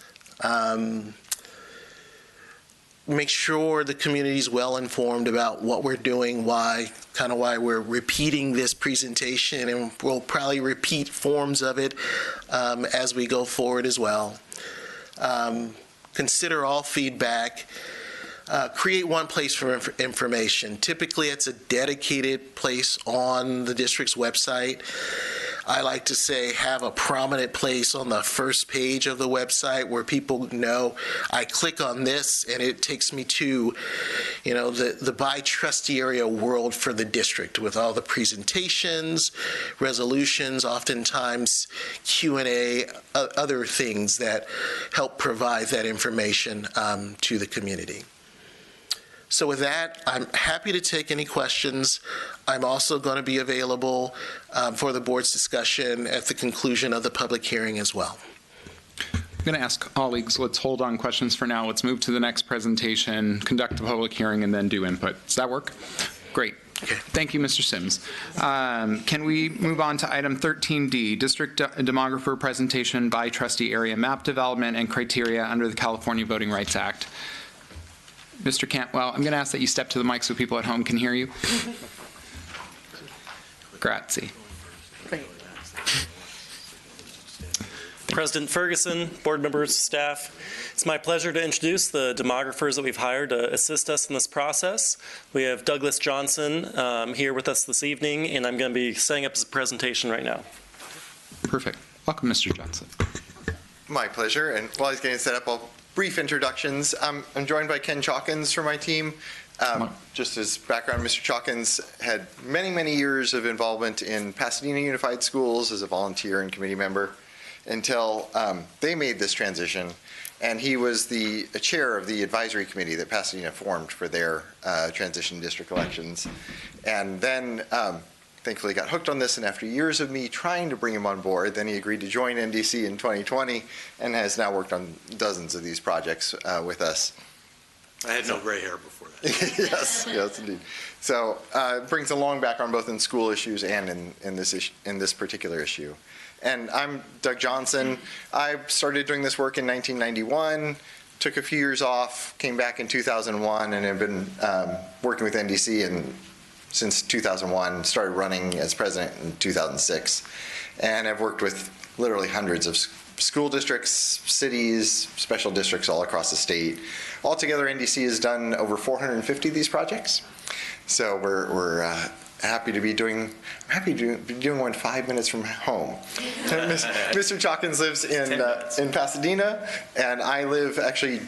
make sure the community is well informed about what we're doing, why we're repeating this presentation, and we'll probably repeat forms of it as we go forward as well. Consider all feedback. Create one place for information. Typically, it's a dedicated place on the district's website. I like to say have a prominent place on the first page of the website where people know I click on this and it takes me to, the by trustee area world for the district with all the presentations, resolutions, oftentimes Q&A, other things that help provide that information to the community. So with that, I'm happy to take any questions. I'm also going to be available for the board's discussion at the conclusion of the public hearing as well. I'm going to ask colleagues, let's hold on questions for now. Let's move to the next presentation, conduct a public hearing, and then do input. Does that work? Great. Okay. Thank you, Mr. Sims. Can we move on to item 13D, District Demographer Presentation by Trustee Area Map Development and Criteria under the California Voting Rights Act. Mr. Cantwell, I'm going to ask that you step to the mic so people at home can hear you. Grazie. President Ferguson, board members, staff, it's my pleasure to introduce the demographers that we've hired to assist us in this process. We have Douglas Johnson here with us this evening, and I'm going to be setting up his presentation right now. Perfect. Welcome, Mr. Johnson. My pleasure. And while he's getting set up, brief introductions. I'm joined by Ken Chalkins from my team. Just as background, Mr. Chalkins had many, many years of involvement in Pasadena Unified Schools as a volunteer and committee member until they made this transition. And he was the chair of the advisory committee that Pasadena formed for their transition district elections. And then thankfully got hooked on this, and after years of me trying to bring him on board, then he agreed to join NDC in 2020 and has now worked on dozens of these projects with us. I had no gray hair before that. yes, indeed. So it brings a long background both in school issues and in this particular issue. And I'm Doug Johnson. I started doing this work in 1991, took a few years off, came back in 2001, and have been working with NDC since 2001, started running as president in 2006. And I've worked with literally hundreds of school districts, cities, special districts all across the state. Altogether, NDC has done over 450 of these projects. So we're happy to be doing one 5 minutes from home. Mr. Chalkins lives in Pasadena, and I live actually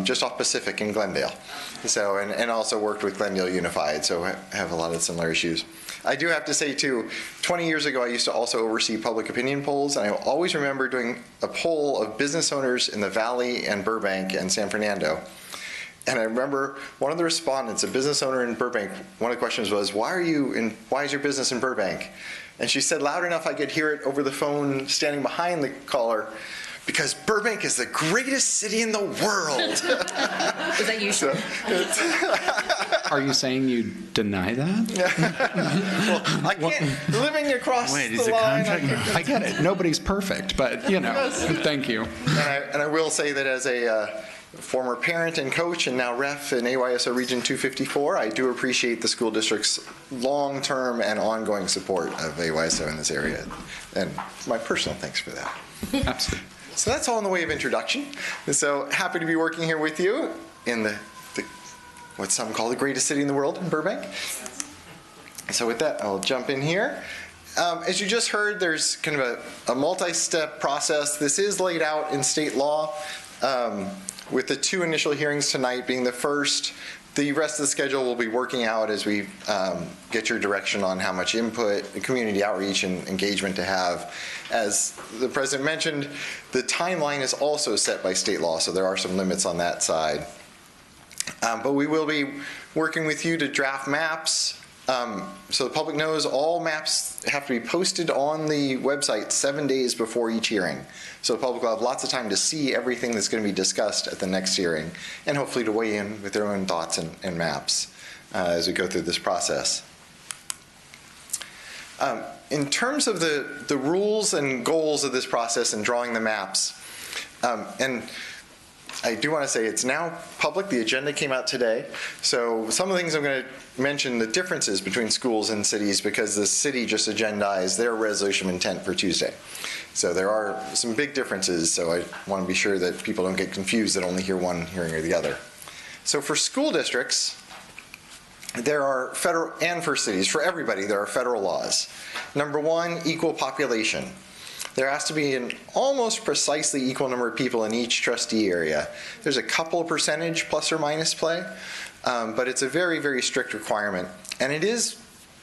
just off Pacific in Glendale. So, and also worked with Glendale Unified, so I have a lot of similar issues. I do have to say too, 20 years ago I used to also oversee public opinion polls, and I always remember doing a poll of business owners in the Valley and Burbank and San Fernando. And I remember one of the respondents, a business owner in Burbank, one of the questions was, why is your business in Burbank? And she said loud enough I could hear it over the phone standing behind the caller, because Burbank is the greatest city in the world. Is that you? So, Are you saying you deny that? well, I can't, living across the line. I get it. Nobody's perfect, but thank you. And I will say that as a former parent and coach and now ref in AYSO Region 254, I do appreciate the school district's long-term and ongoing support of AYSO in this area. And my personal thanks for that. Absolutely. So that's all in the way of introduction. And so happy to be working here with you in the what some call the greatest city in the world, in Burbank. So with that, I'll jump in here. As you just heard, there's kind of a multi-step process. This is laid out in state law, with the two initial hearings tonight being the first. The rest of the schedule will be working out as we get your direction on how much input, community outreach, and engagement to have. As the president mentioned, the timeline is also set by state law, so there are some limits on that side. But we will be working with you to draft maps. So the public knows all maps have to be posted on the website 7 days before each hearing. So the public will have lots of time to see everything that's going to be discussed at the next hearing, and hopefully to weigh in with their own thoughts and maps as we go through this process. In terms of the rules and goals of this process and drawing the maps, and I do want to say it's now public. The agenda came out today. So some of the things I'm going to mention, the differences between schools and cities, because the city just agendized their resolution of intent for Tuesday. So there are some big differences. So I want to be sure that people don't get confused that only hear one hearing or the other. So for school districts, there are federal, and for cities, for everybody, there are federal laws. Number one, equal population. There has to be an almost precisely equal number of people in each trustee area. There's a couple of percentage plus or minus play, but it's a very, very strict requirement. And it is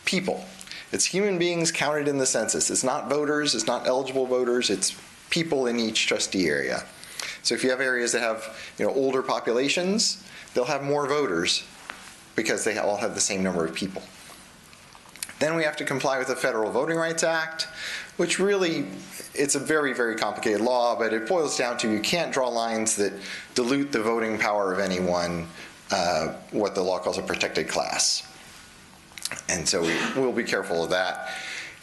people. It's human beings counted in the census. It's not voters, it's not eligible voters, it's people in each trustee area. So if you have areas that have older populations, they'll have more voters because they all have the same number of people. Then we have to comply with the Federal Voting Rights Act, which really, it's a very, very complicated law, but it boils down to you can't draw lines that dilute the voting power of anyone, what the law calls a protected class. And so we'll be careful of that.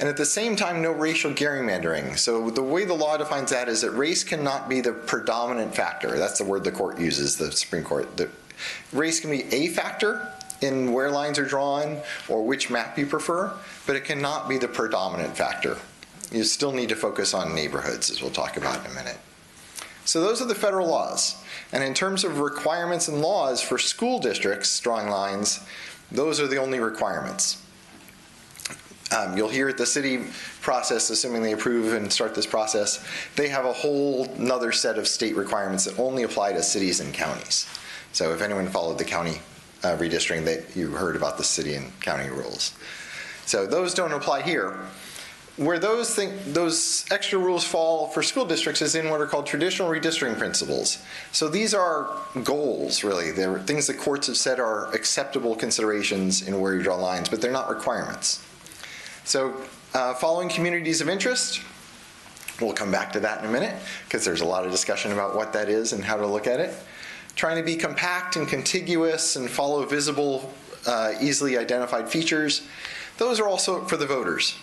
And at the same time, no racial gerrymandering. So the way the law defines that is that race cannot be the predominant factor. That's the word the court uses, the Supreme Court. That Race can be a factor in where lines are drawn or which map you prefer, but it cannot be the predominant factor. You still need to focus on neighborhoods, as we'll talk about in a minute. So those are the federal laws. And in terms of requirements and laws for school districts drawing lines, those are the only requirements. You'll hear at the city process, assuming they approve and start this process, they have a whole nother set of state requirements that only apply to cities and counties. So if anyone followed the county redistricting, that you heard about the city and county rules. So those don't apply here. Where those extra rules fall for school districts is in what are called traditional redistricting principles. So these are goals, really. They're things the courts have said are acceptable considerations in where you draw lines, but they're not requirements. So following communities of interest, we'll come back to that in a minute, because there's a lot of discussion about what that is and how to look at it. Trying to be compact and contiguous and follow visible, easily identified features. Those are also for the voters.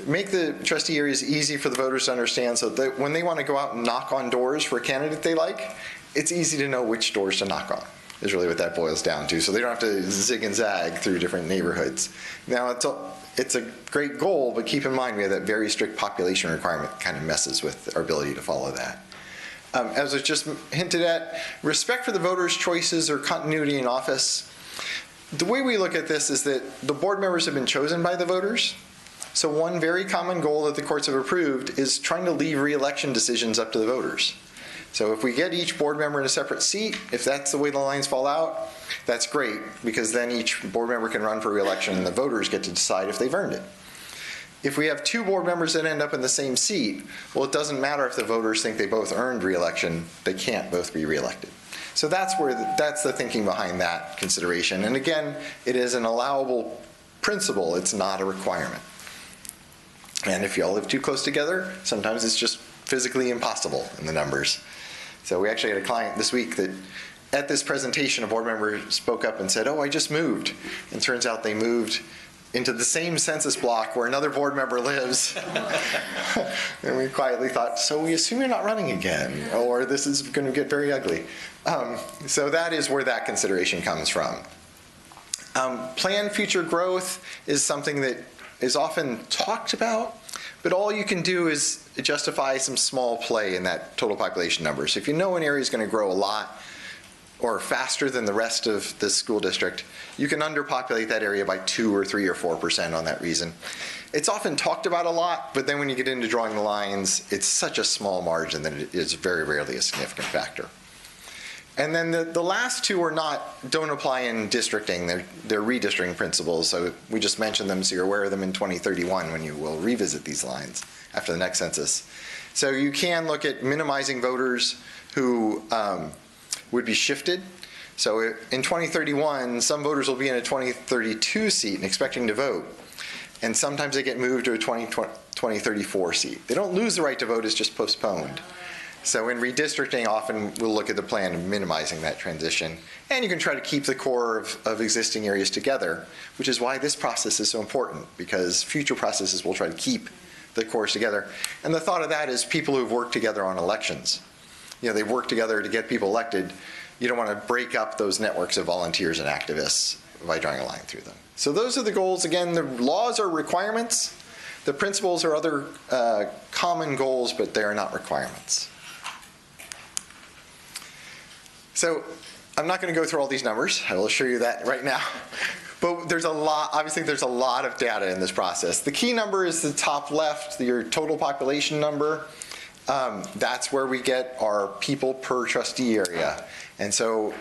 Make the trustee areas easy for the voters to understand so that when they want to go out and knock on doors for a candidate they like, it's easy to know which doors to knock on, is really what that boils down to. So they don't have to zig and zag through different neighborhoods. Now, it's a great goal, but keep in mind we have that very strict population requirement that kind of messes with our ability to follow that. As was just hinted at, respect for the voters' choices or continuity in office. The way we look at this is that the board members have been chosen by the voters. So one very common goal that the courts have approved is trying to leave re-election decisions up to the voters. So if we get each board member in a separate seat, if that's the way the lines fall out, that's great, because then each board member can run for re-election and the voters get to decide if they've earned it. If we have two board members that end up in the same seat, well, it doesn't matter if the voters think they both earned re-election, they can't both be re-elected. So that's the thinking behind that consideration. And again, it is an allowable principle, it's not a requirement. And if you all live too close together, sometimes it's just physically impossible in the numbers. So we actually had a client this week that at this presentation, a board member spoke up and said, "Oh, I just moved." And turns out they moved into the same census block where another board member lives. And we quietly thought, so we assume you're not running again, or this is going to get very ugly. So that is where that consideration comes from. Planned future growth is something that is often talked about, but all you can do is justify some small play in that total population number. So if you know an area is going to grow a lot or faster than the rest of the school district, you can underpopulate that area by 2 or 3 or 4% on that reason. It's often talked about a lot, but then when you get into drawing the lines, it's such a small margin that it is very rarely a significant factor. And then the last two don't apply in districting. They're redistricting principles. So we just mentioned them so you're aware of them in 2031 when you will revisit these lines after the next census. So you can look at minimizing voters who would be shifted. So in 2031, some voters will be in a 2032 seat and expecting to vote. And sometimes they get moved to a 2034 seat. They don't lose the right to vote, it's just postponed. So in redistricting, often we'll look at the plan of minimizing that transition. And you can try to keep the core of existing areas together, which is why this process is so important, because future processes will try to keep the cores together. And the thought of that is people who've worked together on elections. You know, they've worked together to get people elected. You don't want to break up those networks of volunteers and activists by drawing a line through them. So those are the goals. Again, the laws are requirements. The principles are other common goals, but they are not requirements. So I'm not going to go through all these numbers. I will assure you that right now. But there's a lot, obviously there's a lot of data in this process. The key number is the top left, your total population number. That's where we get our people per trustee area. And so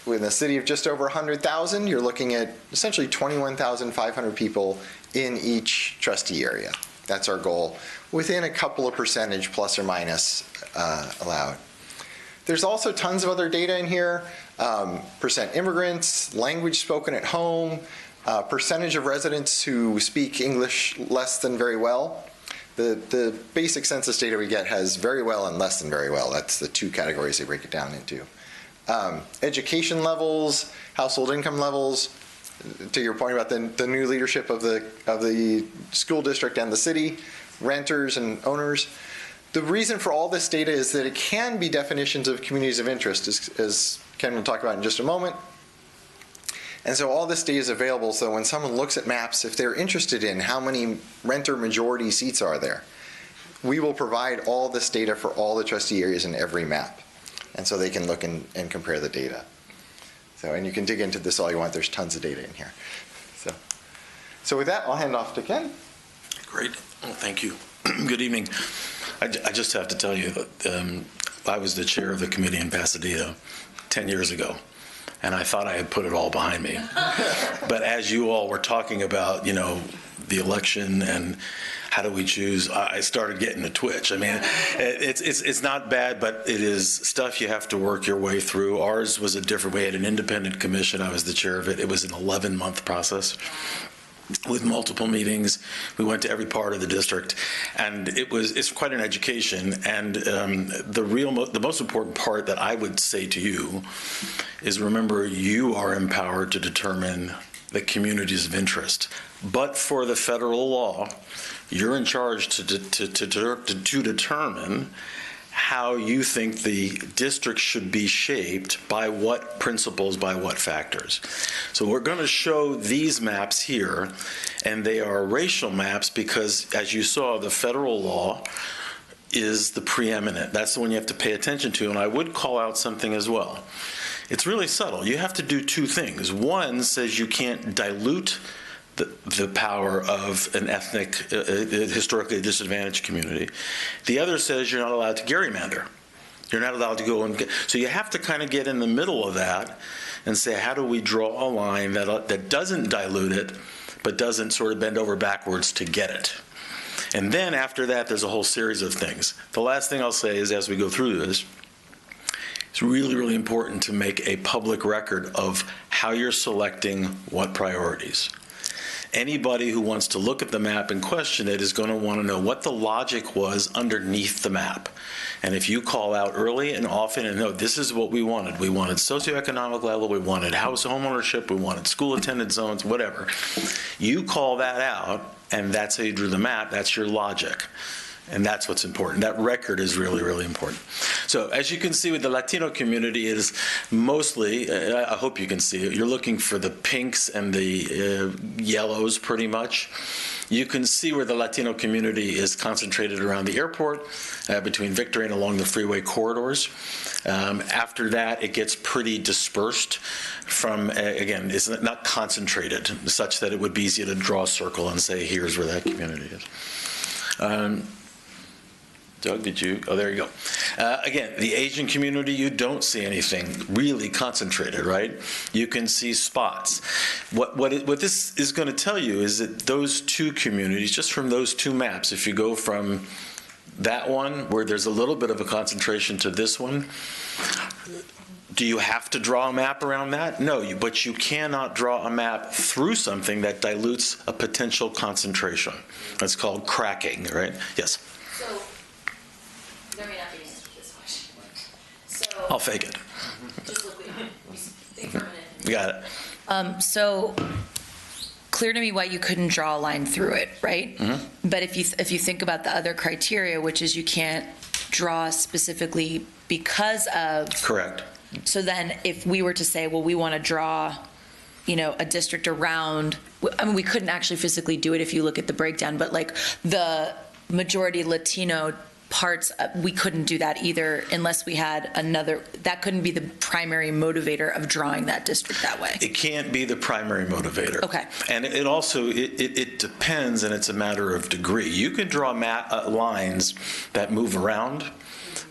in a city of just over 100,000, you're looking at essentially 21,500 people in each trustee area. That's our goal, within a couple of percentage plus or minus allowed. There's also tons of other data in here. Percent immigrants, language spoken at home, percentage of residents who speak English less than very well. The basic census data we get has very well and less than very well. That's the two categories they break it down into. Education levels, household income levels, to your point about the new leadership of the school district and the city, renters and owners. The reason for all this data is that it can be definitions of communities of interest, as Ken will talk about in just a moment. And so all this data is available, so when someone looks at maps, if they're interested in how many renter majority seats are there, we will provide all this data for all the trustee areas in every map. And so they can look and compare the data. So, and you can dig into this all you want. There's tons of data in here. So with that, I'll hand off to Ken. Great. Well, thank you. Good evening. I just have to tell you that I was the chair of the committee in Pasadena 10 years ago, and I thought I had put it all behind me. But as you all were talking about, you know, the election and how do we choose, I started getting a twitch. I mean, it's not bad, but it is stuff you have to work your way through. Ours was a different, we had an independent commission. I was the chair of it. It was an 11-month process with multiple meetings. We went to every part of the district, and it's quite an education. And the most important part that I would say to you is, remember, you are empowered to determine the communities of interest. But for the federal law, you're in charge to determine how you think the district should be shaped, by what principles, by what factors. So we're going to show these maps here, and they are racial maps because, as you saw, the federal law is the preeminent. That's the one you have to pay attention to, and I would call out something as well. It's really subtle. You have to do two things. One says you can't dilute the power of an ethnic, historically disadvantaged community. The other says you're not allowed to gerrymander. You're not allowed to go and get, so you have to kind of get in the middle of that and say, how do we draw a line that doesn't dilute it, but doesn't sort of bend over backwards to get it? And then after that, there's a whole series of things. The last thing I'll say is, as we go through this, it's really, really important to make a public record of how you're selecting what priorities. Anybody who wants to look at the map and question it is going to want to know what the logic was underneath the map. And if you call out early and often and know, this is what we wanted. We wanted socioeconomic level, we wanted home ownership, we wanted school attendance zones, whatever. You call that out, and that's how you drew the map. That's your logic. And that's what's important. That record is really, really important. So as you can see with the Latino community, it is mostly, I hope you can see it, you're looking for the pinks and the yellows pretty much. You can see where the Latino community is concentrated around the airport, between Victory and along the freeway corridors. After that, it gets pretty dispersed from, again, it's not concentrated such that it would be easy to draw a circle and say, here's where that community is. Doug, did you? Oh, there you go. Again, the Asian community, you don't see anything really concentrated, right? You can see spots. What this is going to tell you is that those two communities, just from those two maps, if you go from that one where there's a little bit of a concentration to this one, do you have to draw a map around that? No, but you cannot draw a map through something that dilutes a potential concentration. That's called cracking, right? Yes? So, there may not be an answer to this question. So, I'll fake it. Just look, think for a minute. You got it. So, clear to me why you couldn't draw a line through it, right? Mm-hmm. But if you think about the other criteria, which is you can't draw specifically because of. Correct. So then if we were to say, well, we want to draw, a district around, I mean, we couldn't actually physically do it if you look at the breakdown, but like the majority Latino parts, we couldn't do that either unless we had another, that couldn't be the primary motivator of drawing that district that way. It can't be the primary motivator. Okay. And it also, it depends, and it's a matter of degree. You can draw lines that move around,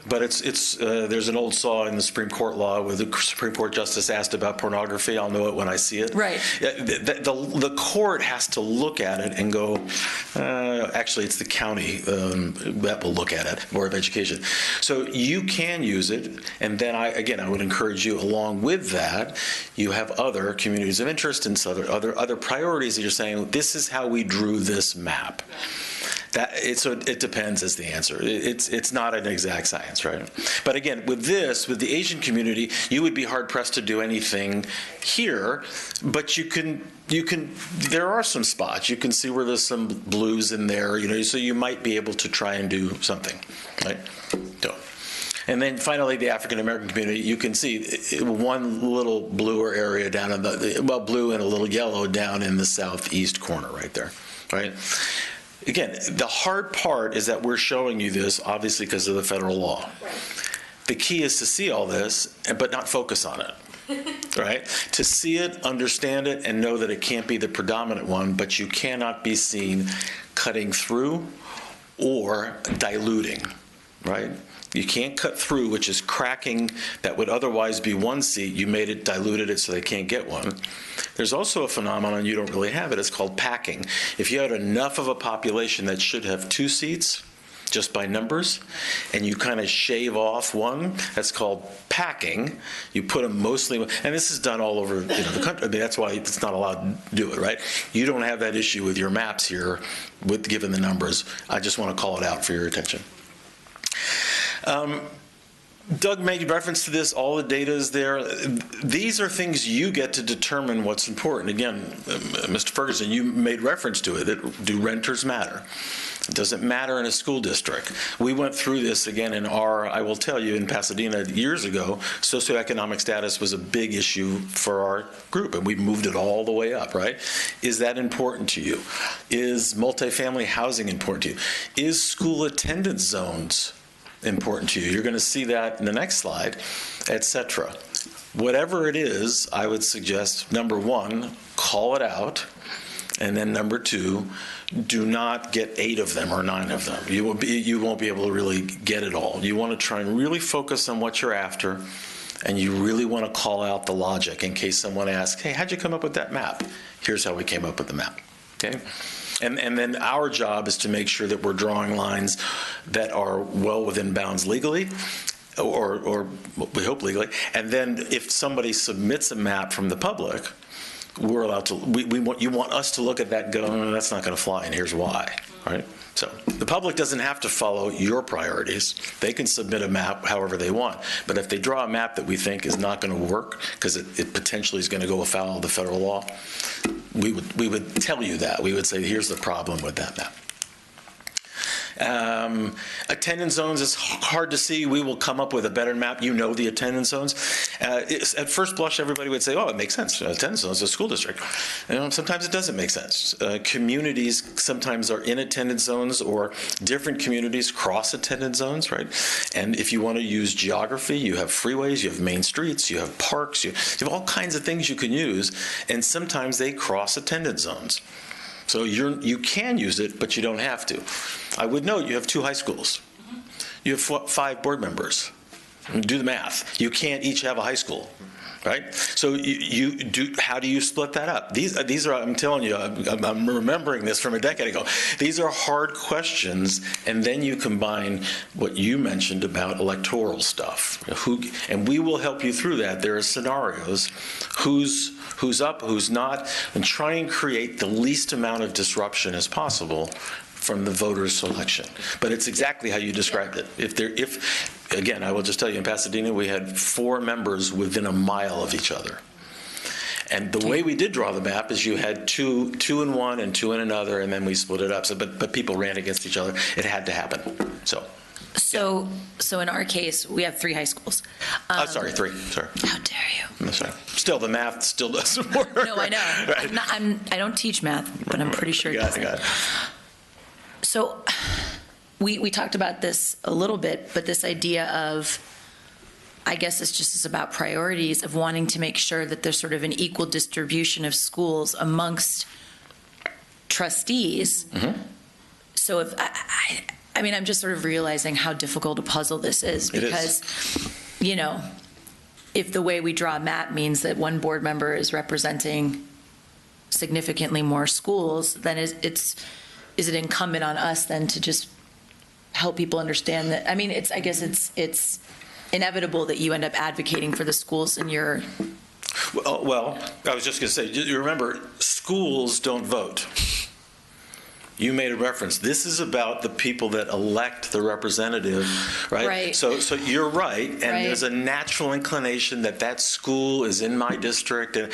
but there's an old saw in the Supreme Court law where the Supreme Court justice asked about pornography. I'll know it when I see it. Right. The court has to look at it and go, actually, it's the county that will look at it, Board of Education. So you can use it, and then I would encourage you, along with that, you have other communities of interest and other priorities that you're saying, this is how we drew this map. So it depends is the answer. It's not an exact science, right? But again, with the Asian community, you would be hard pressed to do anything here, but you can, there are some spots. You can see where there's some blues in there, so you might be able to try and do something, right? So, And then finally, the African American community, you can see one little bluer area down in blue and a little yellow down in the southeast corner right there, right? Again, the hard part is that we're showing you this, obviously, because of the federal law. The key is to see all this, but not focus on it, right? To see it, understand it, and know that it can't be the predominant one, but you cannot be seen cutting through or diluting, right? You can't cut through, which is cracking that would otherwise be one seat. You made it, diluted it so they can't get one. There's also a phenomenon, you don't really have it, it's called packing. If you had enough of a population that should have 2 seats, just by numbers, and you kind of shave off one, that's called packing. You put them mostly, and this is done all over the country. I mean, that's why it's not allowed to do it, right? You don't have that issue with your maps here, with given the numbers. I just want to call it out for your attention. Doug made reference to this, all the data is there. These are things you get to determine what's important. Again, Mr. Ferguson, you made reference to it, do renters matter? It doesn't matter in a school district. We went through this again in I will tell you, in Pasadena years ago, socioeconomic status was a big issue for our group, and we moved it all the way up, right? Is that important to you? Is multifamily housing important to you? Is school attendance zones important to you? You're going to see that in the next slide, etc. Whatever it is, I would suggest, number one, call it out, and then number two, do not get 8 of them or 9 of them. You won't be able to really get it all. You want to try and really focus on what you're after, and you really want to call out the logic in case someone asks, hey, how'd you come up with that map? Here's how we came up with the map, okay? And then our job is to make sure that we're drawing lines that are well within bounds legally, or we hope legally. And then if somebody submits a map from the public, we're allowed to, you want us to look at that and go, no, that's not going to fly, and here's why, right? So the public doesn't have to follow your priorities. They can submit a map however they want. But if they draw a map that we think is not going to work because it potentially is going to go afoul of the federal law, we would tell you that. We would say, here's the problem with that map. Attendance zones is hard to see. We will come up with a better map. You know the attendance zones. At first blush, everybody would say, oh, it makes sense. Attendance zones is a school district. Sometimes it doesn't make sense. Communities sometimes are in attendance zones, or different communities cross attendance zones, right? And if you want to use geography, you have freeways, you have main streets, you have parks, you have all kinds of things you can use, and sometimes they cross attendance zones. So you can use it, but you don't have to. I would note you have 2 high schools. You have 5 board members. Do the math. You can't each have a high school, right? So you do. How do you split that up? These are. I'm telling you. I'm remembering this from a decade ago. These are hard questions, and then you combine what you mentioned about electoral stuff. And we will help you through that. There are scenarios. Who's up, who's not, and try and create the least amount of disruption as possible from the voters' selection. But it's exactly how you described it. If again, I will just tell you, in Pasadena, we had 4 members within a mile of each other. And the way we did draw the map is you had two in one and 2 in another, and then we split it up. So, but people ran against each other. It had to happen. So in our case, we have 3 high schools. Sorry, 3. Sorry. How dare you? I'm sorry. Still, the math still doesn't work. No, I know. Right. I don't teach math, but I'm pretty sure it does. Got it. So we talked about this a little bit, but this idea of, I guess it's just about priorities of wanting to make sure that there's sort of an equal distribution of schools amongst trustees. Mm-hmm. So if I mean, I'm just sort of realizing how difficult a puzzle this is, because, if the way we draw a map means that one board member is representing significantly more schools, then is it incumbent on us then to just help people understand that? I mean, I guess it's inevitable that you end up advocating for the schools in your. Well, I was just going to say, you remember, schools don't vote. You made a reference. This is about the people that elect the representative, right? Right. So you're right, and Right. there's a natural inclination that school is in my district, and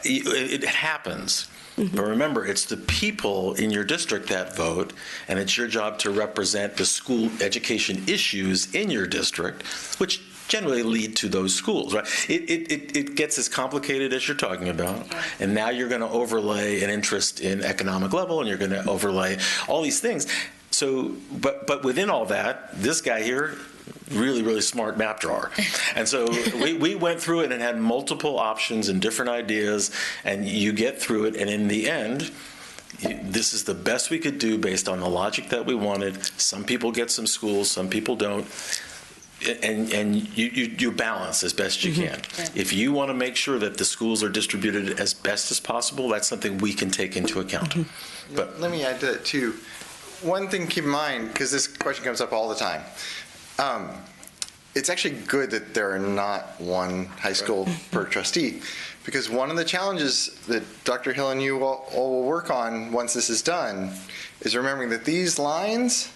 it happens. But remember, it's the people in your district that vote, and it's your job to represent the school education issues in your district, which generally lead to those schools, right? It gets as complicated as you're talking about, and now you're going to overlay an interest in economic level, and you're going to overlay all these things. So, but within all that, this guy here, really smart map drawer. And so we went through it and had multiple options and different ideas, and you get through it, and in the end, this is the best we could do based on the logic that we wanted. Some people get some schools, some people don't. And you balance as best you can. If you want to make sure that the schools are distributed as best as possible, that's something we can take into account. But let me add to that too. One thing to keep in mind, because this question comes up all the time, it's actually good that there are not one high school per trustee, because one of the challenges that Dr. Hill and you all will work on once this is done is remembering that these lines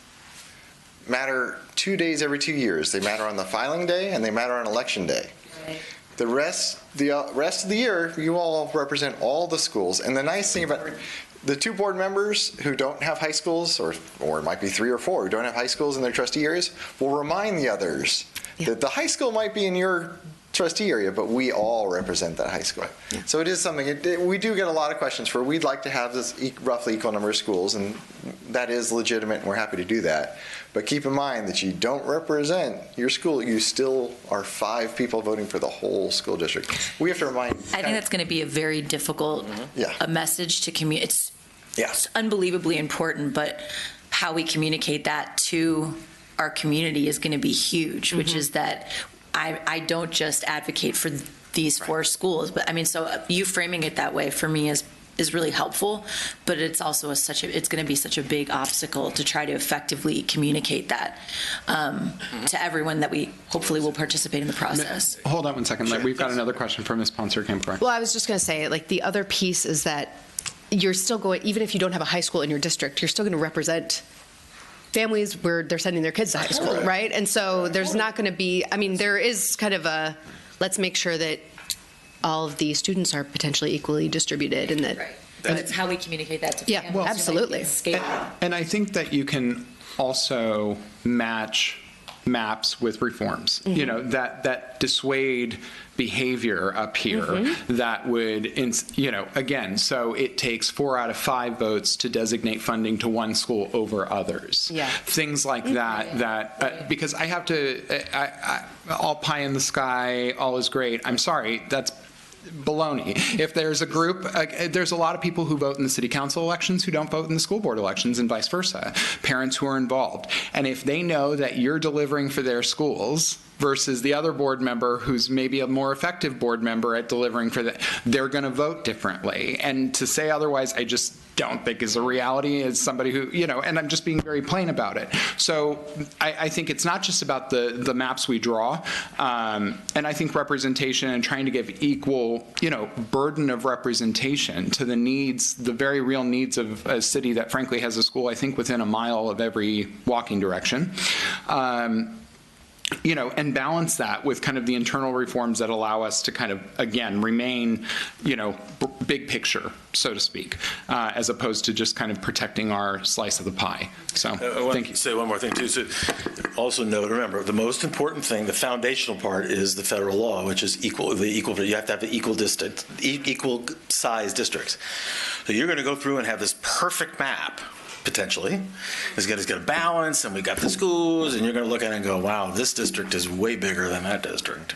matter 2 days every 2 years. They matter on the filing day and they matter on election day. Right. The rest of the year, you all represent all the schools. And the nice thing about the 2 board members who don't have high schools, or it might be 3 or 4 who don't have high schools in their trustee areas, will remind the others that the high school might be in your trustee area, but we all represent that high school. So it is something, we do get a lot of questions for, we'd like to have this roughly equal number of schools, and that is legitimate, and we're happy to do that. But keep in mind that you don't represent your school. You still are 5 people voting for the whole school district. We have to remind. I think that's going to be a very difficult a message to communicate. It's unbelievably important, but how we communicate that to our community is going to be huge, which is that I don't just advocate for these 4 schools, but I mean, so you framing it that way for me is really helpful, but it's also it's going to be such a big obstacle to try to effectively communicate that to everyone that we hopefully will participate in the process. Hold on one second. Sure. We've got another question from Ms. Ponser-Campbell. Well, I was just going to say, like, the other piece is that you're still going, even if you don't have a high school in your district, you're still going to represent families where they're sending their kids to high school, right? And so there's not going to be, I mean, there is kind of a, let's make sure that all of the students are potentially equally distributed, and that. Right. But it's how we communicate that to families. Yeah, well, absolutely. And I think that you can also match maps with reforms, you know, that dissuade behavior up here that would, you know, again, so it takes 4 out of 5 votes to designate funding to one school over others. Yeah. Things like that, because I have to, all pie in the sky, all is great. I'm sorry, that's baloney. If there's a group, there's a lot of people who vote in the city council elections who don't vote in the school board elections, and vice versa, parents who are involved. And if they know that you're delivering for their schools versus the other board member who's maybe a more effective board member at delivering for they're going to vote differently. And to say otherwise, I just don't think is a reality as somebody who, you know, and I'm just being very plain about it. So I think it's not just about the maps we draw. And I think representation and trying to give equal, you know, burden of representation to the needs, the very real needs of a city that frankly has a school, I think, within a mile of every walking direction. You know, and balance that with kind of the internal reforms that allow us to kind of, again, remain, you know, big picture, so to speak, as opposed to just kind of protecting our slice of the pie. So, thank you. Say one more thing, too. So also note, remember, the most important thing, the foundational part, is the federal law, which is equal. You have to have the equal size districts. So you're going to go through and have this perfect map. Potentially, it's going to balance, and we got the schools, and you're going to look at it and go, wow, this district is way bigger than that district.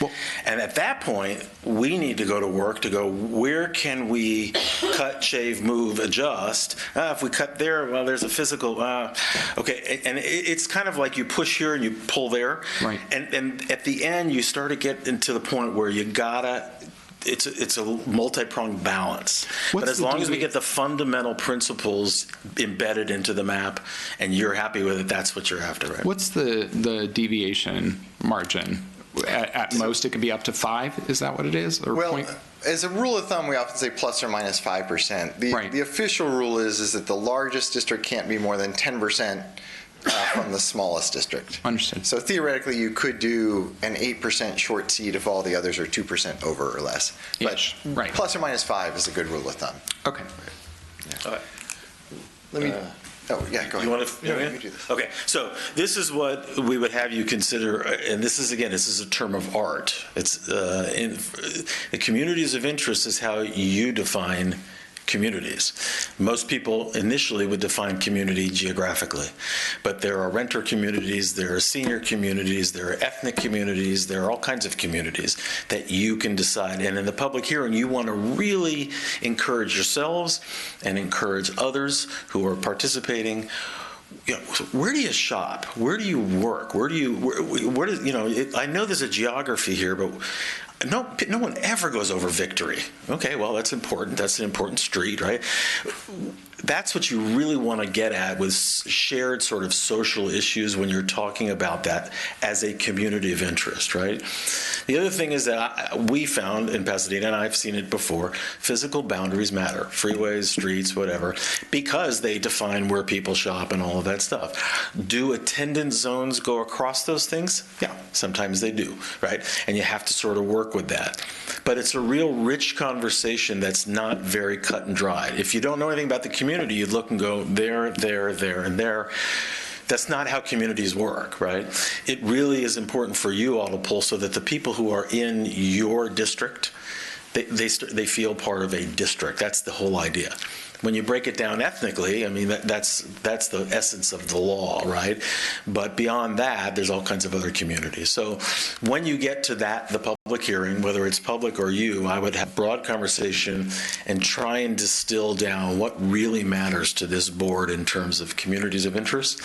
Well, and at that point, we need to go to work to go, where can we cut, shave, move, adjust? If we cut there, well, there's a physical, okay, and it's kind of like you push here and you pull there. Right. And at the end, you start to get into the point where you gotta, it's a multi-pronged balance. But as long as we get the fundamental principles embedded into the map and you're happy with it, that's what you're after, right? What's the deviation margin At most, it could be up to 5. Is that what it is? Or Well, as a rule of thumb, we often say plus or minus 5%. The official rule is that the largest district can't be more than 10% from the smallest district. Understood. So theoretically, you could do an 8% short seat if all the others are 2% over or less. But right. Plus or minus 5 is a good rule of thumb. Okay. Yeah. Let me. Oh, yeah, go ahead. You want to? You do this. Okay, so this is what we would have you consider, and this is, again, this is a term of art. It's the communities of interest is how you define communities. Most people initially would define community geographically, but there are renter communities, there are senior communities, there are ethnic communities, there are all kinds of communities that you can decide. And in the public hearing, you want to really encourage yourselves and encourage others who are participating. Where do you shop? Where do you work? Where does, I know there's a geography here, but no one ever goes over Victory. Okay, well, that's important. That's an important street, right? That's what you really want to get at with shared sort of social issues when you're talking about that as a community of interest, right? The other thing is that we found in Pasadena, and I've seen it before, physical boundaries matter. Freeways, streets, whatever, because they define where people shop and all of that stuff. Do attendance zones go across those things? Yeah, sometimes they do, right? And you have to sort of work with that. But it's a real rich conversation that's not very cut and dried. If you don't know anything about the community, you'd look and go there, there, there, and there. That's not how communities work, right? It really is important for you all to pull so that the people who are in your district, they feel part of a district. That's the whole idea. When you break it down ethnically, I mean, that's the essence of the law, right? But beyond that, there's all kinds of other communities. So when you get to that, the public hearing, whether it's public or you, I would have broad conversation and try and distill down what really matters to this board in terms of communities of interest,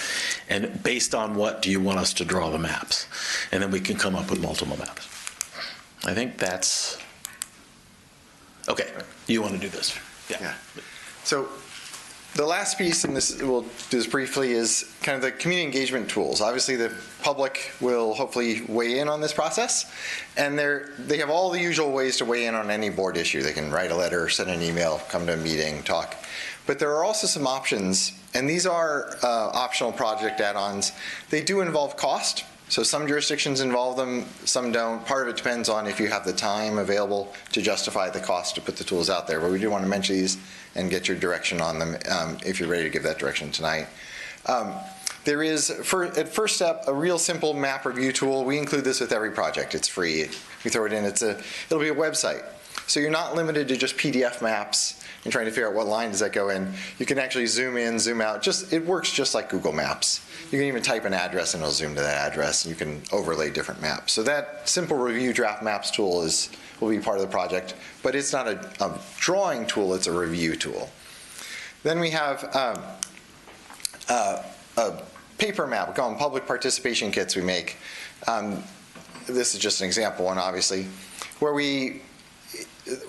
and based on what do you want us to draw the maps? And then we can come up with multiple maps. I think that's, okay, you want to do this? Yeah. So the last piece, and this we'll do this briefly, is kind of the community engagement tools. Obviously, the public will hopefully weigh in on this process, and they have all the usual ways to weigh in on any board issue. They can write a letter, send an email, come to a meeting, talk. But there are also some options, and these are optional project add-ons. They do involve cost. So some jurisdictions involve them, some don't. Part of it depends on if you have the time available to justify the cost to put the tools out there. But we do want to mention these and get your direction on them if you're ready to give that direction tonight. There is, at first step, a real simple map review tool. We include this with every project. It's free. We throw it in. It'll be a website. So you're not limited to just PDF maps and trying to figure out what line does that go in. You can actually zoom in, zoom out. It works just like Google Maps. You can even type an address and it'll zoom to that address. You can overlay different maps. So that simple review draft maps tool will be part of the project, but it's not a drawing tool, it's a review tool. Then we have a paper map. We call them public participation kits we make. This is just an example one, obviously, where we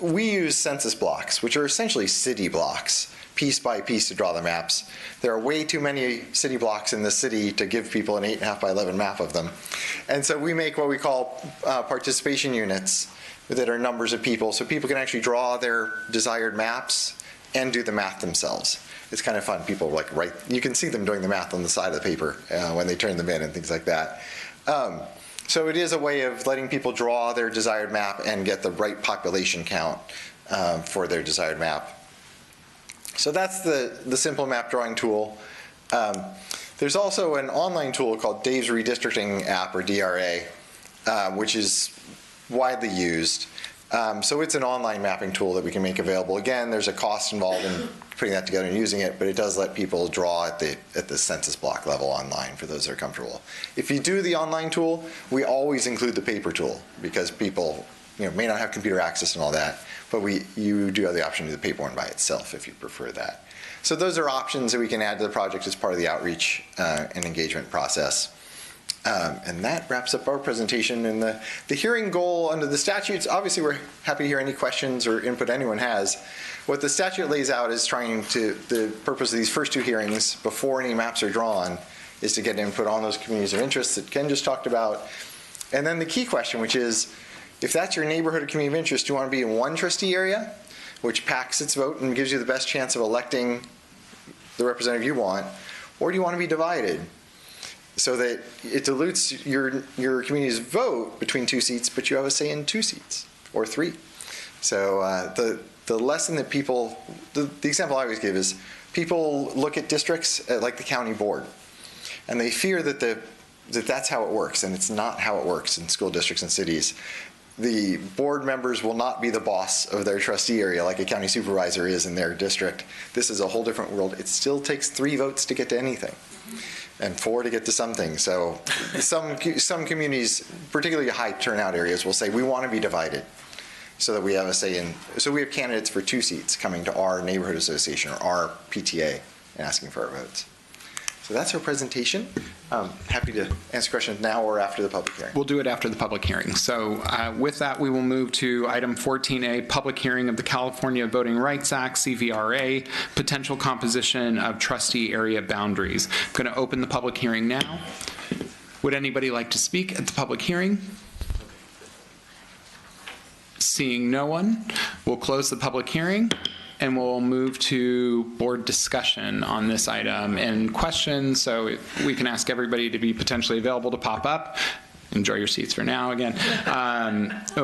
use census blocks, which are essentially city blocks, piece by piece to draw the maps. There are way too many city blocks in the city to give people an 8.5 by 11 map of them. And so we make what we call participation units that are numbers of people, so people can actually draw their desired maps and do the math themselves. It's kind of fun. People write, you can see them doing the math on the side of the paper when they turn them in and things like that. So it is a way of letting people draw their desired map and get the right population count for their desired map. So that's the simple map drawing tool. There's also an online tool called Dave's Redistricting app, or DRA, which is widely used. So it's an online mapping tool that we can make available. Again, there's a cost involved in putting that together and using it, but it does let people draw at the census block level online for those that are comfortable. If you do the online tool, we always include the paper tool because people may not have computer access and all that, but you do have the option to do the paper one by itself if you prefer that. So those are options that we can add to the project as part of the outreach and engagement process. And that wraps up our presentation. And the hearing goal under the statutes, obviously we're happy to hear any questions or input anyone has. What the statute lays out is the purpose of these first two hearings before any maps are drawn is to get input on those communities of interest that Ken just talked about, And then the key question, which is, if that's your neighborhood or community of interest, do you want to be in one trustee area, which packs its vote and gives you the best chance of electing the representative you want, or do you want to be divided so that it dilutes your community's vote between 2 seats, but you have a say in 2 seats or 3? So the lesson that people, the example I always give is, people look at districts like the county board, and they fear that that's how it works, and it's not how it works in school districts and cities. The board members will not be the boss of their trustee area like a county supervisor is in their district. This is a whole different world. It still takes 3 votes to get to anything, and 4 to get to something. So some communities, particularly high turnout areas, will say, we want to be divided so that we have a say in, so we have candidates for 2 seats coming to our neighborhood association or our PTA and asking for our votes. So that's our presentation. Happy to answer questions now or after the public hearing. We'll do it after the public hearing. So with that, we will move to item 14A, public hearing of the California Voting Rights Act, CVRA, potential composition of trustee area boundaries. I'm going to open the public hearing now. Would anybody like to speak at the public hearing? Seeing no one, we'll close the public hearing. And we'll move to board discussion on this item and questions. So we can ask everybody to be potentially available to pop up. Enjoy your seats for now again.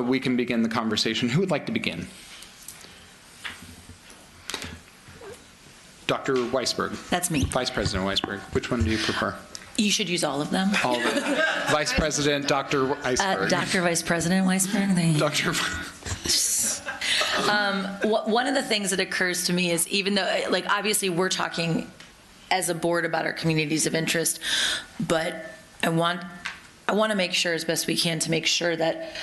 We can begin the conversation. Who would like to begin? Dr. Weisberg. That's me. Vice President Weisberg. Which one do you prefer? You should use all of them. All of them. Vice President Dr. Weisberg. Dr. Vice President Weisberg. Dr. One of the things that occurs to me is, even though, like, obviously we're talking as a board about our communities of interest, but I want to make sure as best we can to make sure that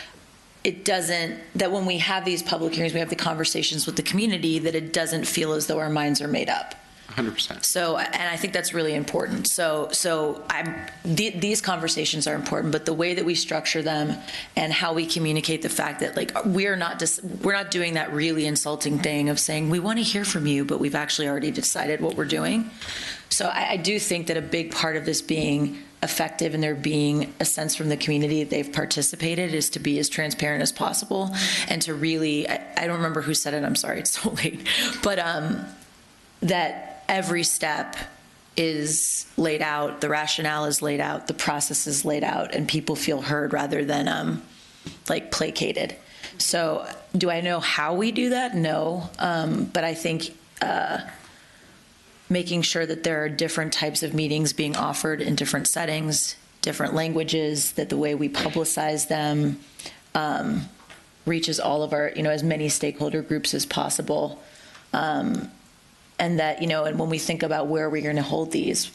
that when we have these public hearings, we have the conversations with the community, that it doesn't feel as though our minds are made up. 100%. So, and I think that's really important. These conversations are important, but the way that we structure them and how we communicate the fact that, like, we're not doing that really insulting thing of saying, we want to hear from you, but we've actually already decided what we're doing. So I do think that a big part of this being effective and there being a sense from the community that they've participated is to be as transparent as possible and to really, I don't remember who said it, I'm sorry, it's so late, but that every step is laid out, the rationale is laid out, the process is laid out, and people feel heard rather than like placated. So do I know how we do that? No, but I think making sure that there are different types of meetings being offered in different settings, different languages, that the way we publicize them reaches all of our, as many stakeholder groups as possible. And that, and when we think about where we're going to hold these,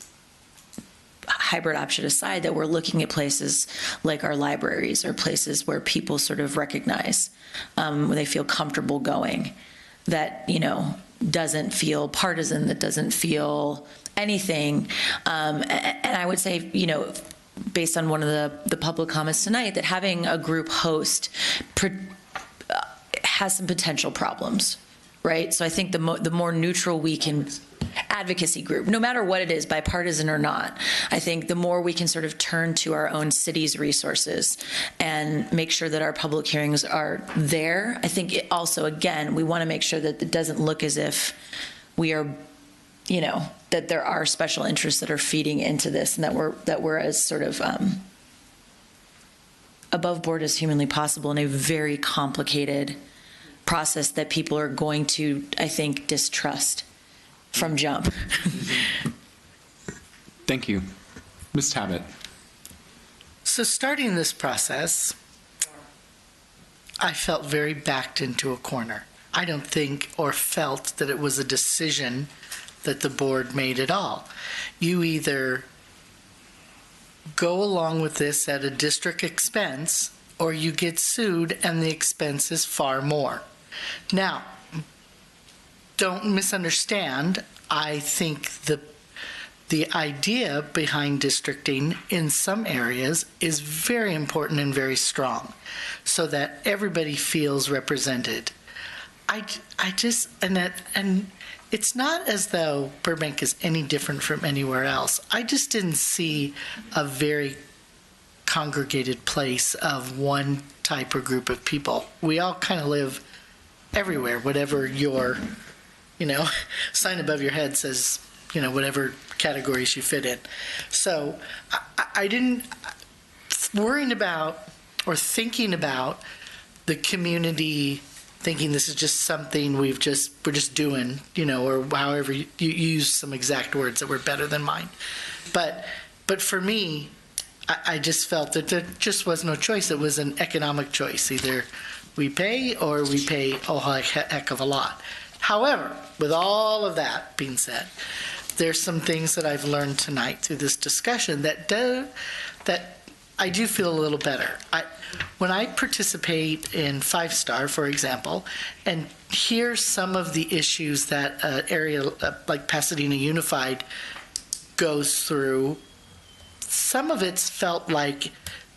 hybrid option aside, that we're looking at places like our libraries or places where people sort of recognize, where they feel comfortable going, that, doesn't feel partisan, that doesn't feel anything. And I would say, based on one of the public comments tonight, that having a group host has some potential problems. Right? So I think the more neutral we can, advocacy group, no matter what it is, bipartisan or not, I think the more we can sort of turn to our own city's resources and make sure that our public hearings are there. I think it also, again, we want to make sure that it doesn't look as if we are, that there are special interests that are feeding into this, and that we're as sort of above board as humanly possible in a very complicated process that people are going to, I think, distrust from jump. Thank you. Ms. Tabbitt. So starting this process, I felt very backed into a corner. I don't think or felt that it was a decision that the board made at all. You either go along with this at a district expense or you get sued and the expense is far more. Now, don't misunderstand. I think the idea behind districting in some areas is very important and very strong, so that everybody feels represented. I just, and it's not as though Burbank is any different from anywhere else. I just didn't see a very congregated place of one type or group of people. We all kind of live everywhere, whatever your, sign above your head says, whatever categories you fit in. So I didn't, worrying about or thinking about the community, thinking this is just something we're just doing, or however you use some exact words that were better than mine. But for me, I just felt that there just was no choice. It was an economic choice. Either we pay or we pay a heck of a lot. However, with all of that being said, there's some things that I've learned tonight through this discussion that I do feel a little better. When I participate in 5-Star, for example, and hear some of the issues that an area like Pasadena Unified goes through, some of it's felt like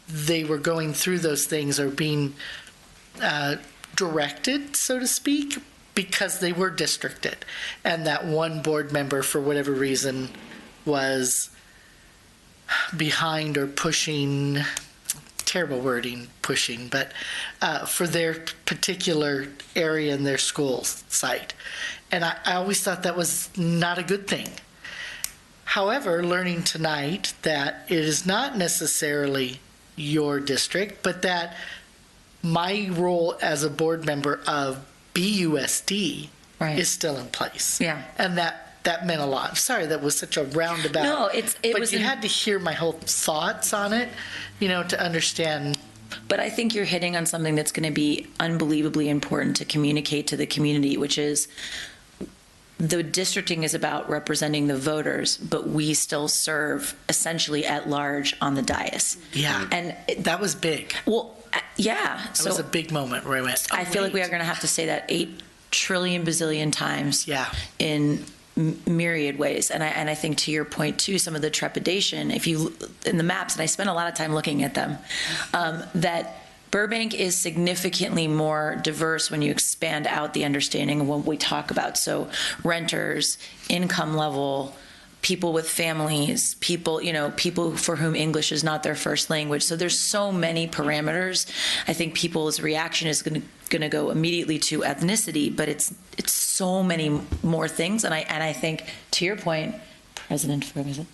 they were going through those things or being directed, so to speak, because they were districted. And that one board member, for whatever reason, was behind or pushing, terrible wording, pushing, but for their particular area in their school site. And I always thought that was not a good thing. However, learning tonight that it is not necessarily your district, but that my role as a board member of BUSD is still in place. Yeah. And that meant a lot. Sorry, that was such a roundabout. No, but you had to hear my whole thoughts on it, to understand. But I think you're hitting on something that's going to be unbelievably important to communicate to the community, which is the districting is about representing the voters, but we still serve essentially at large on the dais. Yeah. And that was big. Well, yeah. That was a big moment where I went, I feel like we are going to have to say that 8 trillion bazillion times in myriad ways. And I think to your point too, some of the trepidation, if you, in the maps, and I spent a lot of time looking at them, that Burbank is significantly more diverse when you expand out the understanding of what we talk about. So renters, income level, people with families, people for whom English is not their first language. So there's so many parameters. I think people's reaction is going to go immediately to ethnicity, but it's so many more things. And I think, to your point, President Ferguson,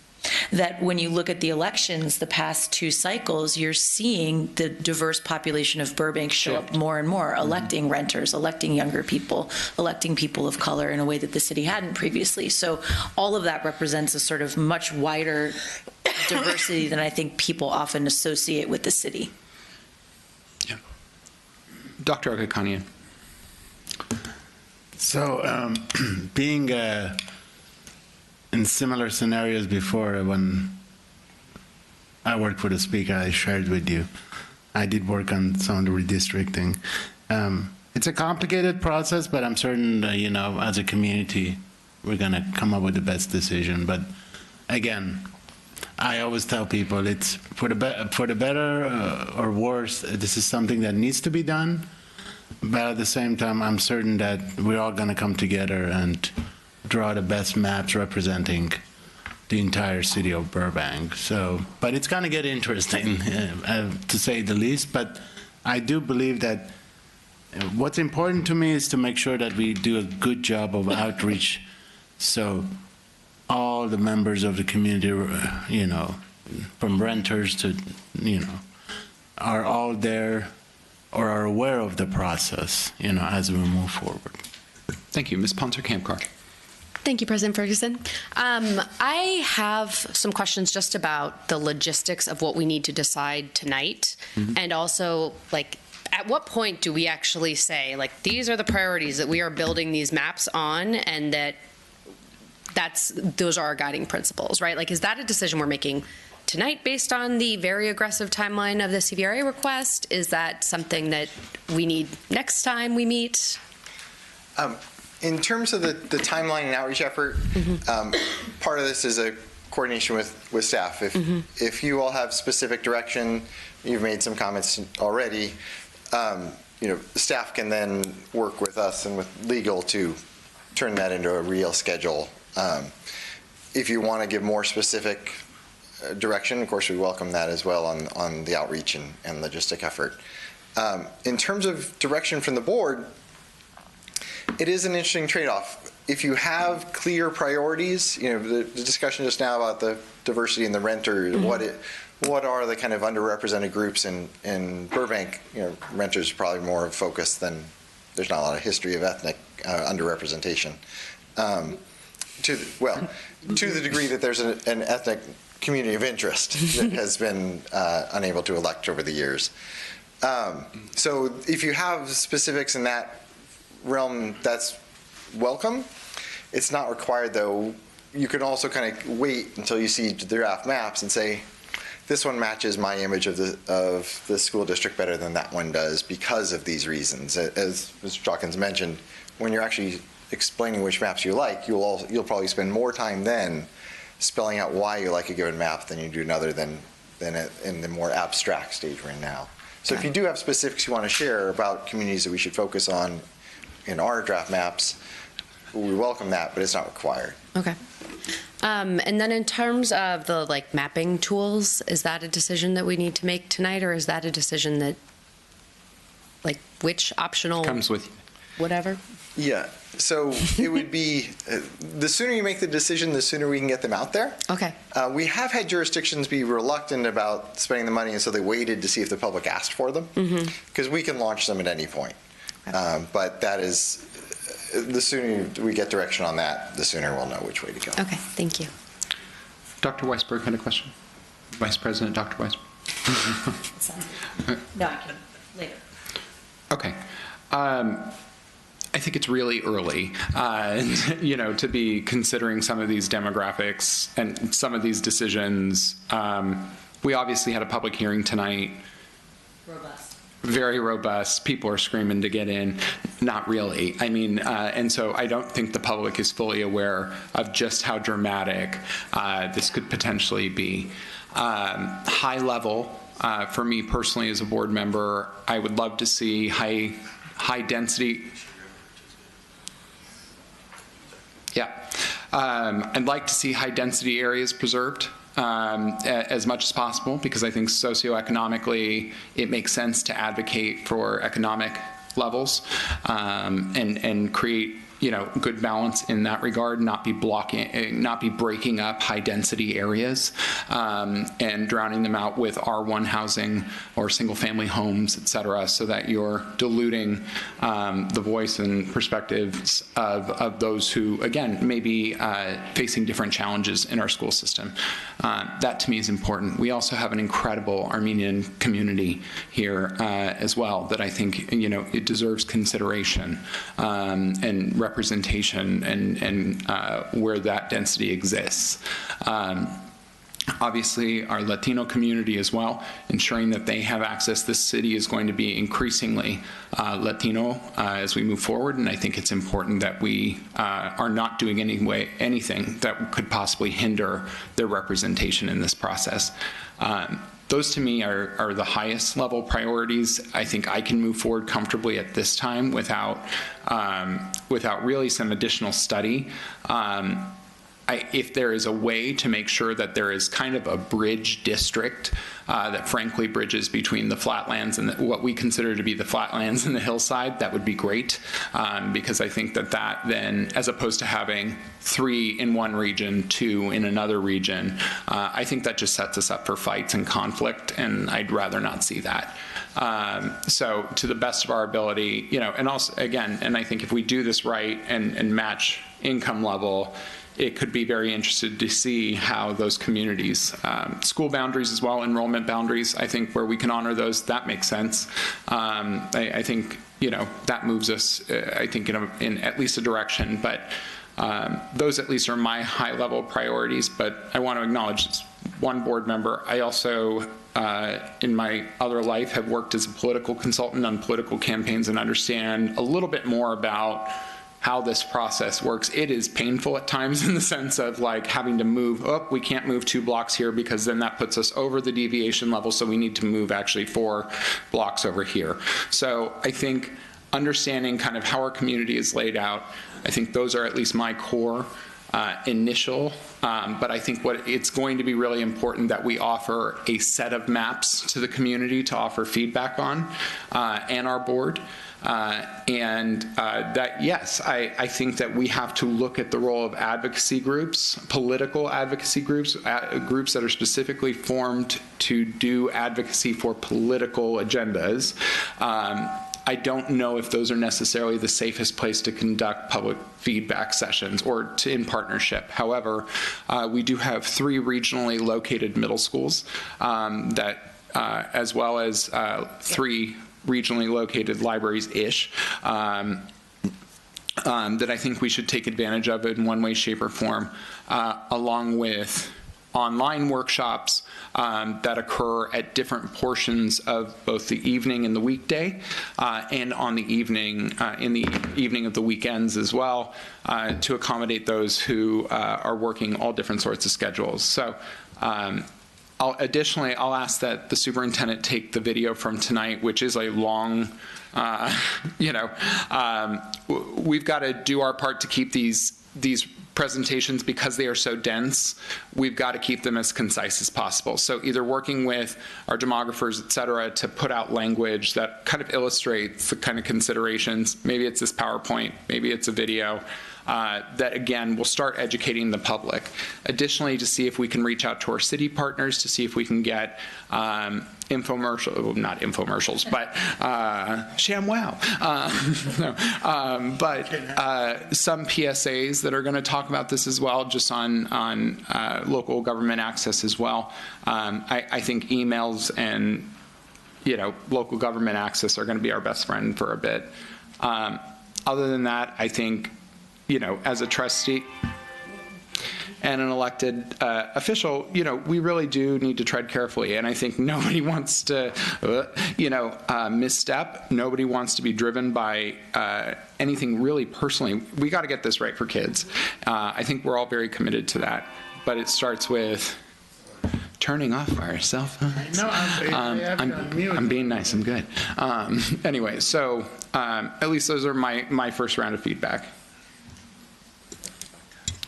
that when you look at the elections, the past 2 cycles, you're seeing the diverse population of Burbank show up more and more, electing renters, electing younger people, electing people of color in a way that the city hadn't previously. So all of that represents a sort of much wider diversity than I think people often associate with the city. Yeah. Dr. Agakanian. So being in similar scenarios before, when I worked for the speaker I shared with you, I did work on some of the redistricting. It's a complicated process, but I'm certain that, as a community, we're going to come up with the best decision. But again, I always tell people it's for the better or worse, this is something that needs to be done. But at the same time, I'm certain that we're all going to come together and draw the best maps representing the entire city of Burbank. So, but it's going to get interesting, to say the least. But I do believe that what's important to me is to make sure that we do a good job of outreach, so all the members of the community, from renters to, are all there or are aware of the process, as we move forward. Thank you. Ms. Ponser-Campcart. Thank you, President Ferguson. I have some questions just about the logistics of what we need to decide tonight, and also, at what point do we actually say, these are the priorities that we are building these maps on, and those are our guiding principles, right? Is that a decision we're making tonight based on the very aggressive timeline of the CVRA request? Is that something that we need next time we meet? In terms of the timeline and outreach effort, part of this is a coordination with staff. If you all have specific direction, you've made some comments already, staff can then work with us and with legal to turn that into a real schedule. If you want to give more specific direction. Of course, we welcome that as well on the outreach and logistic effort. In terms of direction from the board, it is an interesting trade-off. If you have clear priorities, the discussion just now about the diversity in the renter, what are the kind of underrepresented groups in Burbank? Renters are probably more of focus than, there's not a lot of history of ethnic underrepresentation. To the degree that there's an ethnic community of interest that has been unable to elect over the years. So if you have specifics in that realm, that's welcome. It's not required, though. You can also kind of wait until you see the draft maps and say, this one matches my image of the school district better than that one does because of these reasons. As Mr. Dawkins mentioned, when you're actually explaining which maps you like, you'll probably spend more time then spelling out why you like a given map than you do another than in the more abstract stage we're in now. So if you do have specifics you want to share about communities that we should focus on in our draft maps, we welcome that, but it's not required. Okay. And then in terms of the mapping tools, is that a decision that we need to make tonight, or is that a decision that which optional comes with whatever? Yeah. So it would be the sooner you make the decision, the sooner we can get them out there. Okay. We have had jurisdictions be reluctant about spending the money, and so they waited to see if the public asked for them, because we can launch them at any point. Okay. But that is, the sooner we get direction on that, the sooner we'll know which way to go. Okay, thank you. Dr. Weisberg had a question. Vice President Dr. Weisberg. No, I can later. Okay. I think it's really early, to be considering some of these demographics and some of these decisions. We obviously had a public hearing tonight. Robust. Very robust. People are screaming to get in. Not really. And so I don't think the public is fully aware of just how dramatic this could potentially be. High level, for me personally as a board member, I would love to see high density. Yeah. I'd like to see high density areas preserved as much as possible, because I think socioeconomically it makes sense to advocate for economic levels and create good balance in that regard, not be breaking up high density areas and drowning them out with R1 housing or single family homes, et cetera, so that you're diluting the voice and perspectives of those who, again, may be facing different challenges in our school system. That to me is important. We also have an incredible Armenian community here as well that I think, it deserves consideration and representation and where that density exists. Obviously, our Latino community as well, ensuring that they have access. This city is going to be increasingly Latino as we move forward, and I think it's important that we are not doing anything that could possibly hinder their representation in this process. Those to me are the highest level priorities. I think I can move forward comfortably at this time without really some additional study. If there is a way to make sure that there is kind of a bridge district that frankly bridges between the flatlands and what we consider to be the flatlands and the hillside, that would be great, because I think that then, as opposed to having 3 in one region, 2 in another region, I think that just sets us up for fights and conflict, and I'd rather not see that. So to the best of our ability, and also, again, and I think if we do this right and match income level, it could be very interested to see how those communities, school boundaries as well, enrollment boundaries, I think where we can honor those, that makes sense. I think, that moves us, I think, in at least a direction, but those at least are my high level priorities. But I want to acknowledge, as one board member, I also, in my other life, have worked as a political consultant on political campaigns and understand a little bit more about how this process works. It is painful at times in the sense of having to move, we can't move 2 blocks here because then that puts us over the deviation level, so we need to move actually 4 blocks over here. So I think understanding kind of how our community is laid out, I think those are at least my core initial, but I think it's going to be really important that we offer a set of maps to the community to offer feedback on, and our board. That, yes, I think that we have to look at the role of advocacy groups, political advocacy groups, groups that are specifically formed to do advocacy for political agendas. I don't know if those are necessarily the safest place to conduct public feedback sessions or in partnership. However, we do have 3 regionally located middle schools as well as 3 regionally located libraries-ish that I think we should take advantage of in one way, shape, or form, along with online workshops that occur at different portions of both the evening and the weekday, and on the evening, in the evening of the weekends as well, to accommodate those who are working all different sorts of schedules. So additionally, I'll ask that the superintendent take the video from tonight, which is a long, we've got to do our part to keep these presentations, because they are so dense, we've got to keep them as concise as possible. So either working with our demographers, et cetera, to put out language that kind of illustrates the kind of considerations. Maybe it's this PowerPoint, maybe it's a video, that again will start educating the public. Additionally, to see if we can reach out to our city partners to see if we can get not infomercials, but ShamWow. But some PSAs that are going to talk about this as well, just on local government access as well. I think emails and local government access are going to be our best friend for a bit. Other than that, I think as a trustee and an elected official, we really do need to tread carefully. And I think nobody wants to, misstep. Nobody wants to be driven by anything really personally. We got to get this right for kids. I think we're all very committed to that. But it starts with turning off our cell phones. No, I'm being nice. I'm good. Anyway, so at least those are my first round of feedback.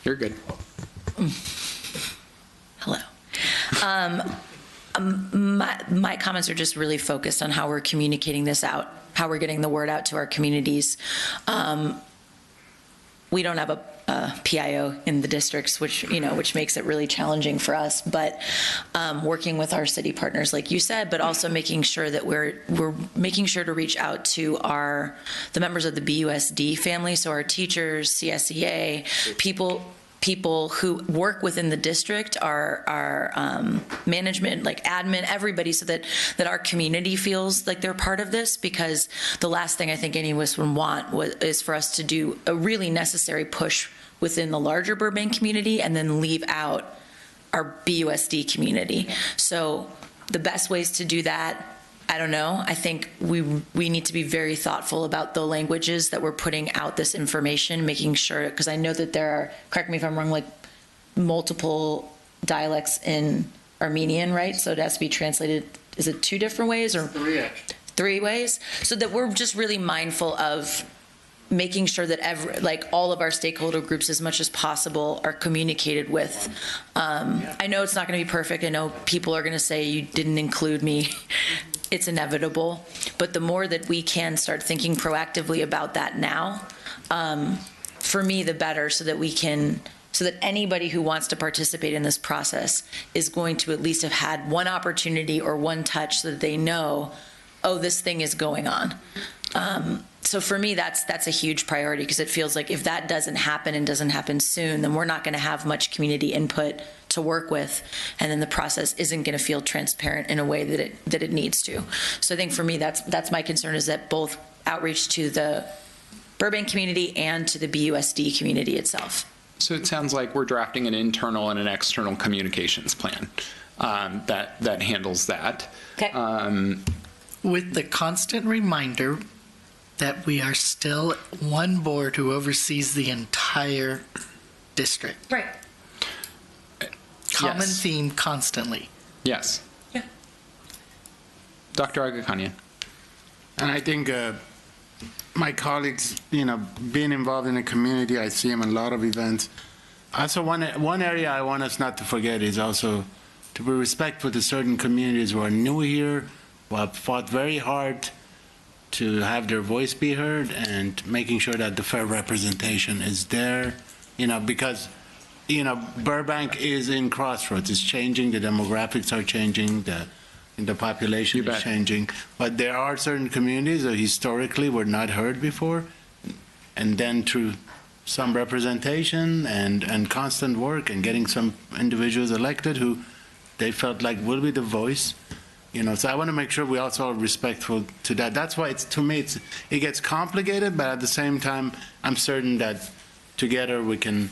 You're good. Hello. My comments are just really focused on how we're communicating this out, how we're getting the word out to our communities. We don't have a PIO in the districts, which makes it really challenging for us. But working with our city partners, like you said, but also making sure that we're making sure to reach out to the members of the BUSD family, so our teachers, CSEA, people who work within the district, our management, like admin, everybody, so that our community feels like they're part of this, because the last thing I think any of us would want is for us to do a really necessary push within the larger Burbank community and then leave out our BUSD community. So the best ways to do that, I don't know. I think we need to be very thoughtful about the languages that we're putting out this information, making sure, because I know that there are, correct me if I'm wrong, like multiple dialects in Armenian, right? So it has to be translated, is it 2 different ways or 3 ways? So that we're just really mindful of making sure that all of our stakeholder groups, as much as possible, are communicated with. I know it's not going to be perfect. I know people are going to say you didn't include me. It's inevitable. But the more that we can start thinking proactively about that now, for me, the better, so that anybody who wants to participate in this process is going to at least have had one opportunity or one touch, so that they know, oh, this thing is going on. So for me, that's a huge priority, because it feels like if that doesn't happen and doesn't happen soon, then we're not going to have much community input to work with, and then the process isn't going to feel transparent in a way that it needs to. So I think for me, that's my concern, is that both outreach to the Burbank community and to the BUSD community itself. So it sounds like we're drafting an internal and an external communications plan that handles that. Okay. With the constant reminder that we are still one board who oversees the entire district. Right. Common theme constantly. Yes. Yeah. Dr. Agakanian. And I think my colleagues, being involved in the community, I see them in a lot of events. Also, one area I want us not to forget is also to be respectful to certain communities who are new here, who have fought very hard to have their voice be heard, and making sure that the fair representation is there, because, Burbank is in crossroads. It's changing, the demographics are changing, the population is changing, but there are certain communities that historically were not heard before, and then through some representation and constant work and getting some individuals elected who they felt like will be the voice, so I want to make sure we also are respectful to that. That's why to me it gets complicated, but at the same time I'm certain that together we can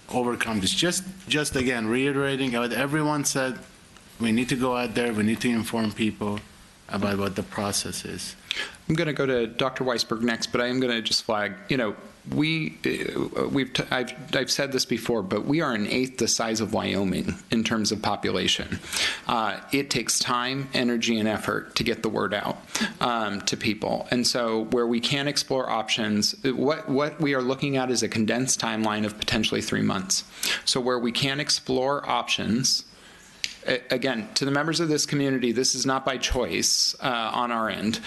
overcome this. Just again reiterating what everyone said, we need to go out there, we need to inform people about what the process is. I'm going to go to Dr. Weisberg next, but I am going to just flag, I've said this before, but we are an eighth the size of Wyoming in terms of population. It takes time, energy, and effort to get the word out to people. And so where we can explore options, what we are looking at is a condensed timeline of potentially 3 months. So where we can explore options, again, to the members of this community, this is not by choice on our end.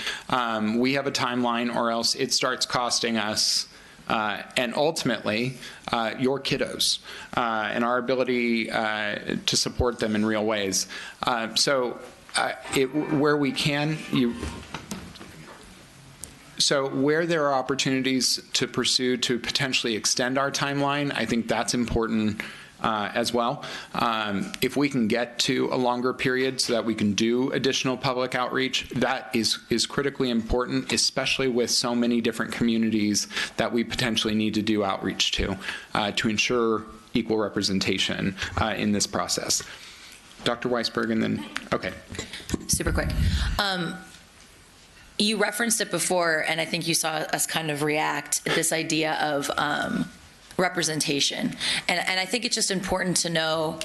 We have a timeline, or else it starts costing us and ultimately your kiddos and our ability to support them in real ways. Where we can, so where there are opportunities to pursue to potentially extend our timeline, I think that's important as well. If we can get to a longer period so that we can do additional public outreach, that is critically important, especially with so many different communities that we potentially need to do outreach to ensure equal representation in this process. Dr. Weisberg, and then, okay. Super quick. You referenced it before, and I think you saw us kind of react, this idea of representation. And I think it's just important to know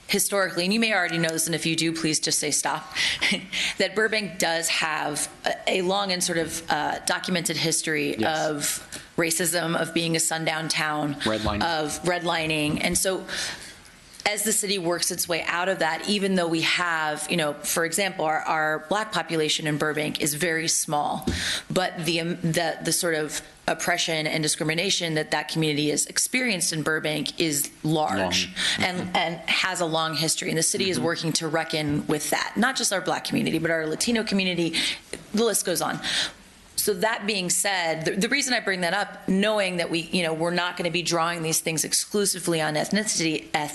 historically, and you may already know this, and if you do, please just say stop, that Burbank does have a long and sort of documented history of racism, of being a sundown town, of redlining. And so as the city works its way out of that, even though we have, for example, our Black population in Burbank is very small, but the sort of oppression and discrimination that community has experienced in Burbank is large and has a long history. And the city is working to reckon with that, not just our Black community, but our Latino community. The list goes on. So that being said, the reason I bring that up, knowing that we're not going to be drawing these things exclusively on ethnicity, I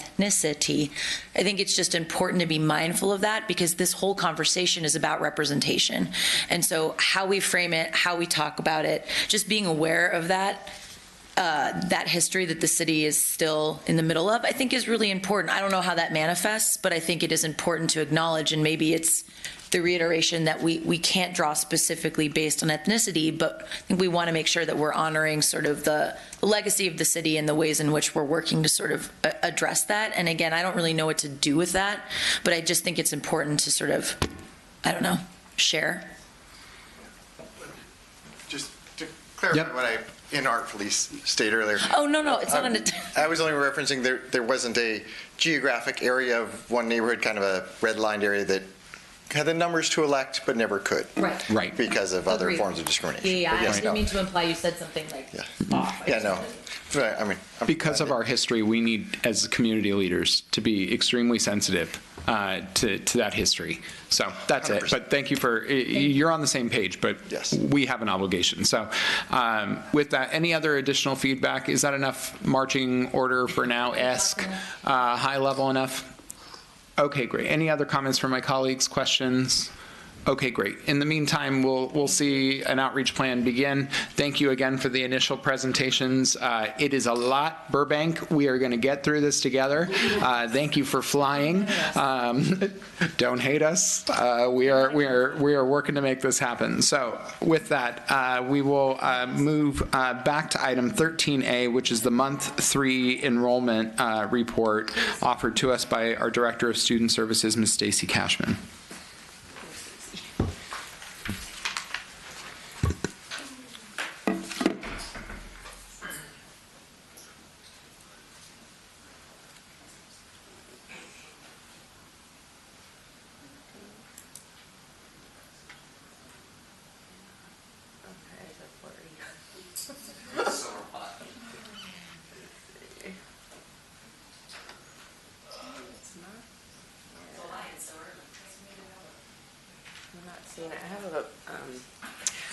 think it's just important to be mindful of that, because this whole conversation is about representation. And so how we frame it, how we talk about it, just being aware of that history that the city is still in the middle of, I think is really important. I don't know how that manifests, but I think it is important to acknowledge, and maybe it's the reiteration that we can't draw specifically based on ethnicity, but I think we want to make sure that we're honoring sort of the legacy of the city and the ways in which we're working to sort of address that. And again, I don't really know what to do with that, but I just think it's important to sort of, I don't know, share. Just to clarify what I inartfully stated earlier. Oh, no, it's not I was only referencing there wasn't a geographic area of one neighborhood, kind of a redlined area that had the numbers to elect but never could. Right. Because of other forms of discrimination. Yeah, yes, I didn't mean to imply you said something like off. Yeah, no. I mean, because of our history, we need, as community leaders, to be extremely sensitive to that history. So that's 100%. It. But thank you for, you're on the same page, but we have an obligation. So with that, any other additional feedback? Is that enough marching order for now? High level enough? Okay, great. Any other comments from my colleagues, questions? Okay, great. In the meantime, we'll see an outreach plan begin. Thank you again for the initial presentations. It is a lot, Burbank. We are going to get through this together. Thank you for flying. Don't hate us. We are working to make this happen. So with that, we will move back to item 13A, which is the month 3 enrollment report offered to us by our Director of Student Services, Ms. Stacy Cashman.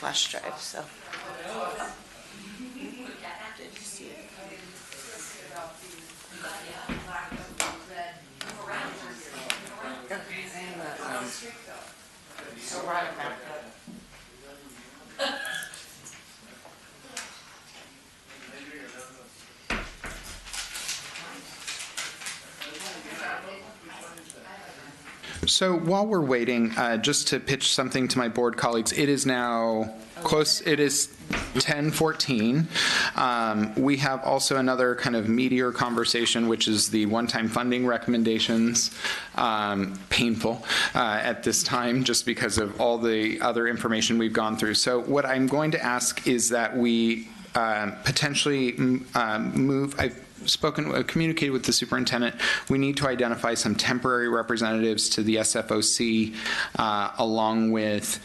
flash drive, so. So while we're waiting, just to pitch something to my board colleagues, it is now close, it is 10:14. We have also another kind of meatier conversation, which is the one-time funding recommendations. Painful at this time, just because of all the other information we've gone through. So what I'm going to ask is that we potentially move, communicated with the superintendent. We need to identify some temporary representatives to the SFOC along with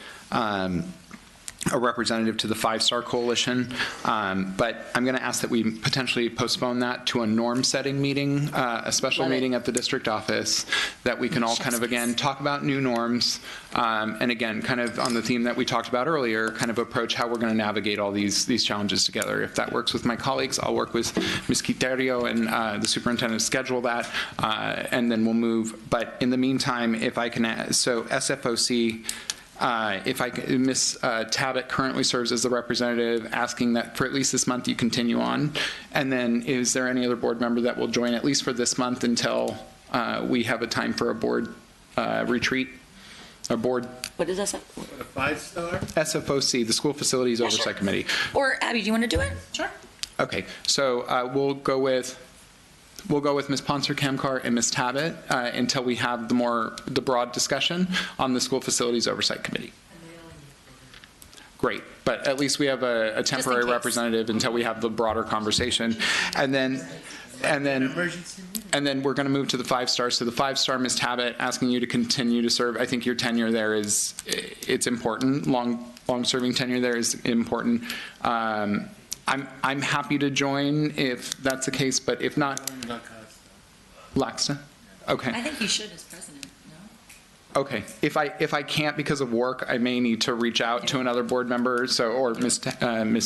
a representative to the 5-Star Coalition, but I'm going to ask that we potentially postpone that to a norm-setting meeting, a special meeting at the district office, that we can all kind of, again, talk about new norms, and again, kind of on the theme that we talked about earlier, kind of approach how we're going to navigate all these challenges together. If that works with my colleagues, I'll work with Ms. Quiterio and the superintendent to schedule that, and then we'll move. But in the meantime, if I can, so SFOC, Ms. Tabbitt currently serves as the representative, asking that for at least this month you continue on. And then is there any other board member that will join at least for this month until we have a time for a board retreat? A board? What is that? 5-Star? SFOC, the School Facilities Oversight Committee. Or Abby, do you want to do it? Sure. Okay, so we'll go with Ms. Ponser-Kamkar and Ms. Tabbitt until we have the broad discussion on the School Facilities Oversight Committee. Great, but at least we have a temporary representative until we have the broader conversation. And then we're going to move to the 5-Star. So the 5-Star, Ms. Tabbitt, asking you to continue to serve. I think your tenure there it's important. Long-serving tenure there is important. I'm happy to join if that's the case, but if not, Laxton? Okay. I think you should as president, no? Okay. If I can't because of work, I may need to reach out to another board member, or Ms.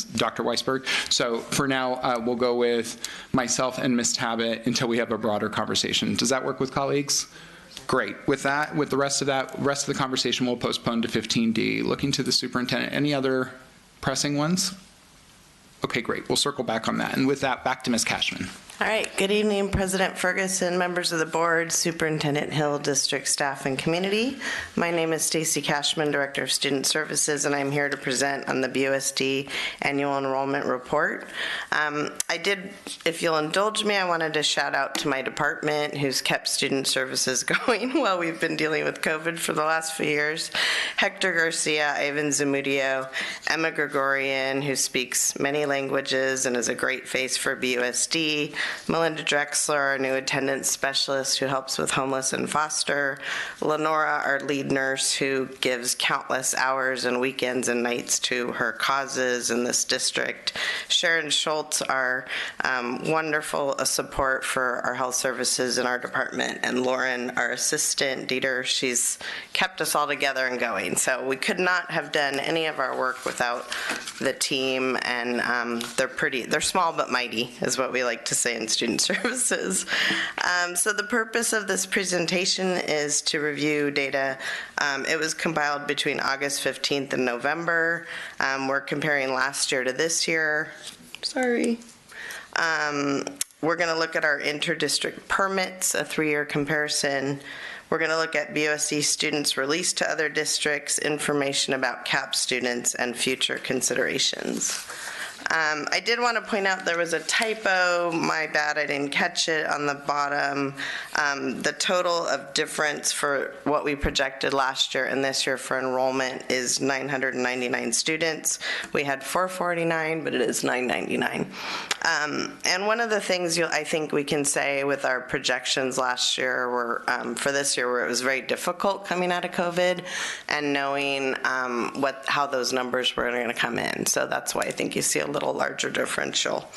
Dr. Weisberg. So for now, we'll go with myself and Ms. Tabbitt until we have a broader conversation. Does that work with colleagues? Great. With the rest of the conversation, we'll postpone to 15D. Looking to the superintendent. Any other pressing ones? Okay, great. We'll circle back on that. And with that, back to Ms. Cashman. All right. Good evening, President Ferguson, members of the board, Superintendent Hill, district staff, and community. My name is Stacy Cashman, Director of Student Services, and I'm here to present on the BUSD Annual Enrollment Report. If you'll indulge me, I wanted to shout out to my department who's kept student services going while we've been dealing with COVID for the last few years. Hector Garcia, Ivan Zamudio, Emma Gregorian, who speaks many languages and is a great face for BUSD, Melinda Drexler, our new attendance specialist who helps with homeless and foster, Lenora, our lead nurse who gives countless hours and weekends and nights to her causes in this district, Sharon Schultz, our wonderful support for our health services in our department, and Lauren, our assistant, Dieter. She's kept us all together and going. So we could not have done any of our work without the team, and they're small but mighty, is what we like to say in student services. So the purpose of this presentation is to review data. It was compiled between August 15th and November. We're comparing last year to this year. Sorry. We're going to look at our inter-district permits, a 3-year comparison. We're going to look at BUSD students released to other districts, information about CAP students, and future considerations. I did want to point out there was a typo. My bad, I didn't catch it on the bottom. The total of difference for what we projected last year and this year for enrollment is 999 students. We had 449, but it is 999. And one of the things I think we can say with our projections last year were for this year, where it was very difficult coming out of COVID and knowing how those numbers were going to come in. So that's why I think you see a little larger differential.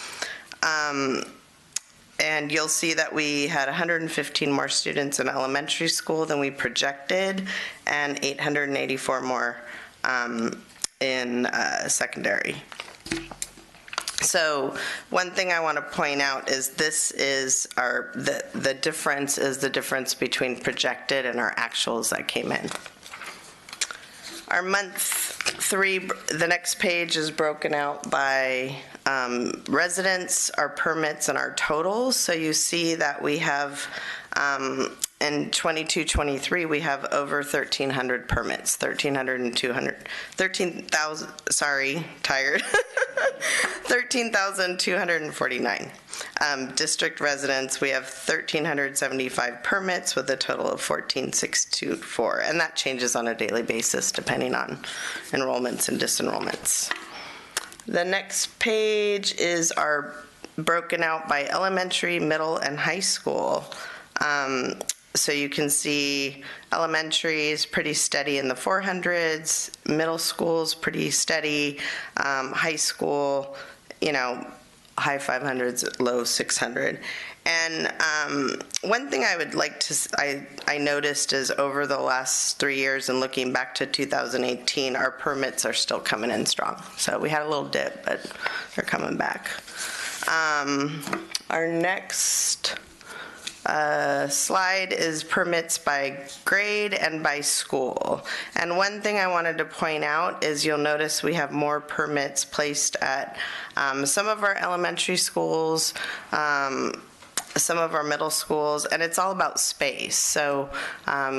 And you'll see that we had 115 more students in elementary school than we projected, and 884 more in secondary. So one thing I want to point out is this is the difference is the difference between projected and our actuals that came in. Our month 3, the next page is broken out by residents, our permits, and our totals. So you see that we have in 22-23 we have over 1,300 permits, 13,000. Sorry, tired. 13,249. District residents, we have 1,375 permits with a total of 14,624, and that changes on a daily basis depending on enrollments and disenrollments. The next page is our broken out by elementary, middle, and high school. So you can see elementary is pretty steady in the 400s, middle school's pretty steady, high school, high 500s, low 600. And one thing I would like to, I noticed is over the last 3 years and looking back to 2018, our permits are still coming in strong. So we had a little dip, but they're coming back. Our next slide is permits by grade and by school. And one thing I wanted to point out is you'll notice we have more permits placed at some of our elementary schools, some of our middle schools, and it's all about space. So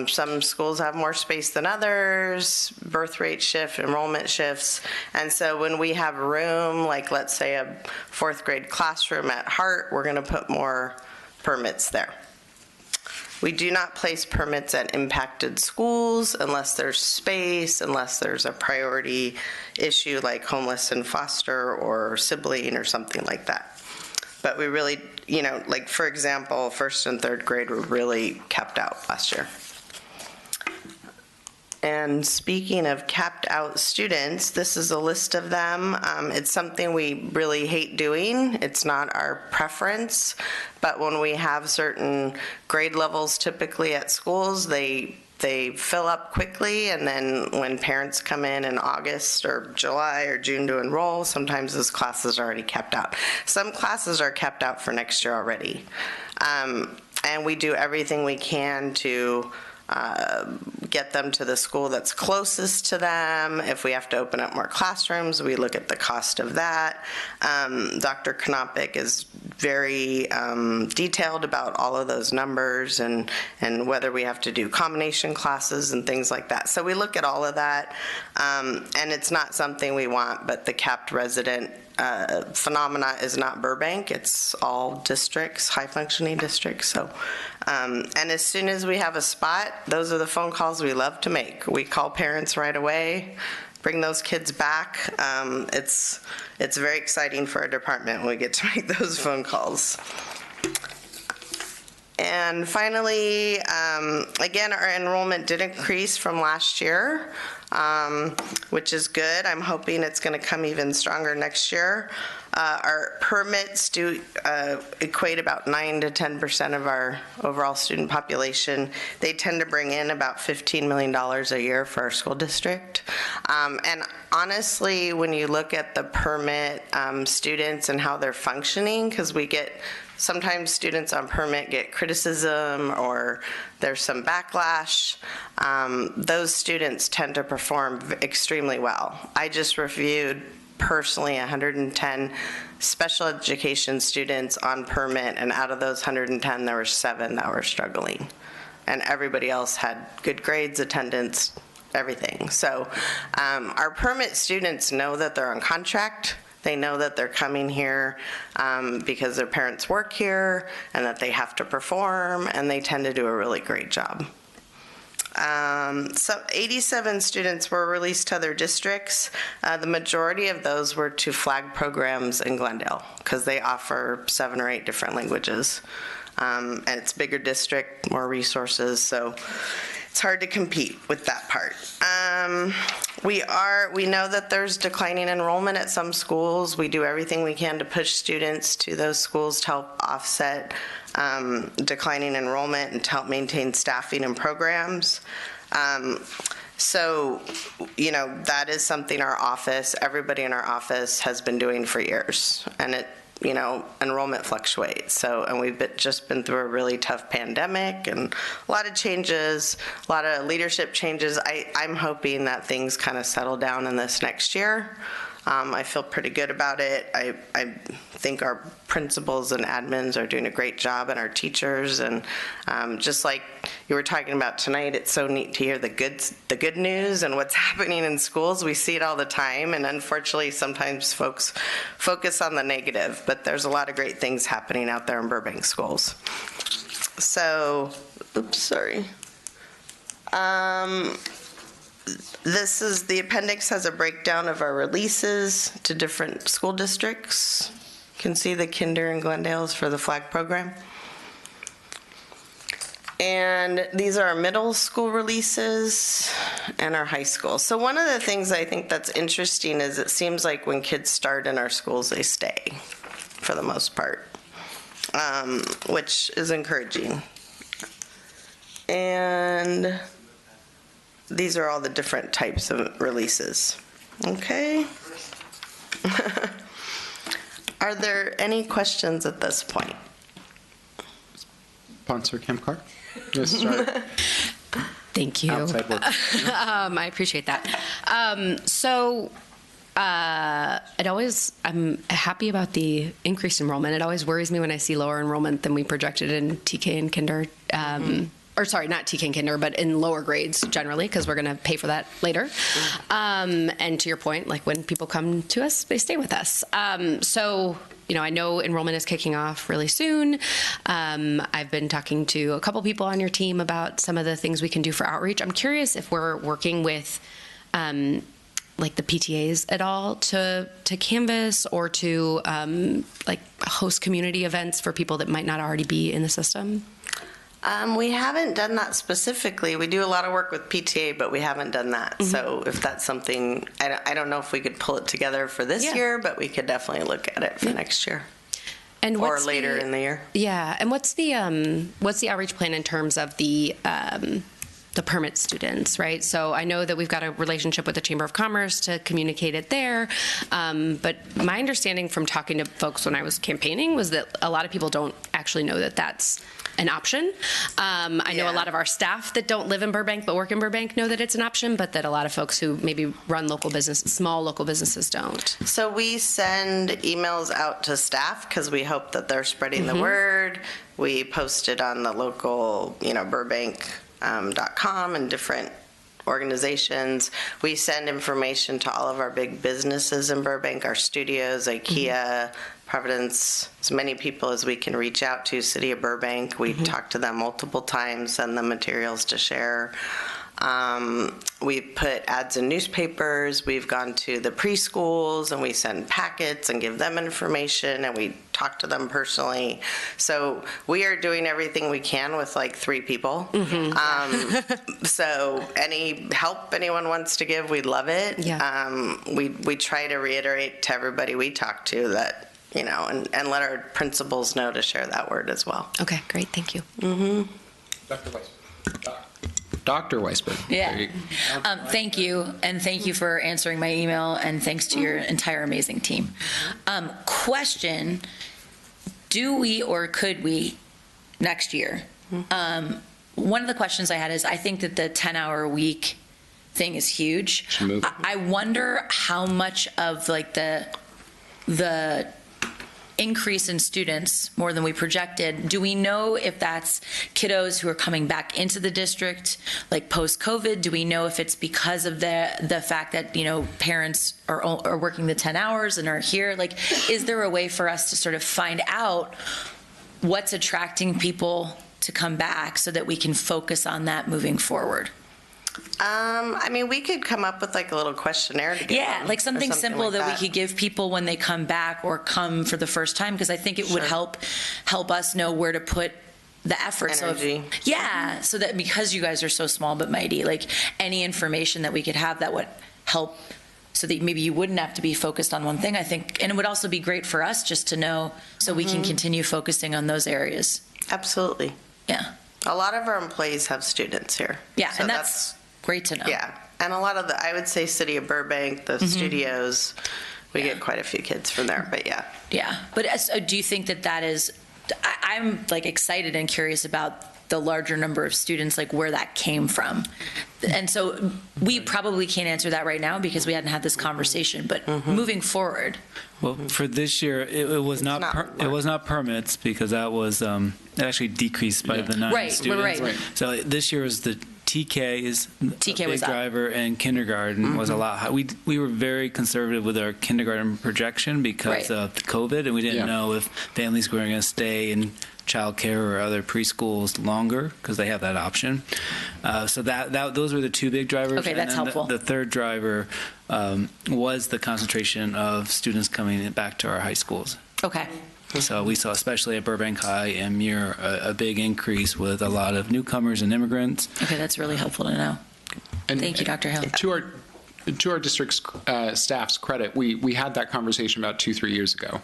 some schools have more space than others, birth rate shift, enrollment shifts, and so when we have room, like let's say a 4th grade classroom at Hart, we're going to put more permits there. We do not place permits at impacted schools unless there's space, unless there's a priority issue like homeless and foster or sibling or something like that. But we really, like for example, 1st and 3rd grade were really capped out last year. And speaking of capped out students, this is a list of them. It's something we really hate doing. It's not our preference, but when we have certain grade levels typically at schools, they fill up quickly, and then when parents come in August or July or June to enroll, sometimes those classes are already capped out. Some classes are capped out for next year already. And we do everything we can to get them to the school that's closest to them. If we have to open up more classrooms, we look at the cost of that. Dr. Knopik is very detailed about all of those numbers and whether we have to do combination classes and things like that. So we look at all of that, and it's not something we want, but the capped resident phenomena is not Burbank. It's all districts, high-functioning districts. So, and as soon as we have a spot, those are the phone calls we love to make. We call parents right away, bring those kids back. It's very exciting for our department when we get to make those phone calls. And finally, again, our enrollment did increase from last year, which is good. I'm hoping it's going to come even stronger next year. Our permits do equate about 9 to 10% of our overall student population. They tend to bring in about $15 million a year for our school district. And honestly, when you look at the permit students and how they're functioning, because we get sometimes students on permit get criticism or there's some backlash. Those students tend to perform extremely well. I just reviewed personally 110 special education students on permit, and out of those 110, there were 7 that were struggling. And everybody else had good grades, attendance, everything. So our permit students know that they're on contract. They know that they're coming here because their parents work here and that they have to perform, and they tend to do a really great job. So 87 students were released to other districts. The majority of those were to flag programs in Glendale because they offer 7 or 8 different languages. And it's a bigger district, more resources, so it's hard to compete with that part. We know that there's declining enrollment at some schools. We do everything we can to push students to those schools to help offset declining enrollment and to help maintain staffing and programs. So, that is something our office, everybody in our office has been doing for years. And it, enrollment fluctuates. So, and we've just been through a really tough pandemic and a lot of changes, a lot of leadership changes. I'm hoping that things kind of settle down in this next year. I feel pretty good about it. I think our principals and admins are doing a great job, and our teachers. And just like you were talking about tonight, it's so neat to hear the good news and what's happening in schools. We see it all the time, and unfortunately, sometimes folks focus on the negative. But there's a lot of great things happening out there in Burbank schools. So, oops, sorry. The appendix has a breakdown of our releases to different school districts. You can see the Kinder and Glendale's for the flag program. And these are our middle school releases and our high school. So one of the things I think that's interesting is it seems like when kids start in our schools, they stay for the most part, which is encouraging. And these are all the different types of releases. Okay. Are there any questions at this point? Sponsor Kim Carr? Yes, sorry. Thank you. Outside work. I appreciate that. I'm happy about the increased enrollment. It always worries me when I see lower enrollment than we projected in TK and Kinder. Or sorry, not TK and Kinder, but in lower grades generally, because we're going to pay for that later. And to your point, like when people come to us, they stay with us. I know enrollment is kicking off really soon. I've been talking to a couple people on your team about some of the things we can do for outreach. I'm curious if we're working with like the PTAs at all to canvas or to like host community events for people that might not already be in the system. We haven't done that specifically. We do a lot of work with PTA, but we haven't done that. Mm-hmm. So if that's something, I don't know if we could pull it together for this year, but we could definitely look at it for next year. And or later in the year. Yeah. And what's the outreach plan in terms of the permit students, right? So I know that we've got a relationship with the Chamber of Commerce to communicate it there. But my understanding from talking to folks when I was campaigning was that a lot of people don't actually know that that's an option. I know a lot of our staff that don't live in Burbank but work in Burbank know that it's an option, but that a lot of folks who maybe run small local businesses don't. So we send emails out to staff because we hope that they're spreading the word. We post it on the local, Burbank.com and different organizations. We send information to all of our big businesses in Burbank, our studios, IKEA, Providence, as many people as we can reach out to. City of Burbank, we talk to them multiple times, send them materials to share. We've put ads in newspapers. We've gone to the preschools and we send packets and give them information and we talk to them personally. So we are doing everything we can with like 3 people. So any help anyone wants to give, we'd love it. Yeah. We try to reiterate to everybody we talk to that, and let our principals know to share that word as well. Okay, great. Thank you. Dr. Weisberg. Yeah. Thank you, and thank you for answering my email, and thanks to your entire amazing team. Question, do we or could we next year? One of the questions I had is I think that the 10-hour week thing is huge. I wonder how much of like the increase in students more than we projected. Do we know if that's kiddos who are coming back into the district like post-COVID? Do we know if it's because of the fact that parents are working the 10 hours and are here? Like, is there a way for us to sort of find out what's attracting people to come back so that we can focus on that moving forward? We could come up with like a little questionnaire to give them, like something simple like that we could give people when they come back or come for the first time, because I think it would help us know where to put the effort. Energy. So that because you guys are so small but mighty, like any information that we could have that would help so that maybe you wouldn't have to be focused on one thing, I think. And it would also be great for us just to know so we can continue focusing on those areas. Absolutely. Yeah. A lot of our employees have students here. Yeah, so and that's great to know. Yeah, And a lot of I would say City of Burbank, the studios, we get quite a few kids from there, but yeah. Yeah, but do you think that is, I'm like excited and curious about the larger number of students, like where that came from. And so we probably can't answer that right now because we hadn't had this conversation, but moving forward. Well, for this year, it was not permits because that was it actually decreased by the 9 students. Right. So this year was the TKs, TK was big driver, and kindergarten was a lot high. We were very conservative with our kindergarten projection because of the COVID, and we didn't know if families were going to stay in childcare or other preschools longer because they have that option. So those were the 2 big drivers. Okay, that's helpful. The third driver was the concentration of students coming back to our high schools. Okay. So we saw, especially at Burbank High and Muir, a big increase with a lot of newcomers and immigrants. Okay, that's really helpful to know. Thank you, Dr. Hill. To our district's staff's credit, we had that conversation about 2-3 years ago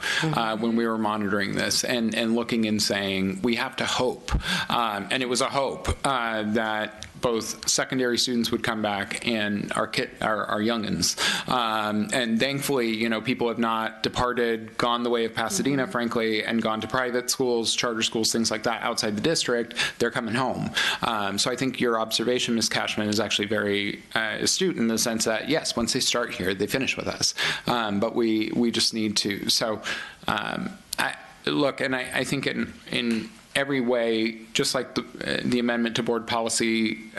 when we were monitoring this and looking and saying we have to hope, and it was a hope that both secondary students would come back and our youngins. And thankfully, people have not departed, gone the way of Pasadena, frankly, and gone to private schools, charter schools, things like that outside the district. They're coming home. So I think your observation, Ms. Cashman, is actually very astute in the sense that, yes, once they start here, they finish with us. But we just need to. So I think in every way, just like the amendment to board policy,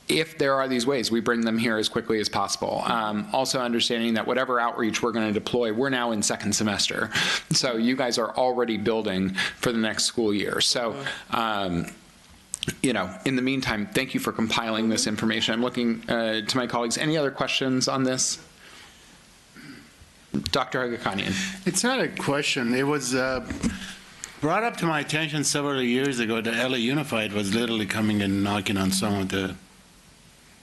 if there are these ways, we bring them here as quickly as possible. Also understanding that whatever outreach we're going to deploy, we're now in second semester. So you guys are already building for the next school year. So, in the meantime, thank you for compiling this information. I'm looking to my colleagues. Any other questions on this? Dr. Agakanian. It's not a question. It was brought up to my attention several years ago that LA Unified was literally coming and knocking on some of the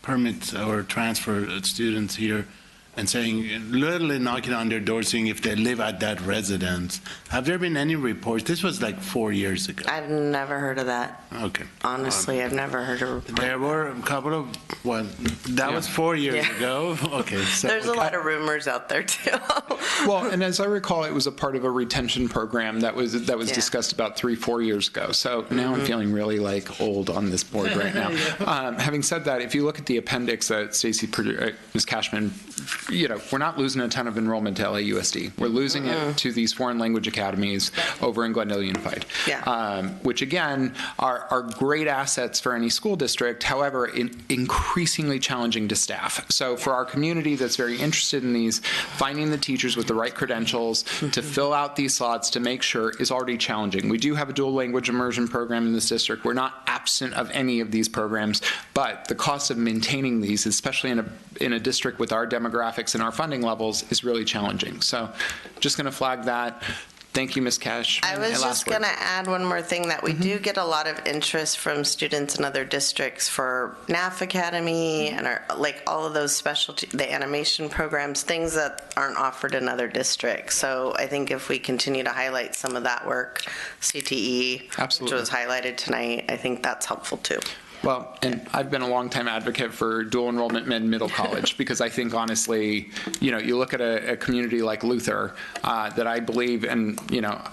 permits or transfer students here and saying, literally knocking on their door, seeing if they live at that residence. Have there been any reports? This was like 4 years ago. I've never heard of that. Okay. Honestly, I've never heard of reports. There were a couple of, that was 4 years ago. Okay. So there's a lot of rumors out there too. Well, and as I recall, it was a part of a retention program that was discussed about 3-4 years ago. So now I'm feeling really old on this board right now. Having said that, if you look at the appendix that Ms. Cashman, we're not losing a ton of enrollment to LAUSD. We're losing it to these foreign language academies over in Glendale Unified, which again are great assets for any school district, however, increasingly challenging to staff. So for our community that's very interested in these, finding the teachers with the right credentials to fill out these slots to make sure is already challenging. We do have a dual language immersion program in this district. We're not absent of any of these programs, but the cost of maintaining these, especially in a district with our demographics and our funding levels, is really challenging. So just going to flag that. Thank you, Ms. Cash. I was just going to add one more thing, that we do get a lot of interest from students in other districts for NAF Academy and all of those the animation programs, things that aren't offered in other districts. So I think if we continue to highlight some of that work, CTE, which was highlighted tonight, I think that's helpful too. Well, and I've been a longtime advocate for dual enrollment middle college because I think honestly, you look at a community like Luther that I believe, and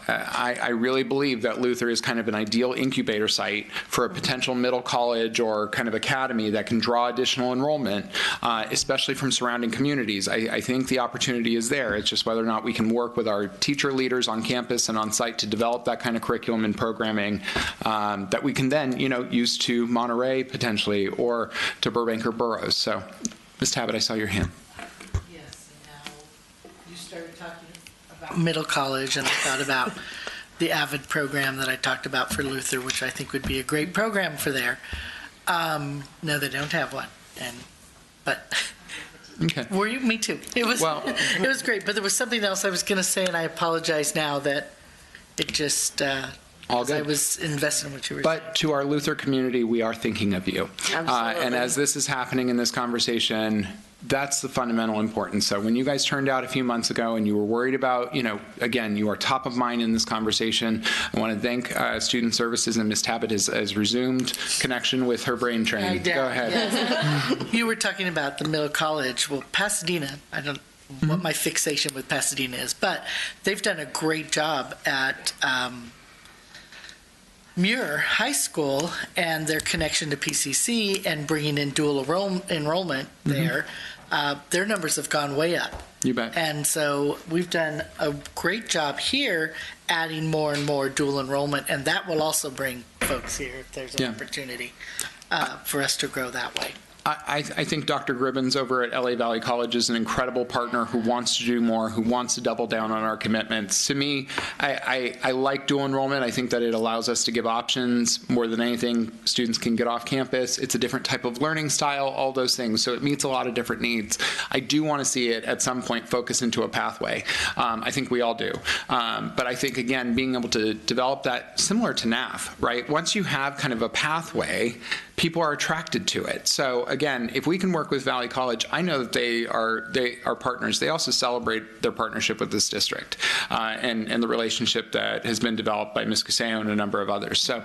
I really believe that Luther is kind of an ideal incubator site for a potential middle college or kind of academy that can draw additional enrollment, especially from surrounding communities. I think the opportunity is there. It's just whether or not we can work with our teacher leaders on campus and on site to develop that kind of curriculum and programming that we can then, use to Monterey potentially, or to Burbank or Burroughs. So, Ms. Tabbitt, I saw your hand. Yes, and now you started talking about middle college, and I thought about the AVID program that I talked about for Luther, which I think would be a great program for there. No, they don't have one, but okay. Were you? Me too. It was it was great, but there was something else I was going to say, and I apologize now that it just. All good. I was invested in what you were saying. But to our Luther community, we are thinking of you. Absolutely. And as this is happening in this conversation, That's the fundamental importance. So when you guys turned out a few months ago and you were worried about, again, you are top of mind in this conversation. I want to thank Student Services, and Ms. Tabbitt has resumed connection with her brain train. Go ahead. Yes. You were talking about the middle college. Well, Pasadena, I don't know what my fixation with Pasadena is, but they've done a great job at Muir High School and their connection to PCC and bringing in dual enrollment there. Their numbers have gone way up. You bet. And so we've done a great job here adding more and more dual enrollment, and that will also bring folks here if there's an opportunity for us to grow that way. I think Dr. Gribbins over at LA Valley College is an incredible partner who wants to do more, who wants to double down on our commitments. To me, I like dual enrollment. I think that it allows us to give options more than anything. Students can get off campus. It's a different type of learning style, all those things. So it meets a lot of different needs. I do want to see it at some point focus into a pathway. I think we all do. But I think, again, being able to develop that similar to NAF, right? Once you have kind of a pathway, people are attracted to it. So again, if we can work with Valley College, I know that they are partners. They also celebrate their partnership with this district and the relationship that has been developed by Ms. Cuseo and a number of others. So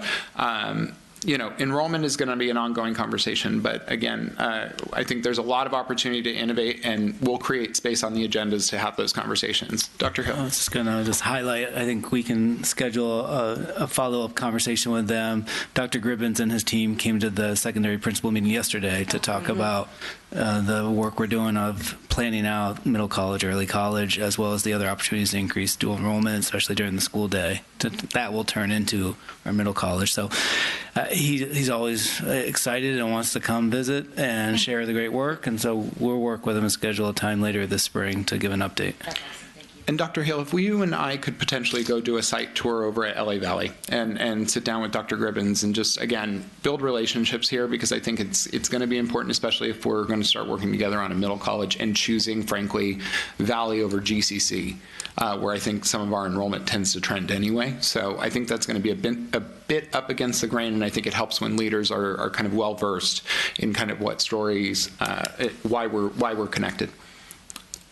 enrollment is going to be an ongoing conversation, but again, I think there's a lot of opportunity to innovate, and we'll create space on the agendas to have those conversations. Dr. Hill. I was just going to highlight, I think we can schedule a follow-up conversation with them. Dr. Gribbins and his team came to the secondary principal meeting yesterday to talk about the work we're doing of planning out middle college, early college, as well as the other opportunities to increase dual enrollment, especially during the school day. That will turn into our middle college. So he's always excited and wants to come visit and share the great work. And so we'll work with him and schedule a time later this spring to give an update. And Dr. Hill, if you and I could potentially go do a site tour over at LA Valley and sit down with Dr. Gribbins and just, again, build relationships here, because I think it's going to be important, especially if we're going to start working together on a middle college and choosing, frankly, Valley over GCC, where I think some of our enrollment tends to trend anyway. So I think that's going to be a bit up against the grain, and I think it helps when leaders are kind of well-versed in kind of what stories, why we're connected.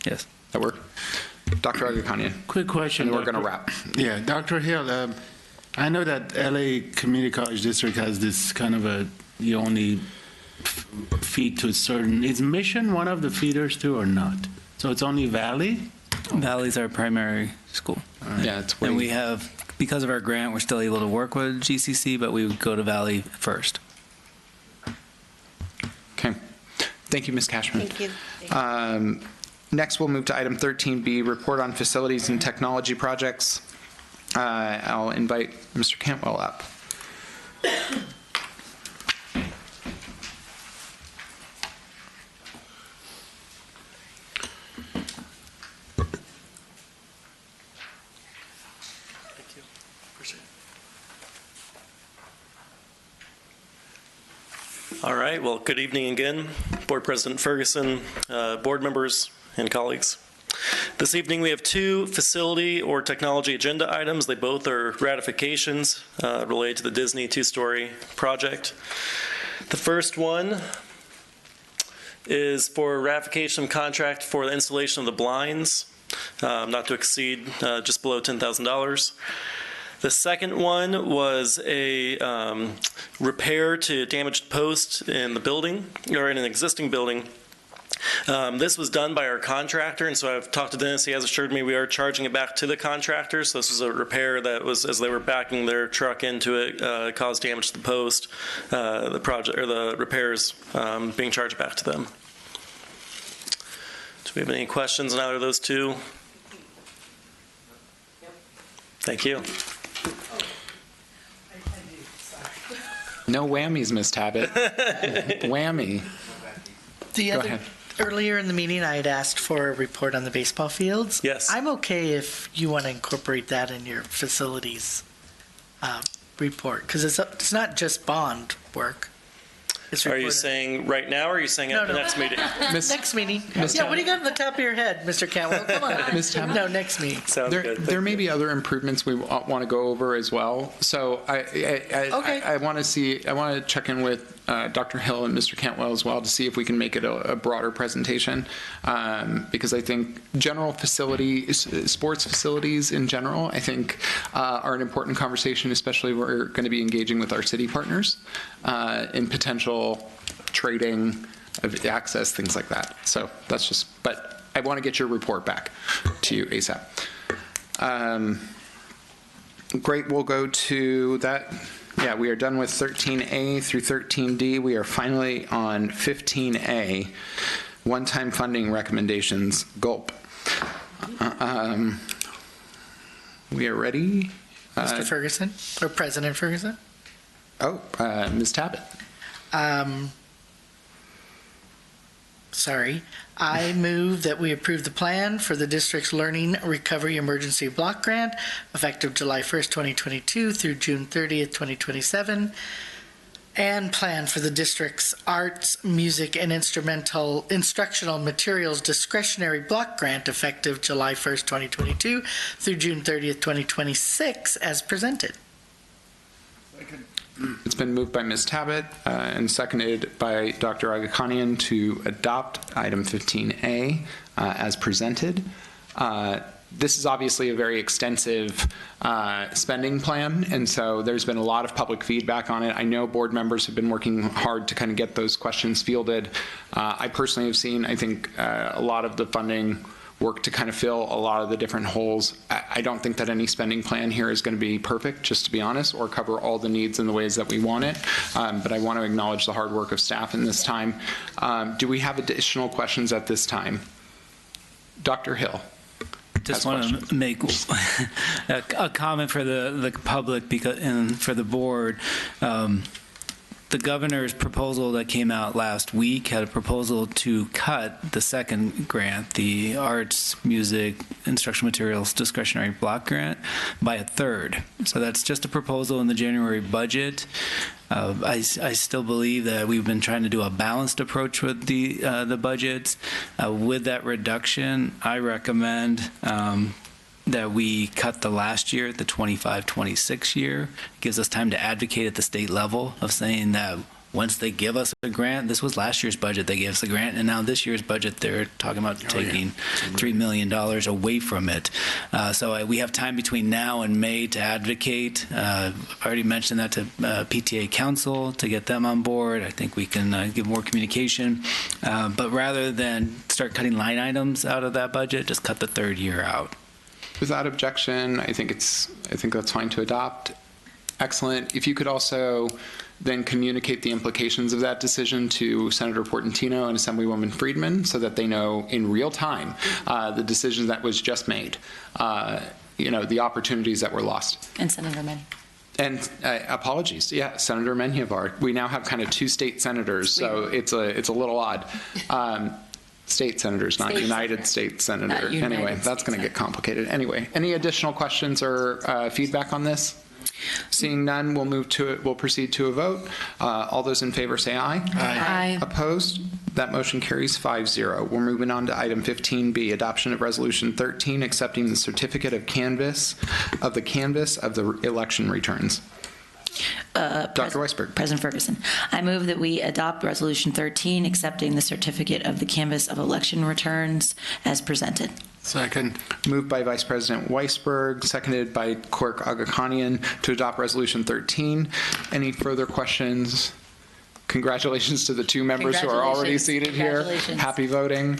Yes. That work? Dr. Agakanian. Quick question. And we're going to wrap. Yeah, Dr. Hill, I know that LA Community College District has this kind of you only feed to a certain, is Mission one of the feeders too or not? So it's only Valley? Valley's our primary school. Right. Yeah, it's and we have, because of our grant, we're still able to work with GCC, but we would go to Valley first. Okay. Thank you, Ms. Cashman. Thank you. Next, we'll move to item 13B, report on facilities and technology projects. I'll invite Mr. Cantwell up. All right, well, good evening again, Board President Ferguson, board members, and colleagues. This evening we have two facility or technology agenda items. They both are ratifications related to the Disney two-story project. The first one is for ratification of contract for the installation of the blinds, not to exceed just below $10,000. The second one was a repair to damaged post in the building, or in an existing building. This was done by our contractor, and so I've talked to Dennis. He has assured me we are charging it back to the contractor. So this was a repair that was, as they were backing their truck into it, caused damage to the post. The project or the repairs being charged back to them. Do we have any questions on either of those two? Thank you. No whammies, Ms. Tabbitt. Whammy. Go ahead. Earlier in the meeting, I had asked for a report on the baseball fields. Yes. I'm okay if you want to incorporate that in your facilities report, because it's not just bond work. Are you saying right now, or are you saying at the next meeting? Next meeting. Yeah, what do you got on the top of your head, Mr. Cantwell? Come on. Ms. Tabbitt? No, next meeting. Sounds good. There may be other improvements we want to go over as well. So I want to check in with Dr. Hill and Mr. Cantwell as well to see if we can make it a broader presentation, because I think sports facilities in general, I think are an important conversation, especially we're going to be engaging with our city partners in potential trading of access, things like that. So that's just, but I want to get your report back to you ASAP. Great, we'll go to that. Yeah, we are done with 13A through 13D. We are finally on 15A, one-time funding recommendations, gulp. We are ready. Mr. Ferguson, or President Ferguson? Oh, Ms. Tabbitt. Sorry. I move that we approve the plan for the district's Learning Recovery Emergency Block Grant effective July 1st, 2022 through June 30th, 2027, and plan for the district's Arts, Music, and Instructional Materials Discretionary Block Grant effective July 1st, 2022 through June 30th, 2026 as presented. It's been moved by Ms. Tabbitt and seconded by Dr. Agakanian to adopt item 15A as presented. This is obviously a very extensive spending plan, and so there's been a lot of public feedback on it. I know board members have been working hard to kind of get those questions fielded. I personally have seen, I think, a lot of the funding work to kind of fill a lot of the different holes. I don't think that any spending plan here is going to be perfect, just to be honest, or cover all the needs in the ways that we want it. But I want to acknowledge the hard work of staff in this time. Do we have additional questions at this time? Dr. Hill. Just want to make a comment for the public and for the board. The governor's proposal that came out last week had a proposal to cut the second grant, the Arts, Music, Instructional Materials Discretionary Block Grant, by a third. So that's just a proposal in the January budget. I still believe that we've been trying to do a balanced approach with the budgets. With that reduction, I recommend that we cut the last year, the 25-26 year. It gives us time to advocate at the state level of saying that once they give us a grant, this was last year's budget, they gave us a grant, and now this year's budget, they're talking about taking $3 million away from it. So we have time between now and May to advocate. I've already mentioned that to PTA Council to get them on board. I think we can give more communication. But rather than start cutting line items out of that budget, just cut the third year out. Without objection, I think that's fine to adopt. Excellent. If you could also then communicate the implications of that decision to Senator Portantino and Assemblywoman Friedman so that they know in real time the decision that was just made, the opportunities that were lost. And Senator Mann. And apologies, yeah, Senator Menjivar. We now have kind of two state senators, so it's a little odd. State senators, not United States Senator. Anyway, that's going to get complicated. Anyway, any additional questions or feedback on this? Seeing none, we'll proceed to a vote. All those in favor say aye. Aye. Opposed? That motion carries 5-0. We're moving on to item 15B, adoption of resolution 13, accepting the certificate of canvass of the election returns. Dr. Weisberg. President Ferguson, I move that we adopt Resolution 13, accepting the certificate of the canvass of election returns as presented. Second. Moved by Vice President Weisberg, seconded by Clerk Agakanian to adopt Resolution 13. Any further questions? Congratulations to the two members who are already seated here. Happy voting.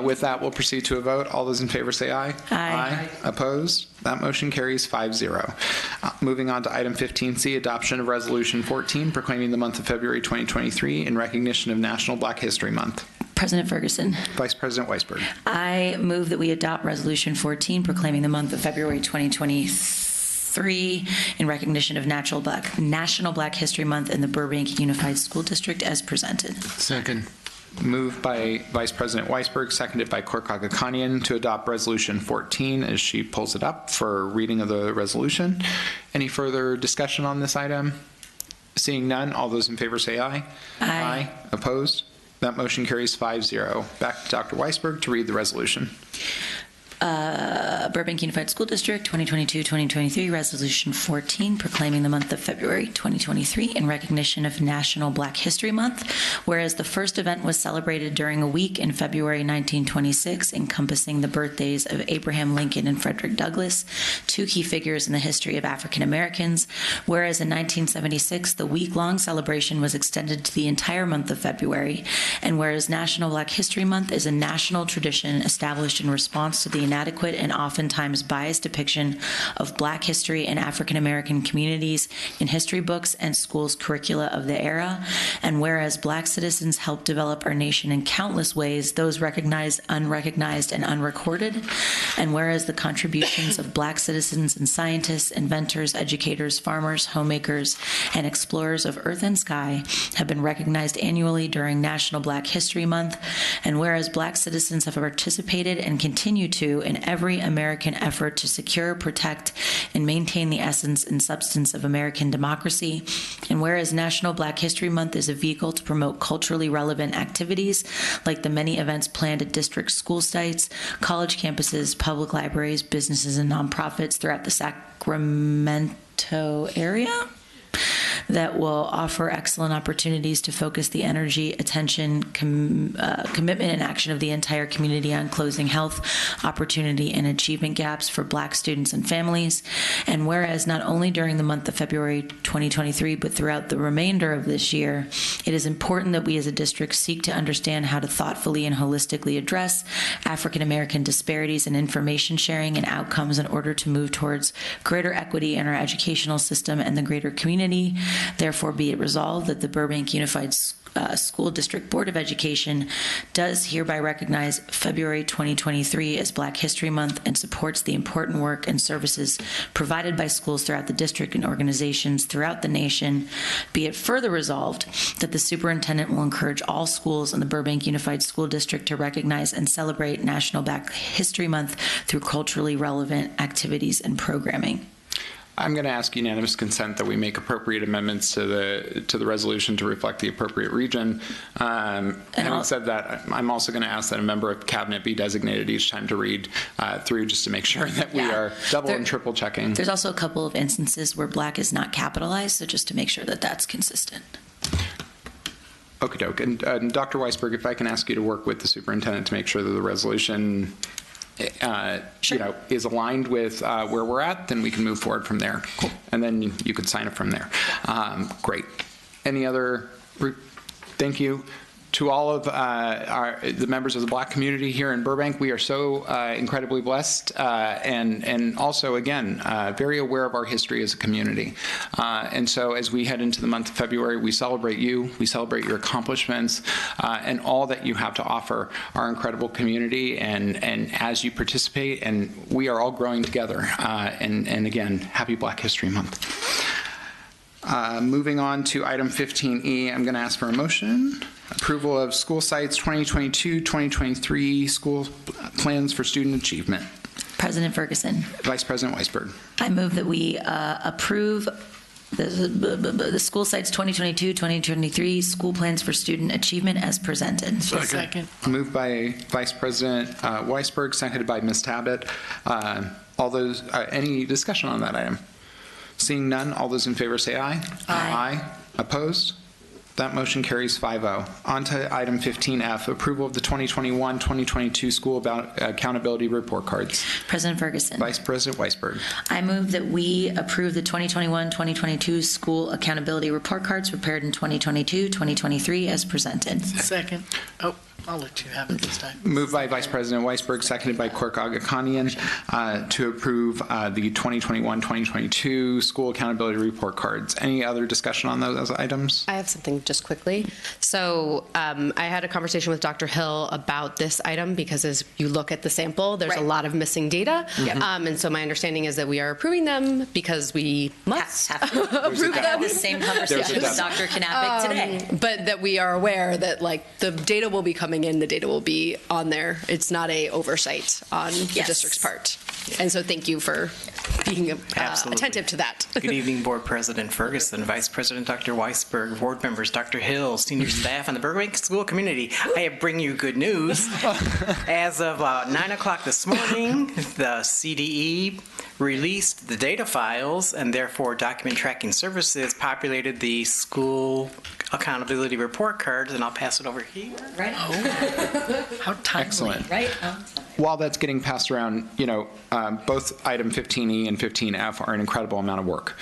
With that, we'll proceed to a vote. All those in favor say aye. Aye. Opposed? That motion carries 5-0. Moving on to item 15C, adoption of Resolution 14, proclaiming the month of February 2023 in recognition of National Black History Month. President Ferguson. Vice President Weisberg. I move that we adopt Resolution 14, proclaiming the month of February 2023 in recognition of National Black History Month in the Burbank Unified School District as presented. Second. Moved by Vice President Weisberg, seconded by Clerk Agakanian to adopt Resolution 14 as she pulls it up for reading of the resolution. Any further discussion on this item? Seeing none, all those in favor say aye. Aye. Opposed? That motion carries 5-0. Back to Dr. Weisberg to read the resolution. Burbank Unified School District 2022-2023 Resolution 14 proclaiming the month of February 2023 in recognition of National Black History Month, whereas the first event was celebrated during a week in February 1926 encompassing the birthdays of Abraham Lincoln and Frederick Douglass, two key figures in the history of African Americans, whereas in 1976 the week-long celebration was extended to the entire month of February, and whereas National Black History Month is a national tradition established in response to the inadequate and oftentimes biased depiction of Black history and African American communities in history books and schools' curricula of the era, and whereas Black citizens helped develop our nation in countless ways, those recognized, unrecognized, and unrecorded, and whereas the contributions of Black citizens and scientists, inventors, educators, farmers, homemakers, and explorers of earth and sky have been recognized annually during National Black History Month, and whereas Black citizens have participated and continue to in every American effort to secure, protect, and maintain the essence and substance of American democracy, and whereas National Black History Month is a vehicle to promote culturally relevant activities like the many events planned at district school sites, college campuses, public libraries, businesses, and nonprofits throughout the Sacramento area, that will offer excellent opportunities to focus the energy, attention, commitment, and action of the entire community on closing health, opportunity, and achievement gaps for Black students and families. And whereas not only during the month of February 2023, but throughout the remainder of this year, it is important that we as a district seek to understand how to thoughtfully and holistically address African American disparities in information sharing and outcomes in order to move towards greater equity in our educational system and the greater community. Therefore, be it resolved that the Burbank Unified School District Board of Education does hereby recognize February 2023 as Black History Month and supports the important work and services provided by schools throughout the district and organizations throughout the nation. Be it further resolved that the superintendent will encourage all schools in the Burbank Unified School District to recognize and celebrate National Black History Month through culturally relevant activities and programming. I'm going to ask unanimous consent that we make appropriate amendments to the resolution to reflect the appropriate region. Having said that, I'm also going to ask that a member of cabinet be designated each time to read through, just to make sure that we are double and triple checking. There's also a couple of instances where Black is not capitalized, so just to make sure that that's consistent. Okie doke. And Dr. Weisberg, if I can ask you to work with the superintendent to make sure that the resolution is aligned with where we're at, then we can move forward from there. Cool. And then you could sign it from there. Great. Any other? Thank you. To all of the members of the Black community here in Burbank, we are so incredibly blessed and also, again, very aware of our history as a community. And so as we head into the month of February, we celebrate you, we celebrate your accomplishments, and all that you have to offer our incredible community. And as you participate, and we are all growing together. And again, happy Black History Month. Moving on to item 15E, I'm going to ask for a motion. Approval of school sites 2022-2023 school plans for student achievement. President Ferguson. Vice President Weisberg. I move that we approve the school sites 2022-2023 school plans for student achievement as presented. Second. Moved by Vice President Weisberg, seconded by Ms. Tabbitt. All those, any discussion on that item? Seeing none, all those in favor say aye. Aye. Opposed? That motion carries 5-0. On to item 15F, approval of the 2021-2022 school accountability report cards. President Ferguson. Vice President Weisberg. I move that we approve the 2021-2022 school accountability report cards prepared in 2022-2023 as presented. Second. Oh, I'll let you have it this time. Moved by Vice President Weisberg, seconded by Clerk Agakanian, to approve the 2021-2022 school accountability report cards. Any other discussion on those items? I have something just quickly. So I had a conversation with Dr. Hill about this item because as you look at the sample, there's a lot of missing data. Yep. And so my understanding is that we are approving them because we must have to approve them. I had the same conversation with Dr. Knappich today. But that we are aware that like the data will be coming coming in, the data will be on there. It's not a oversight on the Yes. district's part. And so thank you for being attentive to that. Good evening, Board President Ferguson, Vice President Dr. Weisberg, board members Dr. Hill, senior staff, and the Burbank school community. I bring you good news. As of 9 o'clock this morning, the CDE released the data files, and therefore Document Tracking Services populated the school accountability report cards, and I'll pass it over here. Right. How timely. Excellent. Right. While that's getting passed around, both item 15E and 15F are an incredible amount of work.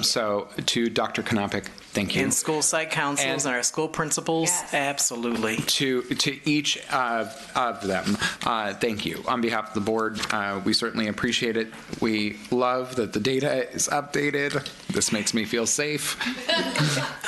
So to Dr. Konopik, thank you. And school site councils and our school principals, absolutely. To each of them, thank you. On behalf of the board, we certainly appreciate it. We love that the data is updated. This makes me feel safe.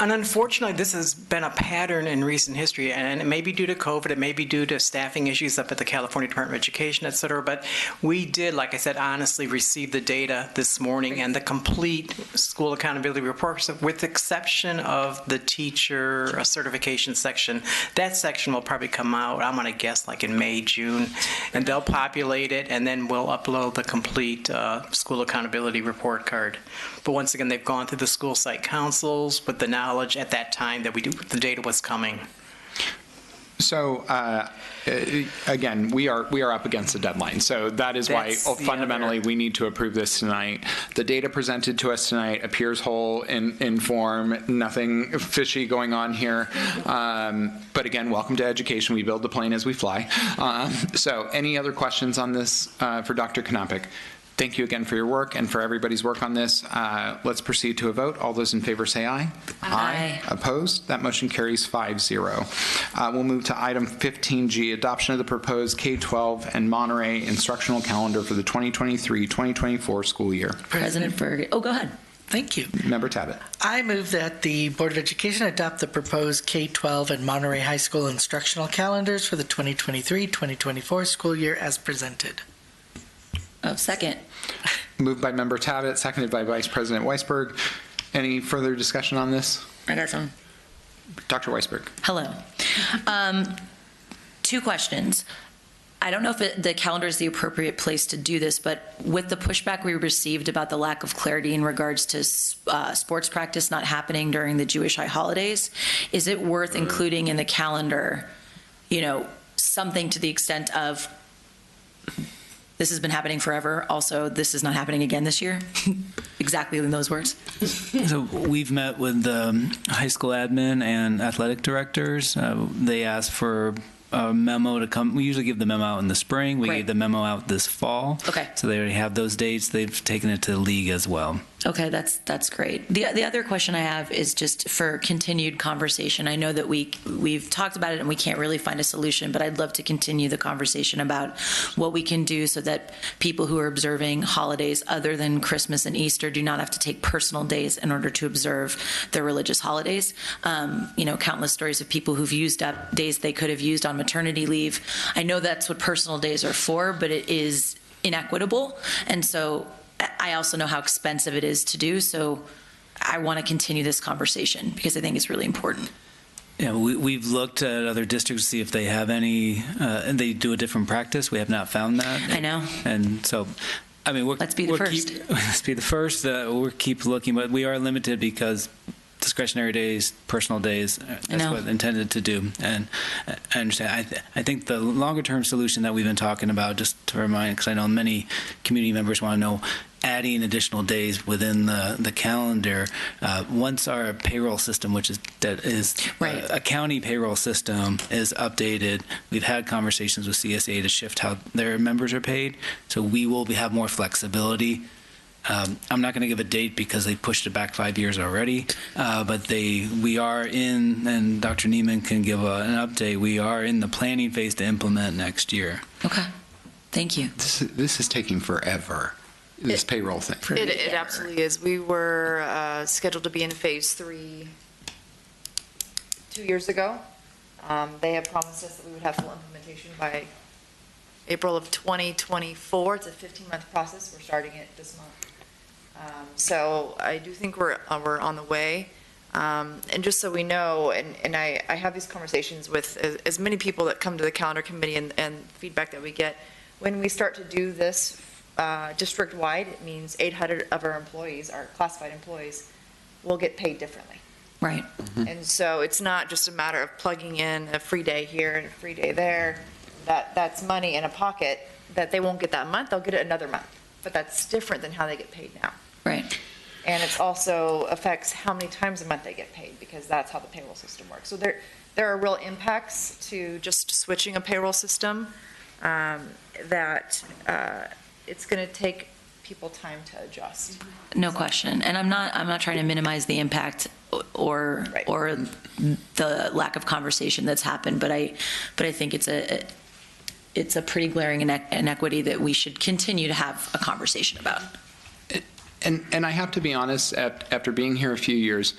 And unfortunately, this has been a pattern in recent history, and it may be due to COVID, it may be due to staffing issues up at the California Department of Education, et cetera, but we did, like I said, honestly receive the data this morning and the complete school accountability reports, with the exception of the teacher certification section. That section will probably come out, I'm going to guess, like in May, June, and they'll populate it, and then we'll upload the complete school accountability report card. But once again, they've gone through the school site councils with the knowledge at that time that the data was coming. So again, we are up against the deadline. So that is why fundamentally we need to approve this tonight. The data presented to us tonight appears whole in form, nothing fishy going on here. But again, welcome to education. We build the plane as we fly. So any other questions on this for Dr. Konopik? Thank you again for your work and for everybody's work on this. Let's proceed to a vote. All those in favor say aye. Aye. Opposed? That motion carries 5-0. We'll move to item 15G, adoption of the proposed K-12 and Monterey instructional calendar for the 2023-2024 school year. President Ferguson. Oh, go ahead. Thank you. Member Tabbitt. I move that the Board of Education adopt the proposed K-12 and Monterey High School instructional calendars for the 2023-2024 school year as presented. Oh, second. Moved by Member Tabbitt, seconded by Vice President Weisberg. Any further discussion on this? I got some. Dr. Weisberg. Hello. 2 questions. I don't know if the calendar is the appropriate place to do this, but with the pushback we received about the lack of clarity in regards to sports practice not happening during the Jewish high holidays, is it worth including in the calendar, something to the extent of, this has been happening forever. Also, this is not happening again this year. Exactly in those words. So we've met with the high school admin and athletic directors. They asked for a memo to come. We usually give the memo out in the spring. We gave the memo out this fall. Okay. So they already have those dates. They've taken it to the league as well. Okay, that's great. The other question I have is just for continued conversation. I know that we've talked about it and we can't really find a solution, but I'd love to continue the conversation about what we can do so that people who are observing holidays other than Christmas and Easter do not have to take personal days in order to observe their religious holidays. Countless stories of people who've used up days they could have used on maternity leave. I know that's what personal days are for, but it is inequitable. And so I also know how expensive it is to do, so I want to continue this conversation because I think it's really important. Yeah, we've looked at other districts to see if they have any, and they do a different practice. We have not found that. I know. And so, let's be the first. Let's be the first. We'll keep looking, but we are limited because discretionary days, personal days, that's what intended to do. And I understand. I think the longer-term solution that we've been talking about, just to remind, because I know many community members want to know, adding additional days within the calendar. Once our payroll system, which is a county payroll system, is updated, we've had conversations with CSA to shift how their members are paid. So we will have more flexibility. I'm not going to give a date because they pushed it back 5 years already, but we are in, and Dr. Neiman can give an update, we are in the planning phase to implement next year. Okay. Thank you. This is taking forever, this payroll thing. It absolutely is. We were scheduled to be in phase 3 2 years ago. They have promised us that we would have full implementation by April of 2024. It's a 15-month process. We're starting it this month. So I do think we're on the way. And just so we know, and I have these conversations with as many people that come to the calendar committee and feedback that we get, when we start to do this district-wide, it means 800 of our employees, our classified employees, will get paid differently. Right. And so it's not just a matter of plugging in a free day here and a free day there. That's money in a pocket that they won't get that month, they'll get it another month. But that's different than how they get paid now. Right. And it also affects how many times a month they get paid, because that's how the payroll system works. So there are real impacts to just switching a payroll system, that it's going to take people time to adjust. No question. And I'm not trying to minimize the impact or the lack of conversation that's happened, but I think it's a pretty glaring inequity that we should continue to have a conversation about. And I have to be honest, after being here a few years,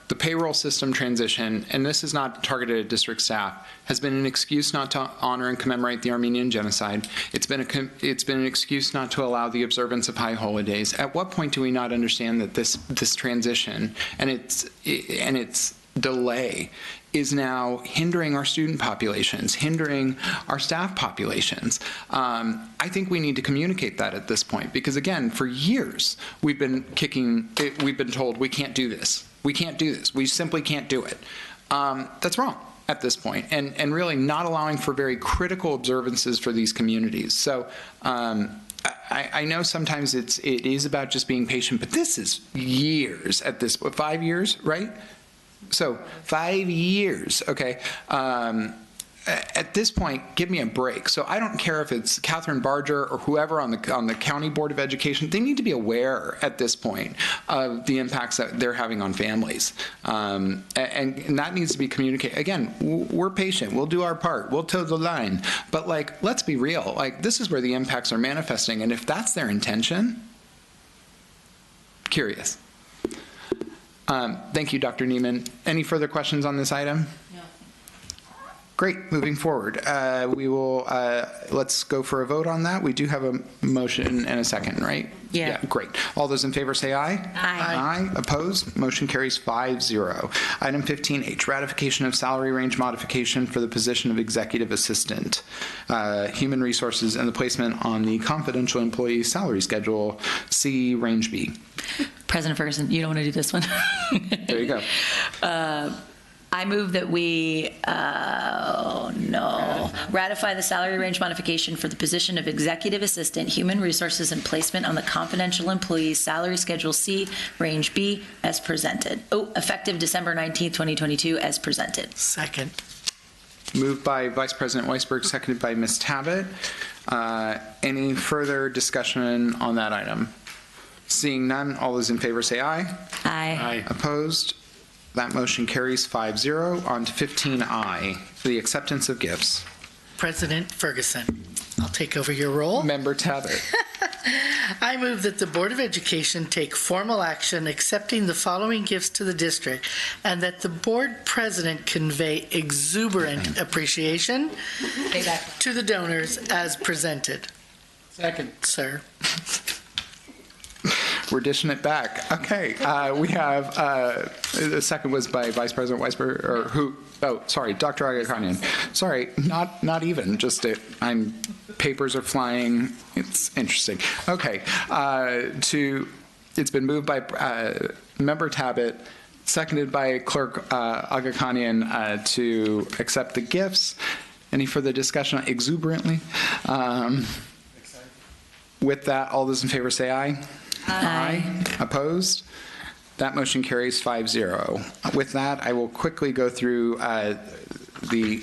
the payroll system transition, and this is not targeted at district staff, has been an excuse not to honor and commemorate the Armenian genocide. It's been an excuse not to allow the observance of high holidays. At what point do we not understand that this transition and its delay is now hindering our student populations, hindering our staff populations? I think we need to communicate that at this point, because again, for years we've been told we can't do this. We can't do this. We simply can't do it. That's wrong at this point, and really not allowing for very critical observances for these communities. So I know sometimes it is about just being patient, but this is years at this point. 5 years, right? So 5 years, okay. At this point, give me a break. So I don't care if it's Catherine Barger or whoever on the County Board of Education. They need to be aware at this point of the impacts that they're having on families. And that needs to be communicated. Again, we're patient. We'll do our part. We'll toe the line. But let's be real. This is where the impacts are manifesting. And if that's their intention, curious. Thank you, Dr. Neiman. Any further questions on this item? No. Great. Moving forward, we will, let's go for a vote on that. We do have a motion and a second, right? Yeah. Great. All those in favor say aye. Aye. Opposed? Motion carries 5-0. Item 15H, ratification of salary range modification for the position of executive assistant, human resources, and the placement on the confidential employee salary schedule, C, range B. President Ferguson, you don't want to do this one? There you go. I move that we, ratify the salary range modification for the position of Executive Assistant, Human Resources and Placement on the Confidential Employees Salary Schedule C, Range B, as presented. Effective December 19th, 2022, as presented. Second. Moved by Vice President Weisberg, seconded by Ms. Tabbitt. Any further discussion on that item? Seeing none, all those in favor say aye. Aye. Opposed? That motion carries 5-0. On to 15I, the acceptance of gifts. President Ferguson, I'll take over your role. Member Tabbitt. I move that the Board of Education take formal action accepting the following gifts to the district, and that the board president convey exuberant appreciation to the donors as presented. Second. Sir. We're dishing it back. Okay, we have, the second was by Vice President Weisberg, or who, Dr. Agakanian. Sorry, not even, just papers are flying. It's interesting. Okay, it's been moved by Member Tabbitt, seconded by Clerk Agakanian to accept the gifts. Any further discussion exuberantly? With that, all those in favor say aye. Aye. Opposed? That motion carries 5-0. With that, I will quickly go through the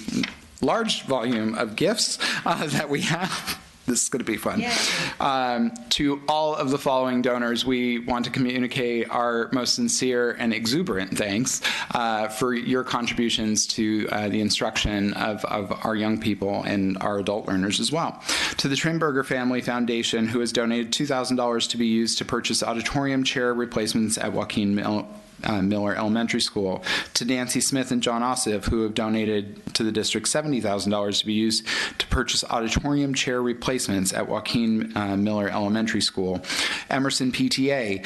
large volume of gifts that we have. This is going to be fun. To all of the following donors, we want to communicate our most sincere and exuberant thanks for your contributions to the instruction of our young people and our adult learners as well. To the Trimberger Family Foundation, who has donated $2,000 to be used to purchase auditorium chair replacements at Joaquin Miller Elementary School. To Nancy Smith and John Ossif, who have donated to the district $70,000 to be used to purchase auditorium chair replacements replacements at Joaquin Miller Elementary School. Emerson PTA,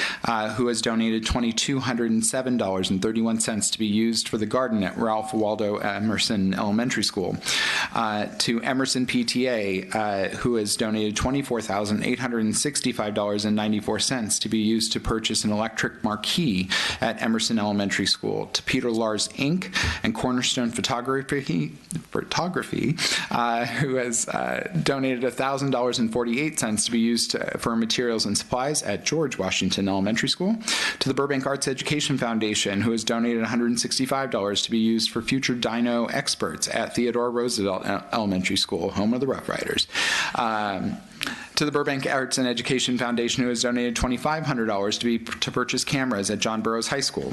who has donated $2,207.31 to be used for the garden at Ralph Waldo Emerson Elementary School. To Emerson PTA, who has donated $24,865.94 to be used to purchase an electric marquee at Emerson Elementary School. To Peter Lars Inc. and Cornerstone Photography, who has donated $1,000.48 to be used for materials and supplies at George Washington Elementary School. To the Burbank Arts Education Foundation, who has donated $165 to be used for future dino experts at Theodore Roosevelt Elementary School, home of the Rough Riders. To the Burbank Arts and Education Foundation, who has donated $2,500 to purchase cameras at John Burroughs High School.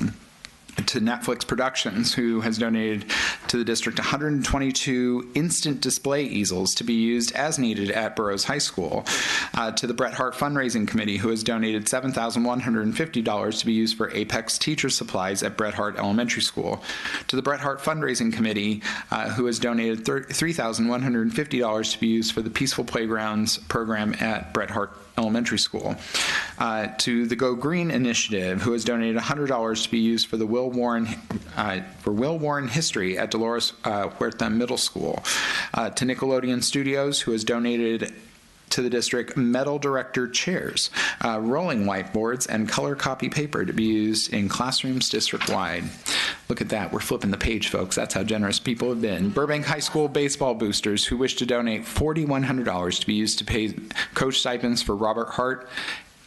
To Netflix Productions, who has donated to the district 122 instant display easels to be used as needed at Burroughs High School. To the Bret Hart Fundraising Committee, who has donated $7,150 to be used for Apex teacher supplies at Bret Hart Elementary School. To the Bret Hart Fundraising Committee, who has donated $3,150 to be used for the Peaceful Playgrounds program at Bret Hart Elementary School. To the Go Green Initiative, who has donated $100 to be used for the Will Warren History at Dolores Huerta Middle School. To Nickelodeon Studios, who has donated to the district metal director chairs, rolling whiteboards, and color copy paper to be used in classrooms district-wide. Look at that. We're flipping the page, folks. That's how generous people have been. Burbank High School baseball boosters, who wish to donate $4,100 to be used to pay coach stipends for Robert Hart,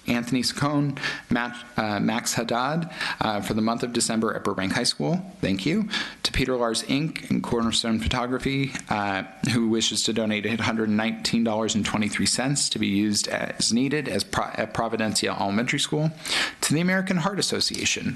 Anthony Saccone, Max Haddad for the month of December at Burbank High School. Thank you. To Peter Lars Inc. and Cornerstone Photography, who wishes to donate $119.23 to be used as needed at Providencia Elementary School. To the American Heart Association,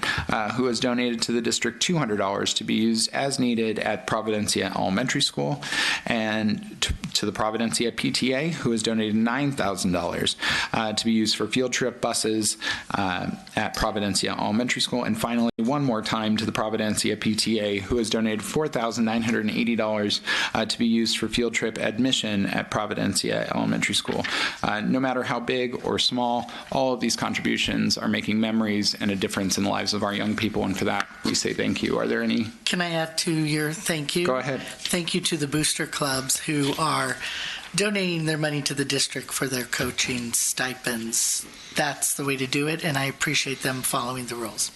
who has donated to the district $200 to be used as needed at Providencia Elementary School. And to the Providencia PTA, who has donated $9,000 to be used for field trip buses at Providencia Elementary School. And finally, one more time to the Providencia PTA, who has donated $4,980 to be used for field trip admission at Providencia Elementary School. No matter how big or small, all of these contributions are making memories and a difference in the lives of our young people, and for that, we say thank you. Are there any? Can I add to your thank you? Go ahead. Thank you to the booster clubs who are donating their money to the district for their coaching stipends. That's the way to do it, and I appreciate them following the rules.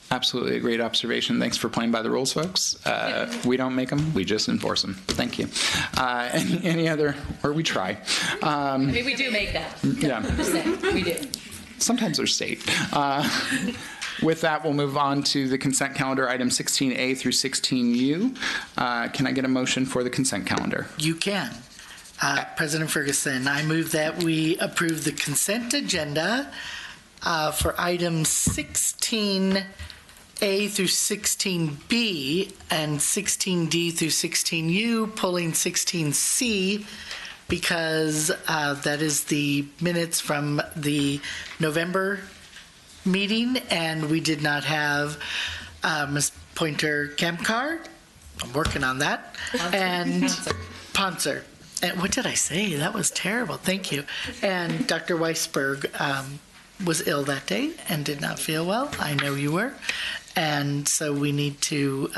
Absolutely a great observation. Thanks for playing by the rules, folks. We don't make them, we just enforce them. Thank you. Any other, or we try. I mean, we do make them. Yeah. We do. Sometimes they're state. With that, we'll move on to the consent calendar, item 16A through 16U. Can I get a motion for the consent calendar? You can. President Ferguson, I move that we approve the consent agenda for items 16A through 16B and 16D through 16U, pulling 16C because that is the minutes from the November meeting, and we did not have Ms. Pointer Kamkar. I'm working on that. And Ponser. And what did I say? That was terrible. Thank you. And Dr. Weisberg was ill that day and did not feel well. I know you were. And so we need to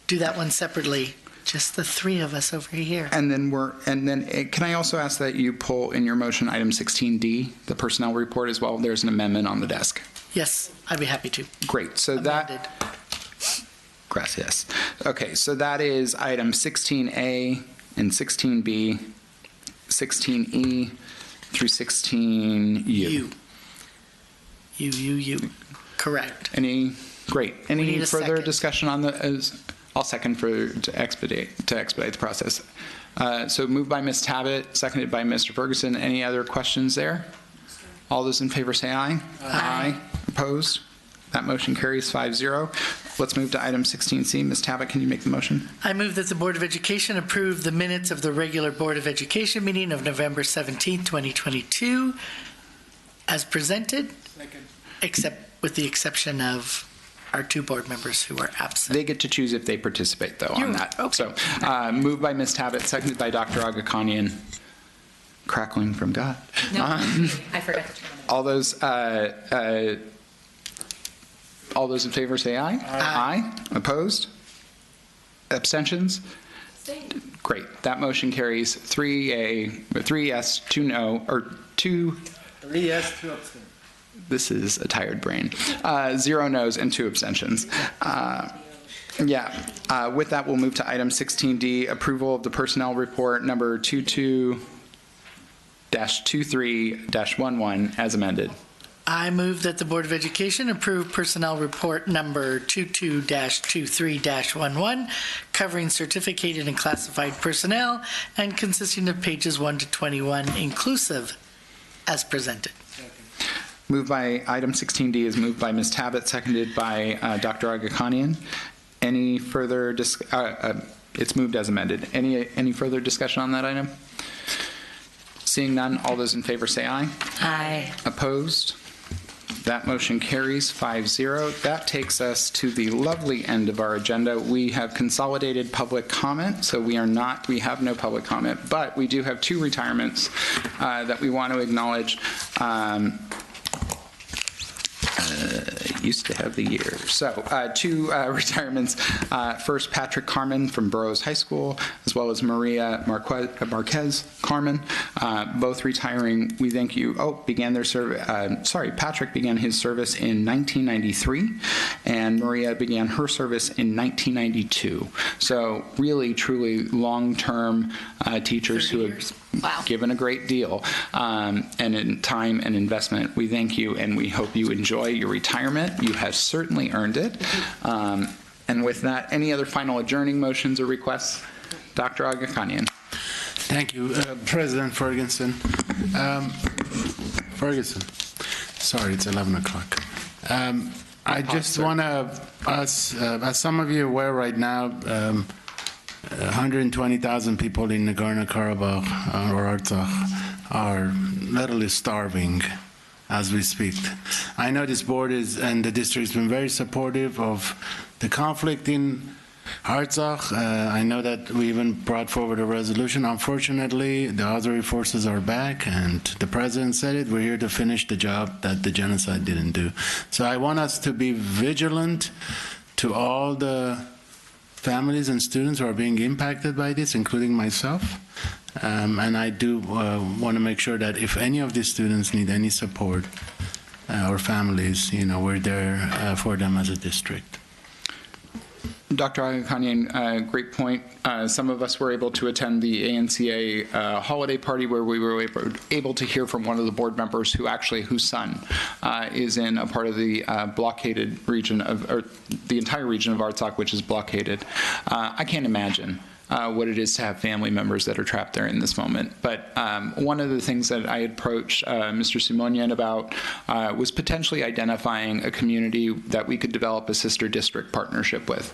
do that one separately. Just the three of us over here. And then can I also ask that you pull in your motion item 16D, the personnel report as well? There's an amendment on the desk. Yes, I'd be happy to. Great. So Amended. Gracias. Okay, so that is item 16A and 16B, 16E through 16U. You. Correct. Great. Any further second. discussion on the? I'll second to expedite the process. So moved by Ms. Tabbitt, seconded by Mr. Ferguson. Any other questions there? All those in favor say aye. Aye. Opposed? That motion carries 5-0. Let's move to item 16C. Ms. Tabbitt, can you make the motion? I move that the Board of Education approve the minutes of the regular Board of Education meeting of November 17, 2022, as presented, except with the exception of our 2 board members who are absent. They get to choose if they participate, though, on that. Okay. So, moved by Ms. Tabbitt, seconded by Dr. Agakanian. Crackling from God. No, I forgot to turn on. All those in favor say aye. Aye. Opposed? Abstentions? Great. That motion carries 3 yes, 2 no, or 2. 3 yes, 2 abstentions. This is a tired brain. 0 no's and 2 abstentions. With that, we'll move to item 16D, approval of the personnel report number 22-23-11 as amended. I move that the Board of Education approve personnel report number 22-23-11, covering certificated and classified personnel and consisting of pages 1 to 21 inclusive, as presented. Moved by item 16D is moved by Ms. Tabbitt, seconded by Dr. Agakanian. Any further it's moved as amended. Any further discussion on that item? Seeing none, all those in favor say aye. Aye. Opposed? That motion carries 5-0. That takes us to the lovely end of our agenda. We have consolidated public comment, so we have no public comment, but we do have 2 retirements that we want to acknowledge. Used to have the year. So 2 retirements. First, Patrick Carmen from Burroughs High School, as well as Maria Marquez Carmen, both retiring. We thank you. Began their service. Patrick began his service in 1993, and Maria began her service in 1992. So really, truly long-term teachers who have given a great deal and in time and investment. We thank you, and we hope you enjoy your retirement. You have certainly earned it. And with that, any other final adjourning motions or requests? Dr. Agakanian. Thank you, President Ferguson. Sorry, it's 11 o'clock. I just want to, as some of you are aware right now, 120,000 people in Nagorno-Karabakh or Artsakh are literally starving as we speak. I know this board and the district has been very supportive of the conflict in Artsakh. I know that we even brought forward a resolution. Unfortunately, the Azeri forces are back, and the president said it. We're here to finish the job that the genocide didn't do. So I want us to be vigilant to all the families and students who are being impacted by this, including myself. And I do want to make sure that if any of these students need any support or families, we're there for them as a district. Dr. Agakanian, great point. Some of us were able to attend the ANCA holiday party where we were able to hear from one of the board members whose son is in a part of the blockaded region or the entire region of Artsakh, which is blockaded. I can't imagine what it is to have family members that are trapped there in this moment. But one of the things that I approached Mr. Simonian about was potentially identifying a community that we could develop a sister district partnership with,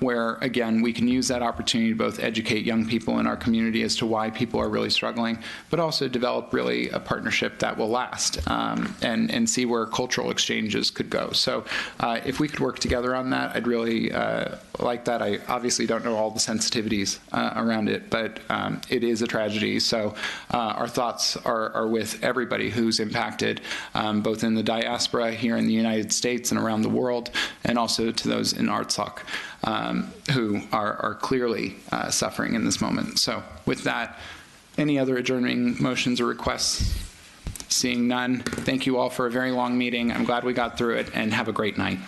where, again, we can use that opportunity to both educate young people in our community as to why people are really struggling, but also develop really a partnership that will last and see where cultural exchanges could go. So if we could work together on that, I'd really like that. I obviously don't know all the sensitivities around it, but it is a tragedy. So our thoughts are with everybody who's impacted, both in the diaspora here in the United States and around the world, and also to those in Artsakh who are clearly suffering in this moment. So with that, any other adjourning motions or requests? Seeing none, thank you all for a very long meeting. I'm glad we got through it, and have a great night.